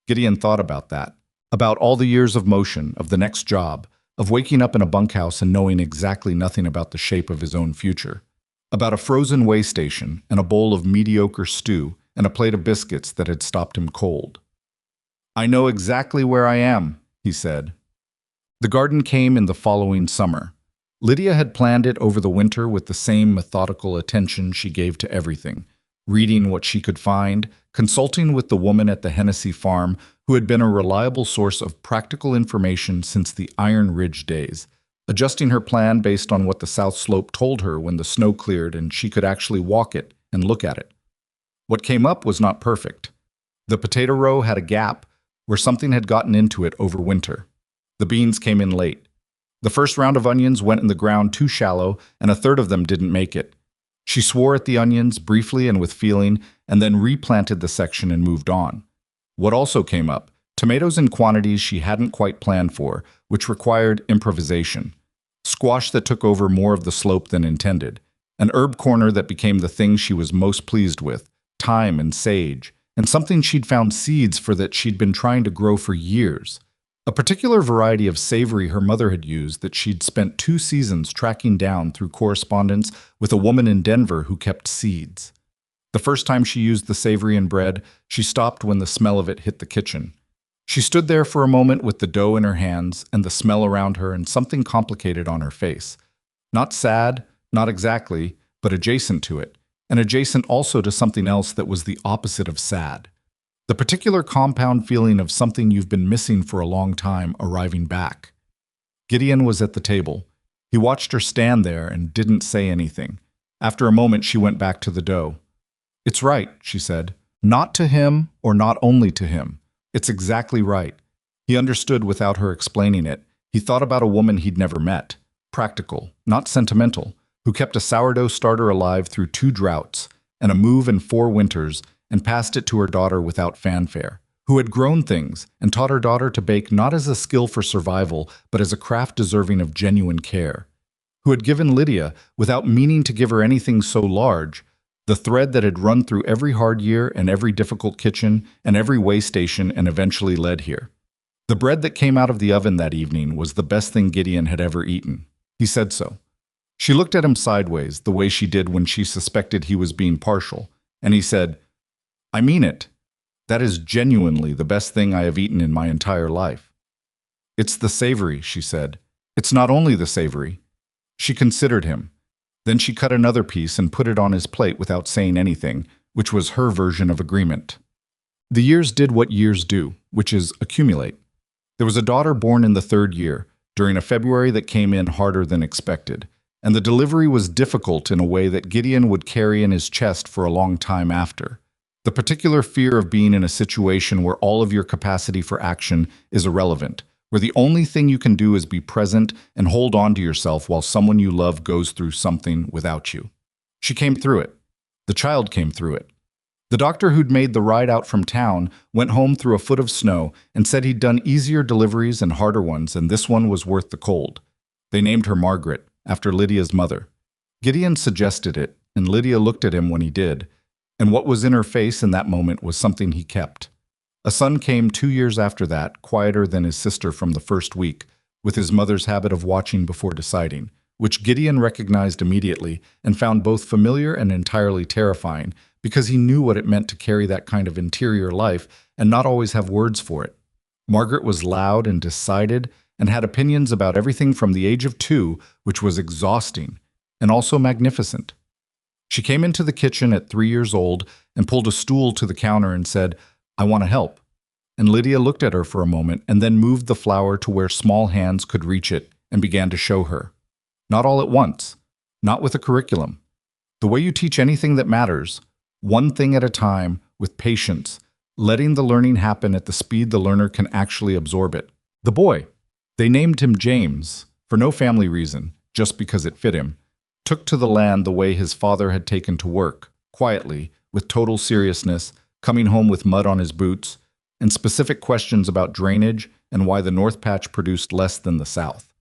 Gideon thought about that, about all the years of motion, of the next job, of waking up in a bunkhouse and knowing exactly nothing about the shape of his own future, about a frozen way station and a bowl of mediocre stew and a plate of biscuits that had stopped him cold. "I know exactly where I am," he said. The garden came in the following summer. Lydia had planned it over the winter with the same methodical attention she gave to everything, reading what she could find, consulting with the woman at the Hennessy farm who had been a reliable source of practical information since the Iron Ridge days, adjusting her plan based on what the South Slope told her when the snow cleared and she could actually walk it and look at it. What came up was not perfect. The potato row had a gap where something had gotten into it over winter. The beans came in late. The first round of onions went in the ground too shallow, and a third of them didn't make it. She swore at the onions briefly and with feeling, and then replanted the section and moved on. What also came up? Tomatoes in quantities she hadn't quite planned for, which required improvisation. Squash that took over more of the slope than intended. An herb corner that became the thing she was most pleased with, thyme and sage, and something she'd found seeds for that she'd been trying to grow for years. A particular variety of savory her mother had used that she'd spent 2 seasons tracking down through correspondence with a woman in Denver who kept seeds. The first time she used the savory in bread, she stopped when the smell of it hit the kitchen. She stood there for a moment with the dough in her hands and the smell around her and something complicated on her face. Not sad, not exactly, but adjacent to it, and adjacent also to something else that was the opposite of sad. The particular compound feeling of something you've been missing for a long time arriving back. Gideon was at the table. He watched her stand there and didn't say anything. After a moment, she went back to the dough. "It's right," she said. "Not to him, or not only to him. It's exactly right." He understood without her explaining it. He thought about a woman he'd never met. Practical, not sentimental, who kept a sourdough starter alive through 2 droughts and a move in 4 winters and passed it to her daughter without fanfare, who had grown things and taught her daughter to bake not as a skill for survival, but as a craft deserving of genuine care. who had given Lydia, without meaning to give her anything so large, the thread that had run through every hard year and every difficult kitchen and every way station and eventually led here. The bread that came out of the oven that evening was the best thing Gideon had ever eaten. He said so. She looked at him sideways, the way she did when she suspected he was being partial, and he said, "I mean it. That is genuinely the best thing I have eaten in my entire life." "It's the savory," she said. "It's not only the savory." She considered him. Then she cut another piece and put it on his plate without saying anything, which was her version of agreement. The years did what years do, which is accumulate. There was a daughter born in the 3rd year, during a February that came in harder than expected, and the delivery was difficult in a way that Gideon would carry in his chest for a long time after. The particular fear of being in a situation where all of your capacity for action is irrelevant, where the only thing you can do is be present and hold on to yourself while someone you love goes through something without you. She came through it. The child came through it. The doctor who'd made the ride out from town went home through a foot of snow and said he'd done easier deliveries and harder ones, and this one was worth the cold. They named her Margaret, after Lydia's mother. Gideon suggested it, and Lydia looked at him when he did, and what was in her face in that moment was something he kept. A son came 2 years after that, quieter than his sister from the first week, with his mother's habit of watching before deciding, which Gideon recognized immediately and found both familiar and entirely terrifying, because he knew what it meant to carry that kind of interior life and not always have words for it. Margaret was loud and decided and had opinions about everything from the age of 2, which was exhausting, and also magnificent. She came into the kitchen at 3 years old and pulled a stool to the counter and said, "I want to help." And Lydia looked at her for a moment and then moved the flour to where small hands could reach it and began to show her. Not all at once, not with a curriculum. The way you teach anything that matters, one thing at a time, with patience, letting the learning happen at the speed the learner can actually absorb it. The boy, they named him James, for no family reason, just because it fit him, took to the land the way his father had taken to work, quietly, with total seriousness, coming home with mud on his boots, and specific questions about drainage and why the North Patch produced less than the South.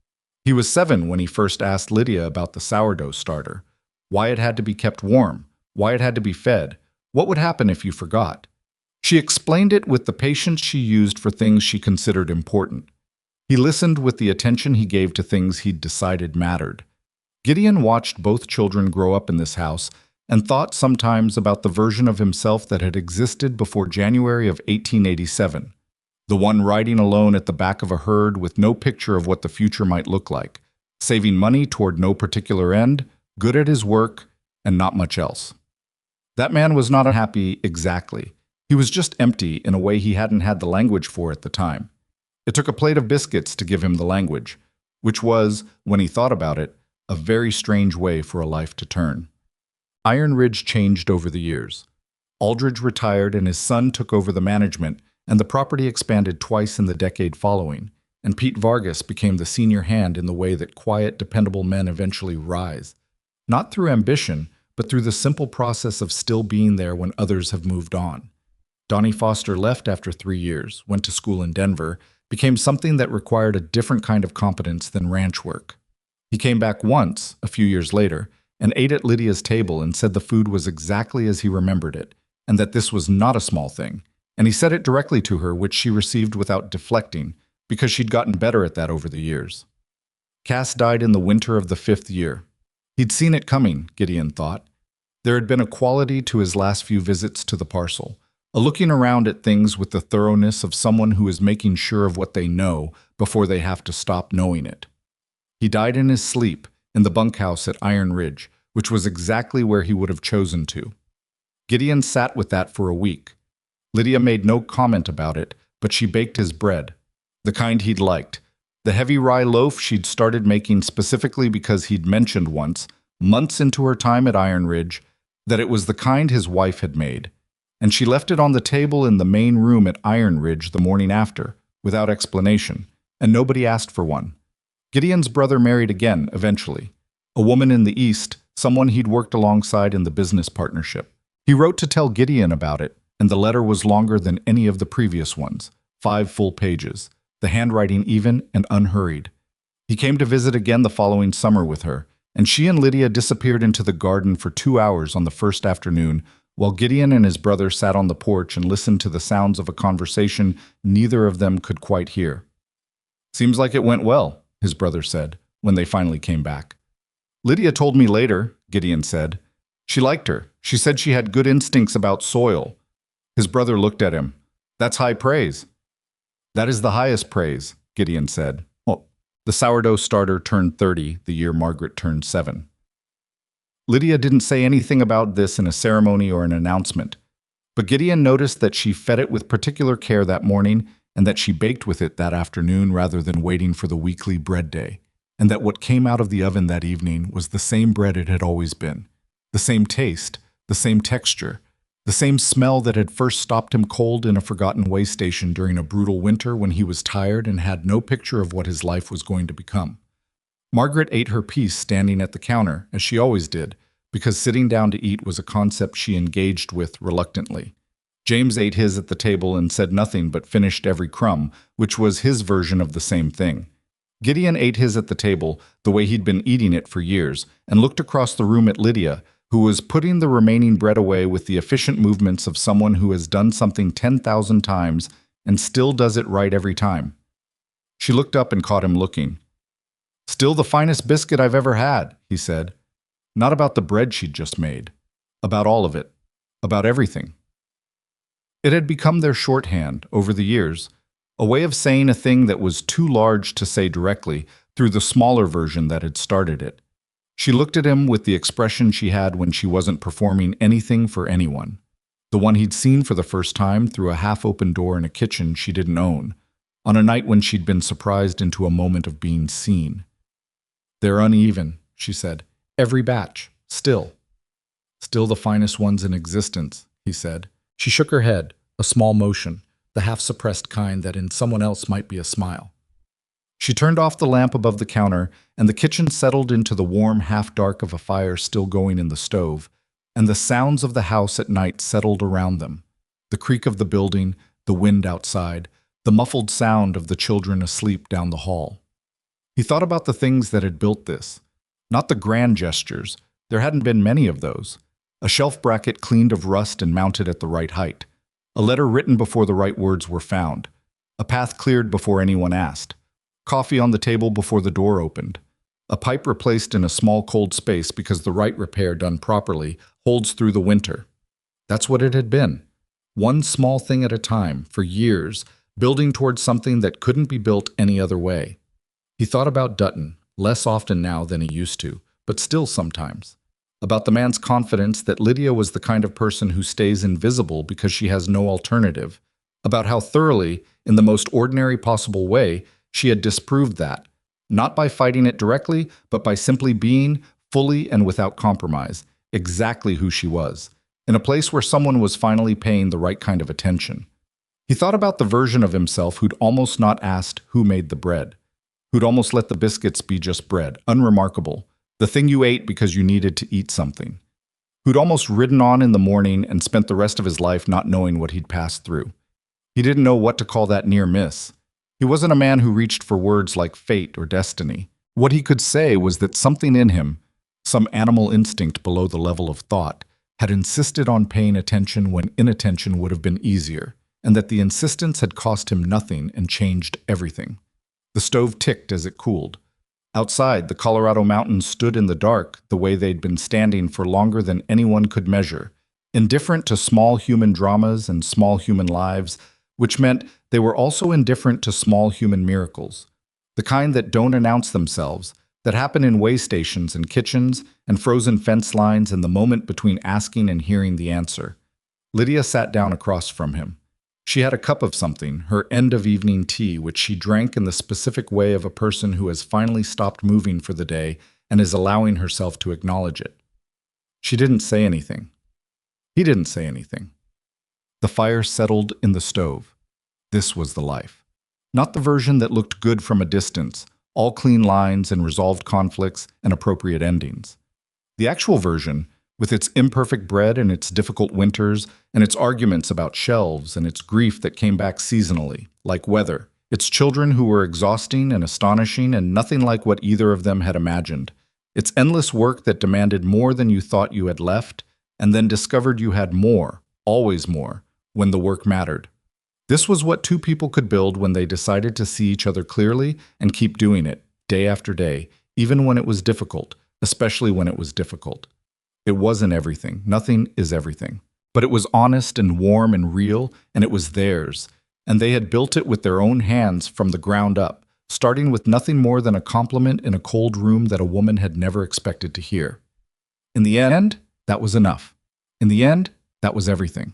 He was 7 when he first asked Lydia about the sourdough starter, why it had to be kept warm, why it had to be fed, what would happen if you forgot. She explained it with the patience she used for things she considered important. He listened with the attention he gave to things he'd decided mattered. Gideon watched both children grow up in this house and thought sometimes about the version of himself that had existed before January of 1887, the one riding alone at the back of a herd with no picture of what the future might look like, saving money toward no particular end, good at his work, and not much else. That man was not unhappy exactly. He was just empty in a way he hadn't had the language for at the time. It took a plate of biscuits to give him the language, which was, when he thought about it, a very strange way for a life to turn. Iron Ridge changed over the years. Aldridge retired and his son took over the management, and the property expanded twice in the decade following, and Pete Vargas became the senior hand in the way that quiet, dependable men eventually rise. Not through ambition, but through the simple process of still being there when others have moved on. Donnie Foster left after 3 years, went to school in Denver, became something that required a different kind of competence than ranch work. He came back once, a few years later, and ate at Lydia's table and said the food was exactly as he remembered it, and that this was not a small thing. And he said it directly to her, which she received without deflecting, because she'd gotten better at that over the years. Cass died in the winter of the 5th year. He'd seen it coming, Gideon thought. There had been a quality to his last few visits to the parcel, a looking around at things with the thoroughness of someone who is making sure of what they know before they have to stop knowing it. He died in his sleep in the bunkhouse at Iron Ridge, which was exactly where he would have chosen to. Gideon sat with that for a week. Lydia made no comment about it, but she baked his bread, the kind he'd liked, the heavy rye loaf she'd started making specifically because he'd mentioned once, months into her time at Iron Ridge, that it was the kind his wife had made, and she left it on the table in the main room at Iron Ridge the morning after, without explanation, and nobody asked for one. Gideon's brother married again, eventually. A woman in the East, someone he'd worked alongside in the business partnership. He wrote to tell Gideon about it, and the letter was longer than any of the previous ones, 5 full pages, the handwriting even and unhurried. He came to visit again the following summer with her, and she and Lydia disappeared into the garden for 2 hours on the first afternoon, while Gideon and his brother sat on the porch and listened to the sounds of a conversation neither of them could quite hear. "Seems like it went well," his brother said, when they finally came back. "Lydia told me later," Gideon said. "She liked her. She said she had good instincts about soil." His brother looked at him. "That's high praise." "That is the highest praise," Gideon said. Well, the sourdough starter turned 30 the year Margaret turned 7. Lydia didn't say anything about this in a ceremony or an announcement, but Gideon noticed that she fed it with particular care that morning and that she baked with it that afternoon rather than waiting for the weekly bread day, and that what came out of the oven that evening was the same bread it had always been, the same taste, the same texture, the same smell that had first stopped him cold in a forgotten way station during a brutal winter when he was tired and had no picture of what his life was going to become. Margaret ate her piece standing at the counter, as she always did, because sitting down to eat was a concept she engaged with reluctantly. James ate his at the table and said nothing but finished every crumb, which was his version of the same thing. Gideon ate his at the table, the way he'd been eating it for years, and looked across the room at Lydia, who was putting the remaining bread away with the efficient movements of someone who has done something 10,000 times and still does it right every time. She looked up and caught him looking. "Still the finest biscuit I've ever had," he said. Not about the bread she'd just made. About all of it. About everything. It had become their shorthand, over the years, a way of saying a thing that was too large to say directly through the smaller version that had started it. She looked at him with the expression she had when she wasn't performing anything for anyone. The one he'd seen for the first time through a half-open door in a kitchen she didn't own, on a night when she'd been surprised into a moment of being seen. "They're uneven," she said. "Every batch. Still." "Still the finest ones in existence," he said. She shook her head, a small motion, the half-suppressed kind that in someone else might be a smile. She turned off the lamp above the counter, and the kitchen settled into the warm half-dark of a fire still going in the stove, and the sounds of the house at night settled around them. The creak of the building, the wind outside, the muffled sound of the children asleep down the hall. He thought about the things that had built this. Not the grand gestures. There hadn't been many of those. A shelf bracket cleaned of rust and mounted at the right height. A letter written before the right words were found. A path cleared before anyone asked. Coffee on the table before the door opened. A pipe replaced in a small cold space because the right repair done properly holds through the winter. That's what it had been. One small thing at a time, for years, building towards something that couldn't be built any other way. He thought about Dutton, less often now than he used to, but still sometimes. About the man's confidence that Lydia was the kind of person who stays invisible because she has no alternative. About how thoroughly, in the most ordinary possible way, she had disproved that, not by fighting it directly, but by simply being, fully and without compromise, exactly who she was, in a place where someone was finally paying the right kind of attention. He thought about the version of himself who'd almost not asked who made the bread, who'd almost let the biscuits be just bread, unremarkable, the thing you ate because you needed to eat something, who'd almost ridden on in the morning and spent the rest of his life not knowing what he'd passed through. He didn't know what to call that near miss. He wasn't a man who reached for words like fate or destiny. What he could say was that something in him, some animal instinct below the level of thought, had insisted on paying attention when inattention would have been easier, and that the insistence had cost him nothing and changed everything. The stove ticked as it cooled. Outside, the Colorado mountains stood in the dark the way they'd been standing for longer than anyone could measure, indifferent to small human dramas and small human lives, which meant they were also indifferent to small human miracles, the kind that don't announce themselves, that happen in way stations and kitchens and frozen fence lines in the moment between asking and hearing the answer. Lydia sat down across from him. She had a cup of something, her end-of-evening tea, which she drank in the specific way of a person who has finally stopped moving for the day and is allowing herself to acknowledge it. She didn't say anything. He didn't say anything. The fire settled in the stove. This was the life. Not the version that looked good from a distance, all clean lines and resolved conflicts and appropriate endings. The actual version, with its imperfect bread and its difficult winters, and its arguments about shelves and its grief that came back seasonally, like weather, its children who were exhausting and astonishing and nothing like what either of them had imagined, It's endless work that demanded more than you thought you had left, and then discovered you had more, always more, when the work mattered. This was what two people could build when they decided to see each other clearly and keep doing it, day after day, even when it was difficult, especially when it was difficult. It wasn't everything. Nothing is everything. But it was honest and warm and real, and it was theirs. And they had built it with their own hands from the ground up, starting with nothing more than a compliment in a cold room that a woman had never expected to hear. In the end, that was enough. In the end, that was everything.